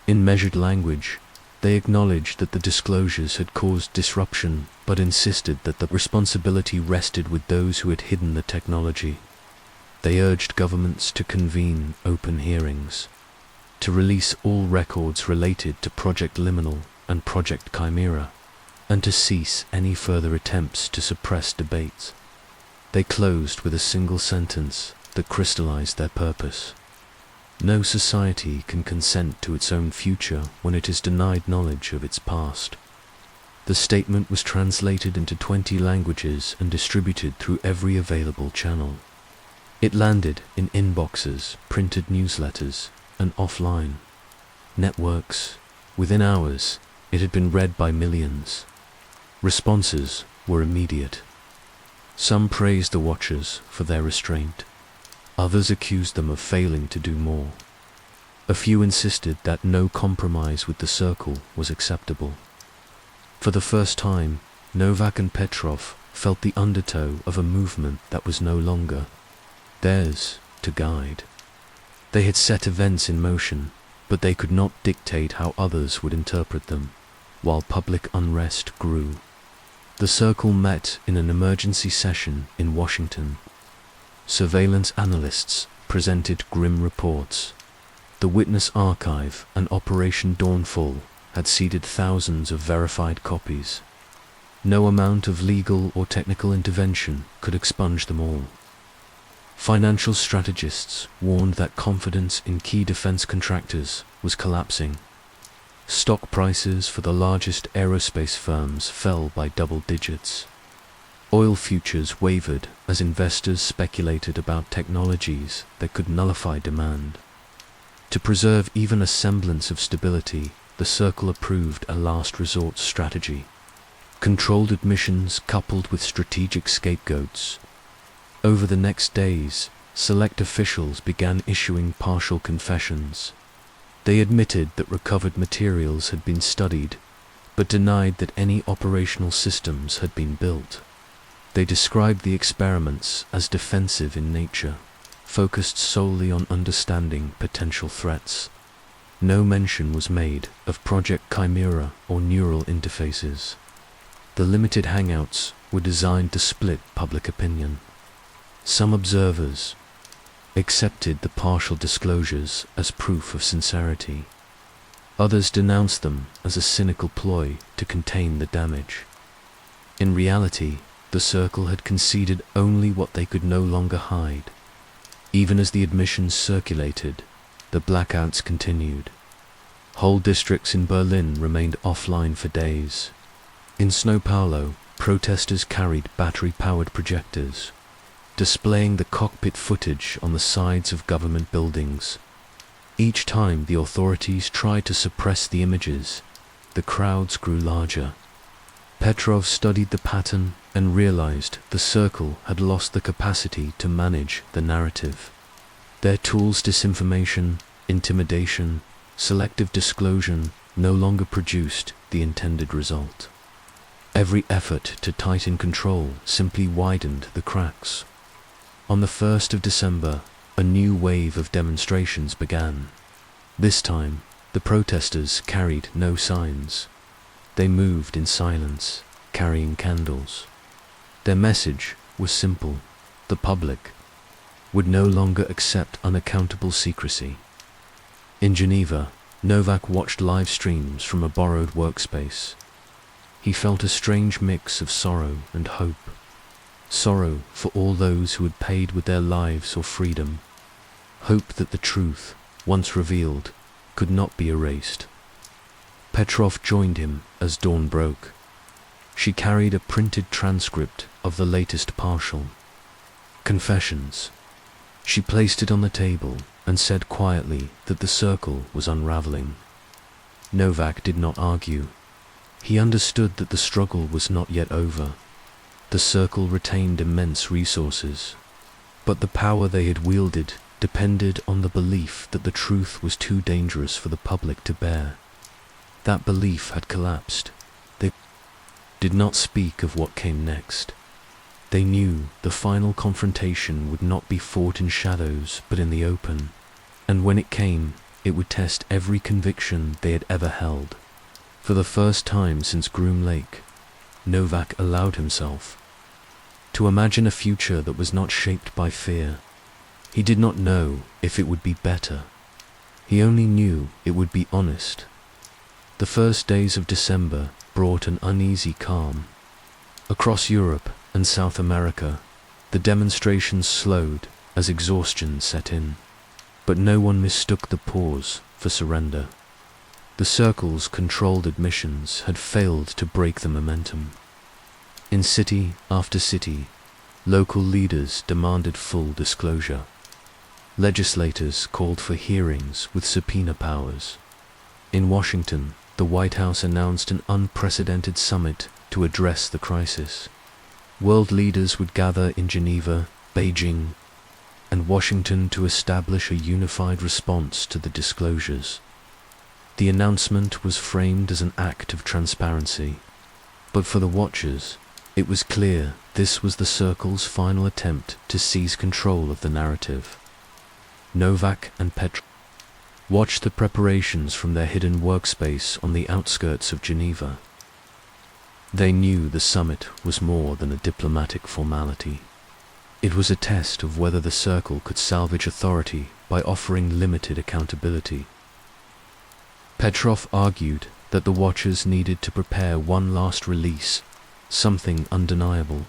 In measured language, they acknowledged that the disclosures had caused disruption, but insisted that the responsibility rested with those who had hidden the technology. They urged governments to convene open hearings, to release all records related to Project Liminal and Project Chimera, and to cease any further attempts to suppress debates. They closed with a single sentence that crystallized their purpose. No society can consent to its own future when it is denied knowledge of its past. The statement was translated into 20 languages and distributed through every available channel. It landed in inboxes, printed newsletters, and offline networks. Within hours, it had been read by millions. Responses were immediate. Some praised the watchers for their restraint. Others accused them of failing to do more. A few insisted that no compromise with the circle was acceptable. For the first time, Novak and Petrov felt the undertow of a movement that was no longer theirs to guide. They had set events in motion, but they could not dictate how others would interpret them, while public unrest grew. The circle met in an emergency session in Washington. Surveillance analysts presented grim reports. The Witness Archive and Operation Dawnfall had seeded thousands of verified copies. No amount of legal or technical intervention could expunge them all. Financial strategists warned that confidence in key defense contractors was collapsing. Stock prices for the largest aerospace firms fell by double digits. Oil futures wavered as investors speculated about technologies that could nullify demand. To preserve even a semblance of stability, the Circle approved a last resort strategy. Controlled admissions coupled with strategic scapegoats. Over the next days, select officials began issuing partial confessions. They admitted that recovered materials had been studied, but denied that any operational systems had been built. They described the experiments as defensive in nature, focused solely on understanding potential threats. No mention was made of Project Chimera or neural interfaces. The limited hangouts were designed to split public opinion. Some observers accepted the partial disclosures as proof of sincerity. Others denounced them as a cynical ploy to contain the damage. In reality, the Circle had conceded only what they could no longer hide. Even as the admissions circulated, the blackouts continued. Whole districts in Berlin remained offline for days. In São Paulo, protesters carried battery-powered projectors, displaying the cockpit footage on the sides of government buildings. Each time the authorities tried to suppress the images, the crowds grew larger. Petrov studied the pattern and realized the Circle had lost the capacity to manage the narrative. Their tools, disinformation, intimidation, selective disclosure, no longer produced the intended result. Every effort to tighten control simply widened the cracks. On the 1st of December, a new wave of demonstrations began. This time, the protesters carried no signs. They moved in silence, carrying candles. Their message was simple: the public would no longer accept unaccountable secrecy. In Geneva, Novak watched live streams from a borrowed workspace. He felt a strange mix of sorrow and hope. Sorrow for all those who had paid with their lives or freedom. Hope that the truth, once revealed, could not be erased. Petrov joined him as dawn broke. She carried a printed transcript of the latest partial confessions. She placed it on the table and said quietly that the Circle was unraveling. Novak did not argue. He understood that the struggle was not yet over. The Circle retained immense resources, but the power they had wielded depended on the belief that the truth was too dangerous for the public to bear. That belief had collapsed. They did not speak of what came next. They knew the final confrontation would not be fought in shadows, but in the open. And when it came, it would test every conviction they had ever held. For the first time since Groom Lake, Novak allowed himself to imagine a future that was not shaped by fear. He did not know if it would be better. He only knew it would be honest. The first days of December brought an uneasy calm. Across Europe and South America, the demonstrations slowed as exhaustion set in. But no one mistook the pause for surrender. The Circle's controlled admissions had failed to break the momentum. In city after city, local leaders demanded full disclosure. Legislators called for hearings with subpoena powers. In Washington, the White House announced an unprecedented summit to address the crisis. World leaders would gather in Geneva, Beijing, and Washington to establish a unified response to the disclosures. The announcement was framed as an act of transparency, but for the watchers, it was clear this was the Circle's final attempt to seize control of the narrative. Novak and Petrov watched the preparations from their hidden workspace on the outskirts of Geneva. They knew the summit was more than a diplomatic formality. It was a test of whether the Circle could salvage authority by offering limited accountability. Petrov argued that the watchers needed to prepare one last release, something undeniable,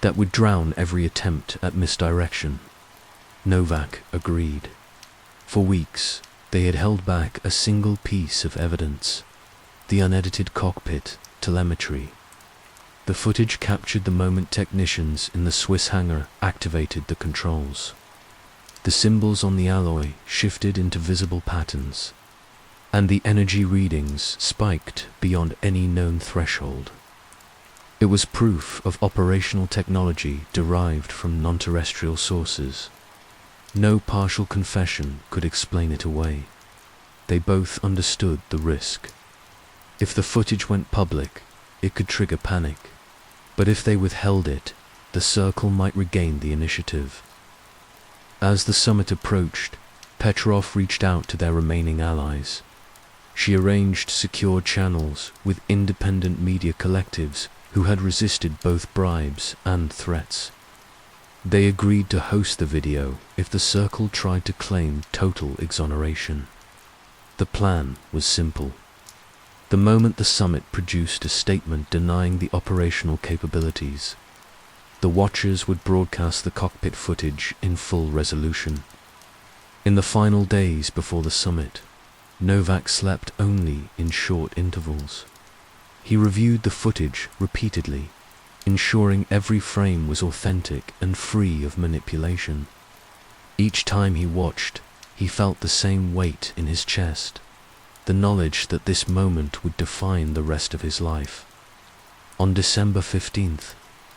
that would drown every attempt at misdirection. Novak agreed. For weeks, they had held back a single piece of evidence: the unedited cockpit telemetry. The footage captured the moment technicians in the Swiss hangar activated the controls. The symbols on the alloy shifted into visible patterns, and the energy readings spiked beyond any known threshold. It was proof of operational technology derived from non-terrestrial sources. No partial confession could explain it away. They both understood the risk. If the footage went public, it could trigger panic. But if they withheld it, the Circle might regain the initiative. As the summit approached, Petrov reached out to their remaining allies. She arranged secure channels with independent media collectives who had resisted both bribes and threats. They agreed to host the video if the Circle tried to claim total exoneration. The plan was simple. The moment the summit produced a statement denying the operational capabilities, the watchers would broadcast the cockpit footage in full resolution. In the final days before the summit, Novak slept only in short intervals. He reviewed the footage repeatedly, ensuring every frame was authentic and free of manipulation. Each time he watched, he felt the same weight in his chest, the knowledge that this moment would define the rest of his life. On December 15th,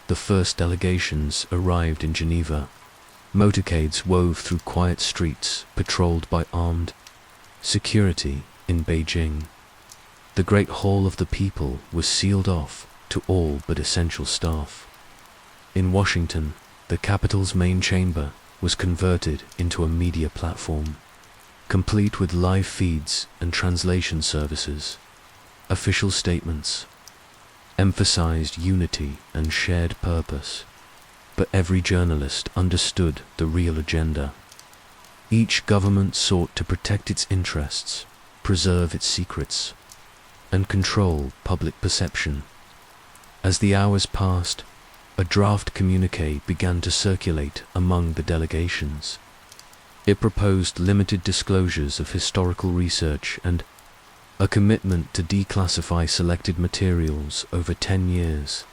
the first delegations arrived in Geneva. Motorcades wove through quiet streets patrolled by armed security in Beijing. The Great Hall of the People was sealed off to all but essential staff. In Washington, the capital's main chamber was converted into a media platform, complete with live feeds and translation services. Official statements emphasized unity and shared purpose, but every journalist understood the real agenda. Each government sought to protect its interests, preserve its secrets, and control public perception. As the hours passed, a draft communiqué began to circulate among the delegations. It proposed limited disclosures of historical research and a commitment to declassify selected materials over 10 years.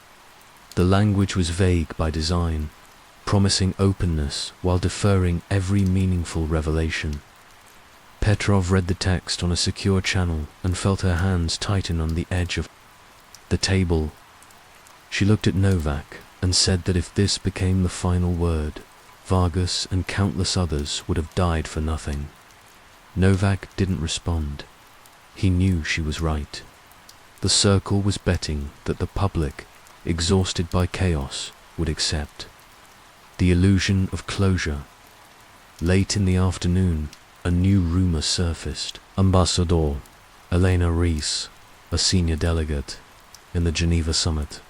The language was vague by design, promising openness while deferring every meaningful revelation. Petrov read the text on a secure channel and felt her hands tighten on the edge of the table. She looked at Novak and said that if this became the final word, Vargas, and countless others would have died for nothing. Novak didn't respond. He knew she was right. The circle was betting that the public, exhausted by chaos, would accept. The illusion of closure. Late in the afternoon, a new rumor surfaced. Ambassador Elena Reis, a senior delegate in the Geneva summit,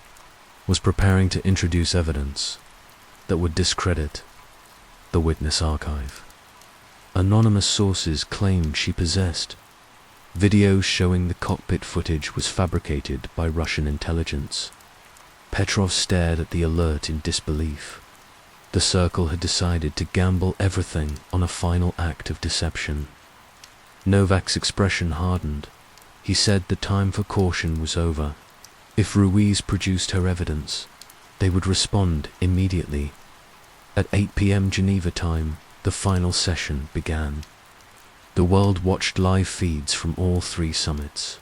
was preparing to introduce evidence that would discredit the witness archive. Anonymous sources claimed she possessed videos showing the cockpit footage was fabricated by Russian intelligence. Petrov stared at the alert in disbelief. The circle had decided to gamble everything on a final act of deception. Novak's expression hardened. He said the time for caution was over. If Ruiz produced her evidence, they would respond immediately. At 8 p.m. Geneva time, the final session began. The world watched live feeds from all three summits.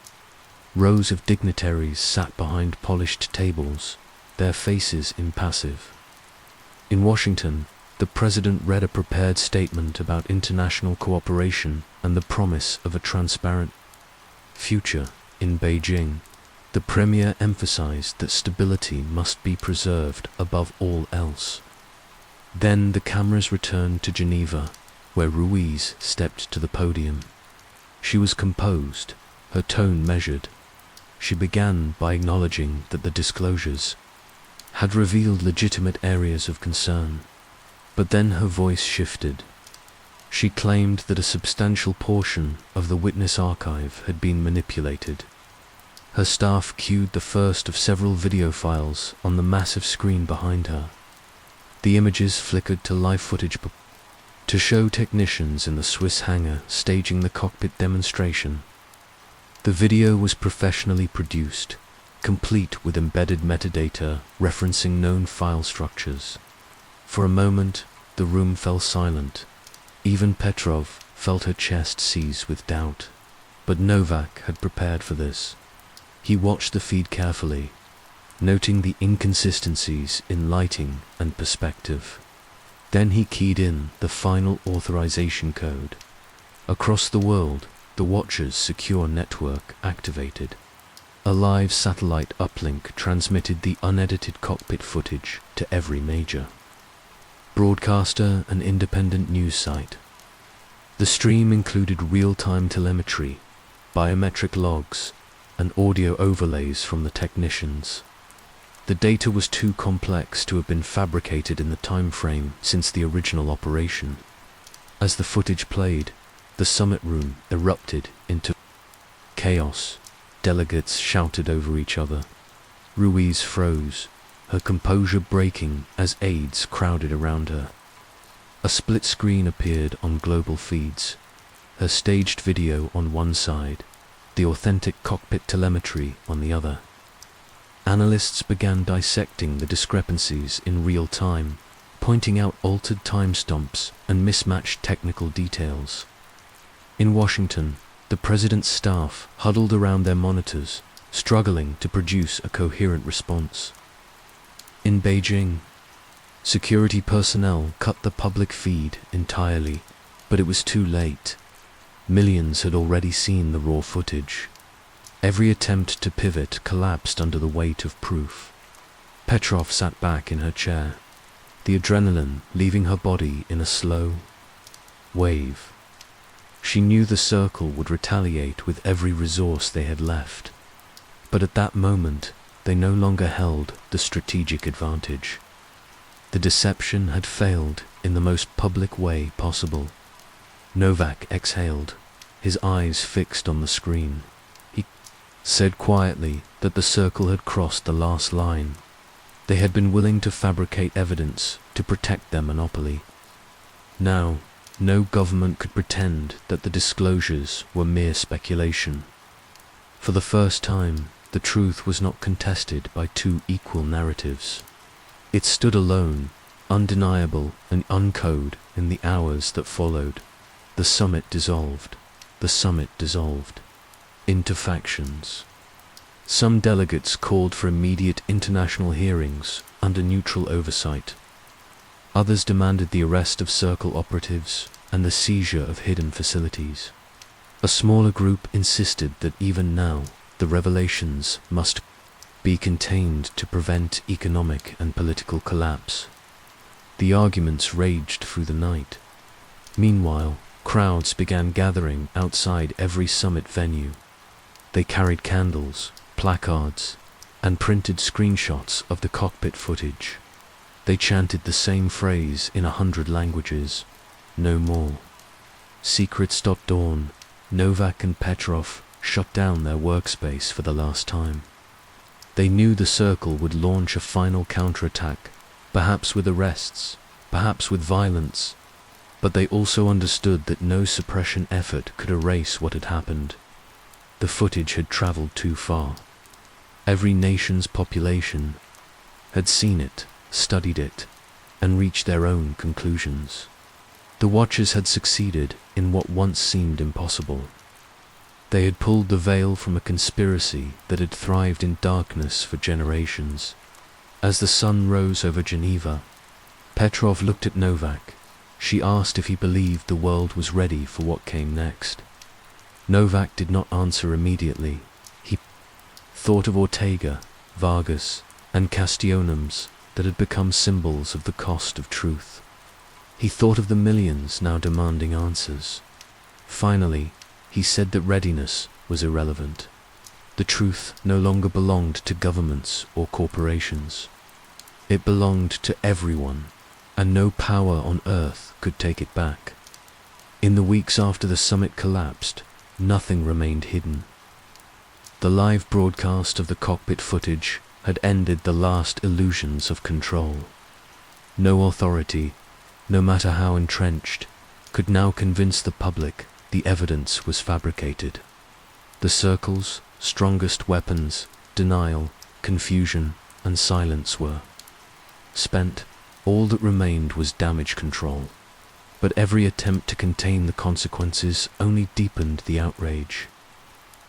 Rows of dignitaries sat behind polished tables, their faces impassive. In Washington, the president read a prepared statement about international cooperation and the promise of a transparent future. In Beijing, the premier emphasized that stability must be preserved above all else. Then the cameras returned to Geneva, where Ruiz stepped to the podium. She was composed, her tone measured. She began by acknowledging that the disclosures had revealed legitimate areas of concern. But then her voice shifted. She claimed that a substantial portion of the witness archive had been manipulated. Her staff cued the first of several video files on the massive screen behind her. The images flickered to live footage to show technicians in the Swiss hangar staging the cockpit demonstration. The video was professionally produced, complete with embedded metadata referencing known file structures. For a moment, the room fell silent. Even Petrov felt her chest seize with doubt. But Novak had prepared for this. He watched the feed carefully, noting the inconsistencies in lighting and perspective. Then he keyed in the final authorization code. Across the world, the Watcher's secure network activated. A live satellite uplink transmitted the unedited cockpit footage to every major broadcaster and independent news site. The stream included real-time telemetry, biometric logs, and audio overlays from the technicians. The data was too complex to have been fabricated in the time frame since the original operation. As the footage played, the summit room erupted into chaos. Delegates shouted over each other. Ruiz froze, her composure breaking as aides crowded around her. A split screen appeared on global feeds, her staged video on one side, the authentic cockpit telemetry on the other. Analysts began dissecting the discrepancies in real time, pointing out altered timestamps and mismatched technical details. In Washington, the president's staff huddled around their monitors, struggling to produce a coherent response. In Beijing, security personnel cut the public feed entirely, but it was too late. Millions had already seen the raw footage. Every attempt to pivot collapsed under the weight of proof. Petrov sat back in her chair, the adrenaline leaving her body in a slow wave. She knew the circle would retaliate with every resource they had left. But at that moment, they no longer held the strategic advantage. The deception had failed in the most public way possible. Novak exhaled, his eyes fixed on the screen. He said quietly that the circle had crossed the last line. They had been willing to fabricate evidence to protect their monopoly. Now, no government could pretend that the disclosures were mere speculation. For the first time, the truth was not contested by two equal narratives. It stood alone, undeniable and uncoded in the hours that followed. The summit dissolved. The summit dissolved into factions. Some delegates called for immediate international hearings under neutral oversight. Others demanded the arrest of Circle operatives and the seizure of hidden facilities. A smaller group insisted that even now, the revelations must be contained to prevent economic and political collapse. The arguments raged through the night. Meanwhile, crowds began gathering outside every summit venue. They carried candles, placards, and printed screenshots of the cockpit footage. They chanted the same phrase in 100 languages: no more. Secrets.dawn, Novak and Petrov shut down their workspace for the last time. They knew the Circle would launch a final counterattack, perhaps with arrests, perhaps with violence, but they also understood that no suppression effort could erase what had happened. The footage had traveled too far. Every nation's population had seen it, studied it, and reached their own conclusions. The Watchers had succeeded in what once seemed impossible. They had pulled the veil from a conspiracy that had thrived in darkness for generations. As the sun rose over Geneva, Petrov looked at Novak. She asked if he believed the world was ready for what came next. Novak did not answer immediately. He thought of Ortega, Vargas, and Castellonums that had become symbols of the cost of truth. He thought of the millions now demanding answers. Finally, he said that readiness was irrelevant. The truth no longer belonged to governments or corporations. It belonged to everyone, and no power on earth could take it back. In the weeks after the summit collapsed, nothing remained hidden. The live broadcast of the cockpit footage had ended the last illusions of control. No authority, no matter how entrenched, could now convince the public the evidence was fabricated. The Circle's strongest weapons, denial, confusion, and silence were spent. All that remained was damage control. But every attempt to contain the consequences only deepened the outrage.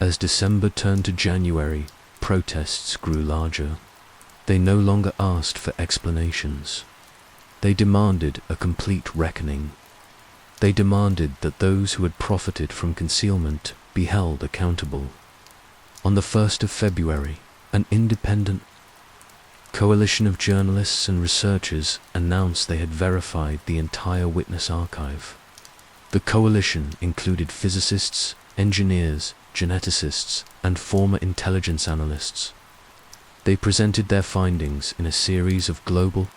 As December turned to January, protests grew larger. They no longer asked for explanations. They demanded a complete reckoning. They demanded that those who had profited from concealment be held accountable. On the 1st of February, an independent coalition of journalists and researchers announced they had verified the entire witness archive. The coalition included physicists, engineers, geneticists, and former intelligence analysts. They presented their findings in a series of global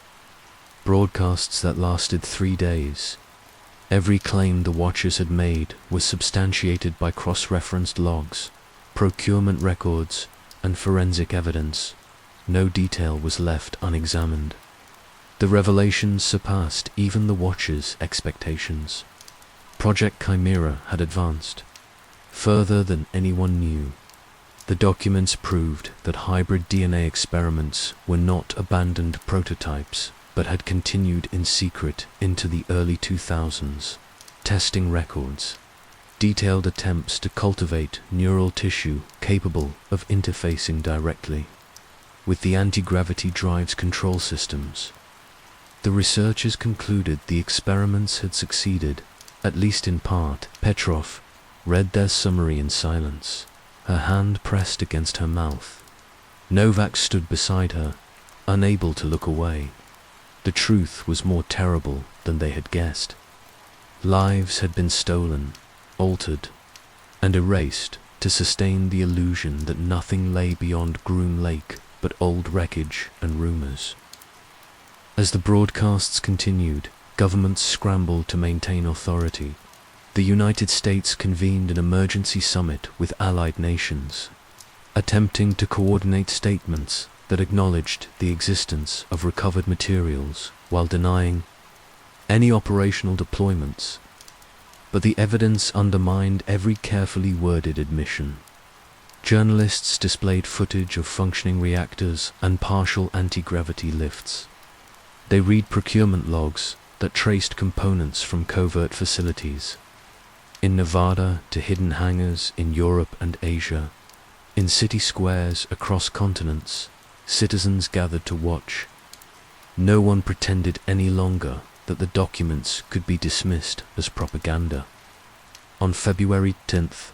broadcasts that lasted 3 days. Every claim the Watchers had made was substantiated by cross-referenced logs, procurement records, and forensic evidence. No detail was left unexamined. The revelations surpassed even the Watchers' expectations. Project Chimera had advanced further than anyone knew. The documents proved that hybrid DNA experiments were not abandoned prototypes, but had continued in secret into the early 2000s. Testing records, detailed attempts to cultivate neural tissue capable of interfacing directly with the anti-gravity drive's control systems. The researchers concluded the experiments had succeeded, at least in part. Petrov read their summary in silence, her hand pressed against her mouth. Novak stood beside her, unable to look away. The truth was more terrible than they had guessed. Lives had been stolen, altered, and erased to sustain the illusion that nothing lay beyond Groom Lake but old wreckage and rumors. As the broadcasts continued, governments scrambled to maintain authority. The United States convened an emergency summit with allied nations, attempting to coordinate statements that acknowledged the existence of recovered materials while denying any operational deployments. But the evidence undermined every carefully worded admission. Journalists displayed footage of functioning reactors and partial anti-gravity lifts. They read procurement logs that traced components from covert facilities in Nevada to hidden hangars in Europe and Asia. In city squares across continents, citizens gathered to watch. No one pretended any longer that the documents could be dismissed as propaganda. On February 10th,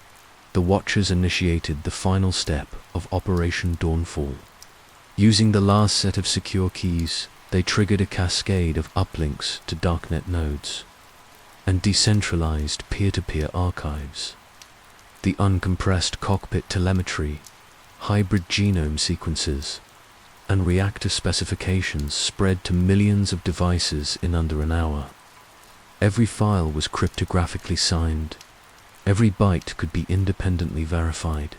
the Watchers initiated the final step of Operation Dawnfall. Using the last set of secure keys, they triggered a cascade of uplinks to darknet nodes and decentralized peer-to-peer archives. The uncompressed cockpit telemetry, hybrid genome sequences, and reactor specifications spread to millions of devices in under an hour. Every file was cryptographically signed. Every byte could be independently verified.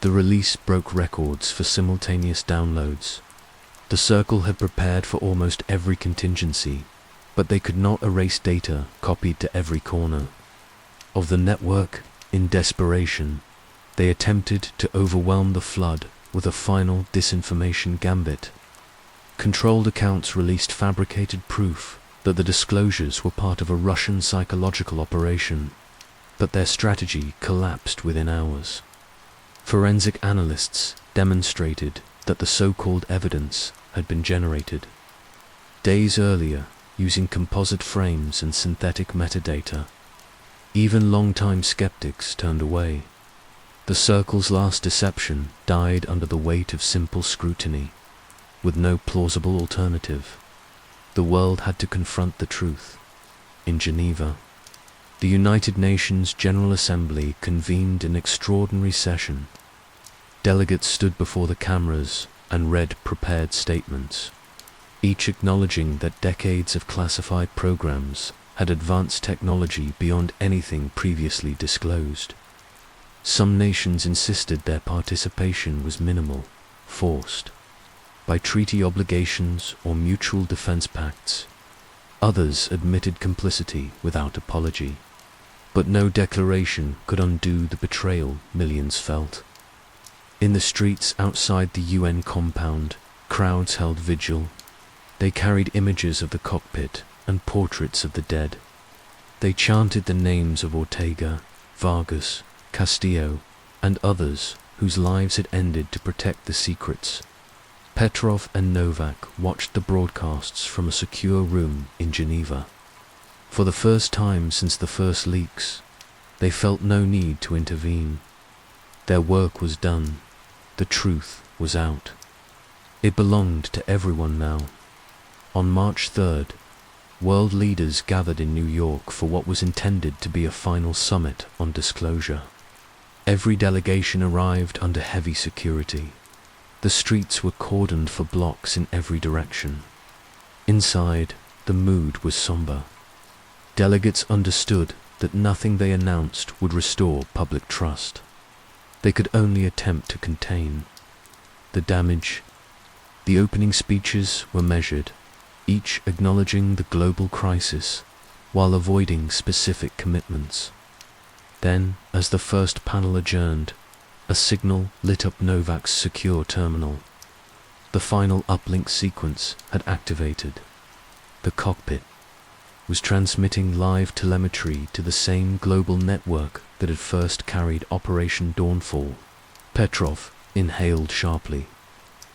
The release broke records for simultaneous downloads. The Circle had prepared for almost every contingency, but they could not erase data copied to every corner of the network. In desperation, they attempted to overwhelm the flood with a final disinformation gambit. Controlled accounts released fabricated proof that the disclosures were part of a Russian psychological operation, but their strategy collapsed within hours. Forensic analysts demonstrated that the so-called evidence had been generated days earlier using composite frames and synthetic metadata. Even long-time skeptics turned away. The Circle's last deception died under the weight of simple scrutiny. With no plausible alternative, the world had to confront the truth. In Geneva, the United Nations General Assembly convened an extraordinary session. Delegates stood before the cameras and read prepared statements, each acknowledging that decades of classified programs had advanced technology beyond anything previously disclosed. Some nations insisted their participation was minimal, forced by treaty obligations or mutual defense pacts. Others admitted complicity without apology. But no declaration could undo the betrayal millions felt. In the streets outside the UN compound, crowds held vigil. They carried images of the cockpit and portraits of the dead. They chanted the names of Ortega, Vargas, Castillo, and others whose lives had ended to protect the secrets. Petrov and Novak watched the broadcasts from a secure room in Geneva. For the first time since the first leaks, they felt no need to intervene. Their work was done. The truth was out. It belonged to everyone now. On March 3rd, world leaders gathered in New York for what was intended to be a final summit on disclosure. Every delegation arrived under heavy security. The streets were cordoned for blocks in every direction. Inside, the mood was somber. Delegates understood that nothing they announced would restore public trust. They could only attempt to contain the damage. The opening speeches were measured, each acknowledging the global crisis while avoiding specific commitments. Then, as the first panel adjourned, a signal lit up Novak's secure terminal. The final uplink sequence had activated. The cockpit was transmitting live telemetry to the same global network that had first carried Operation Dawnfall. Petrov inhaled sharply.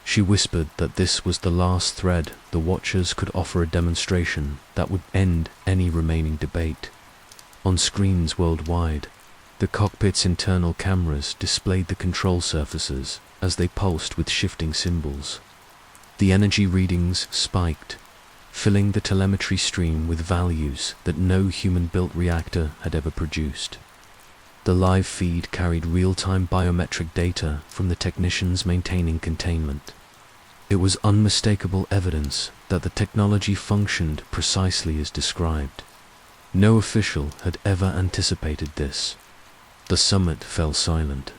She whispered that this was the last thread the Watchers could offer, a demonstration that would end any remaining debate. On screens worldwide, the cockpit's internal cameras displayed the control surfaces as they pulsed with shifting symbols. The energy readings spiked, filling the telemetry stream with values that no human-built reactor had ever produced. The live feed carried real-time biometric data from the technicians maintaining containment. It was unmistakable evidence that the technology functioned precisely as described. No official had ever anticipated this. The summit fell silent.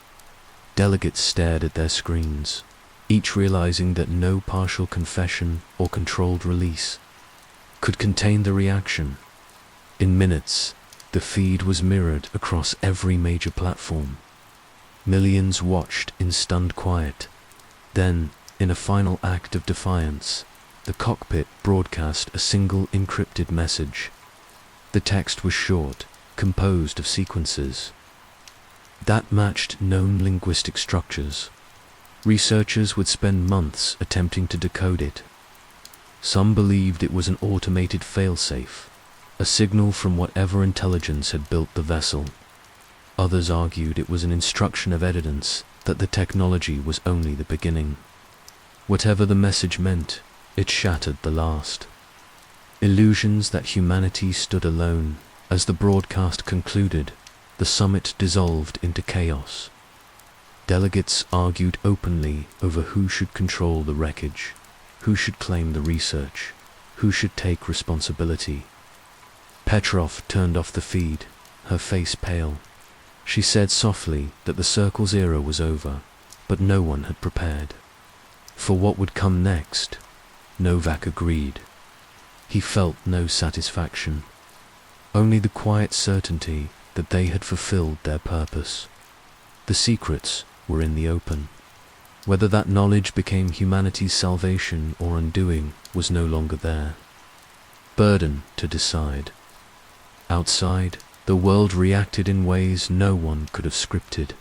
Delegates stared at their screens, each realizing that no partial confession or controlled release could contain the reaction. In minutes, the feed was mirrored across every major platform. Millions watched in stunned quiet. Then, in a final act of defiance, the cockpit broadcast a single encrypted message. The text was short, composed of sequences that matched known linguistic structures. Researchers would spend months attempting to decode it. Some believed it was an automated failsafe, a signal from whatever intelligence had built the vessel. Others argued it was an instruction of evidence that the technology was only the beginning. Whatever the message meant, it shattered the last illusions that humanity stood alone. As the broadcast concluded, the summit dissolved into chaos. Delegates argued openly over who should control the wreckage, who should claim the research, who should take responsibility. Petrov turned off the feed, her face pale. She said softly that the Circle's era was over, but no one had prepared for what would come next. Novak agreed. He felt no satisfaction, only the quiet certainty that they had fulfilled their purpose. The secrets were in the open. Whether that knowledge became humanity's salvation or undoing was no longer their burden to decide. Outside, the world reacted in ways no one could have scripted.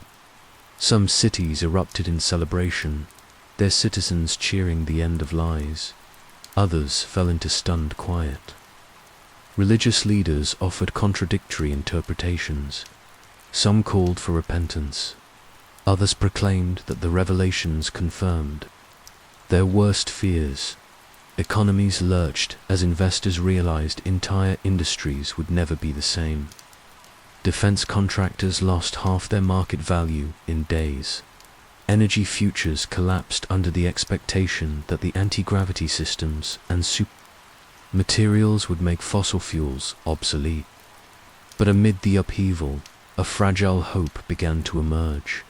Some cities erupted in celebration, their citizens cheering the end of lies. Others fell into stunned quiet. Religious leaders offered contradictory interpretations. Some called for repentance. Others proclaimed that the revelations confirmed their worst fears. Economies lurched as investors realized entire industries would never be the same. Defense contractors lost half their market value in days. Energy futures collapsed under the expectation that the anti-gravity systems and materials would make fossil fuels obsolete. But amid the upheaval, a fragile hope began to emerge.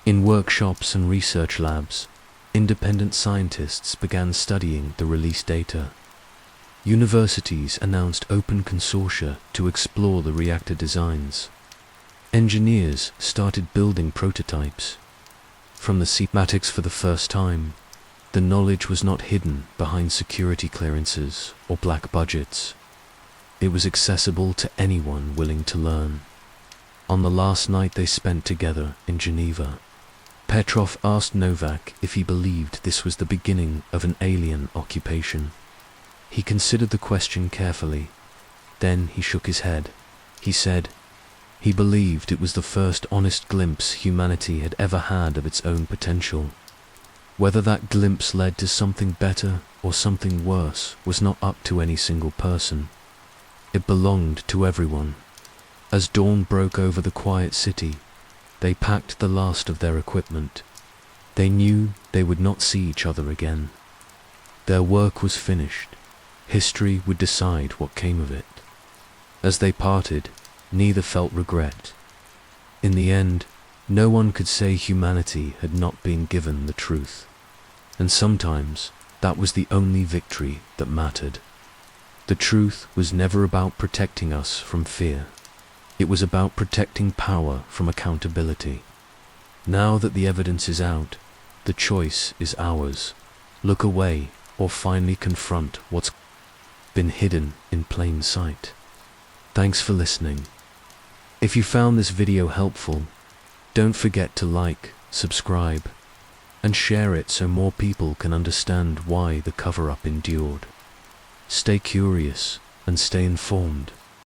In workshops and research labs, independent scientists began studying the release data. Universities announced open consortia to explore the reactor designs. Engineers started building prototypes. From the schematics for the first time, the knowledge was not hidden behind security clearances or black budgets. It was accessible to anyone willing to learn. On the last night they spent together in Geneva, Petrov asked Novak if he believed this was the beginning of an alien occupation. He considered the question carefully. Then he shook his head. He said he believed it was the first honest glimpse humanity had ever had of its own potential. Whether that glimpse led to something better or something worse was not up to any single person. It belonged to everyone. As dawn broke over the quiet city, they packed the last of their equipment. They knew they would not see each other again. Their work was finished. History would decide what came of it. As they parted, neither felt regret. In the end, no one could say humanity had not been given the truth. And sometimes, that was the only victory that mattered. The truth was never about protecting us from fear. It was about protecting power from accountability. Now that the evidence is out, the choice is ours. Look away or finally confront what's been hidden in plain sight. Thanks for listening. If you found this video helpful, don't forget to like, subscribe, and share it so more people can understand why the cover-up endured. Stay curious and stay informed.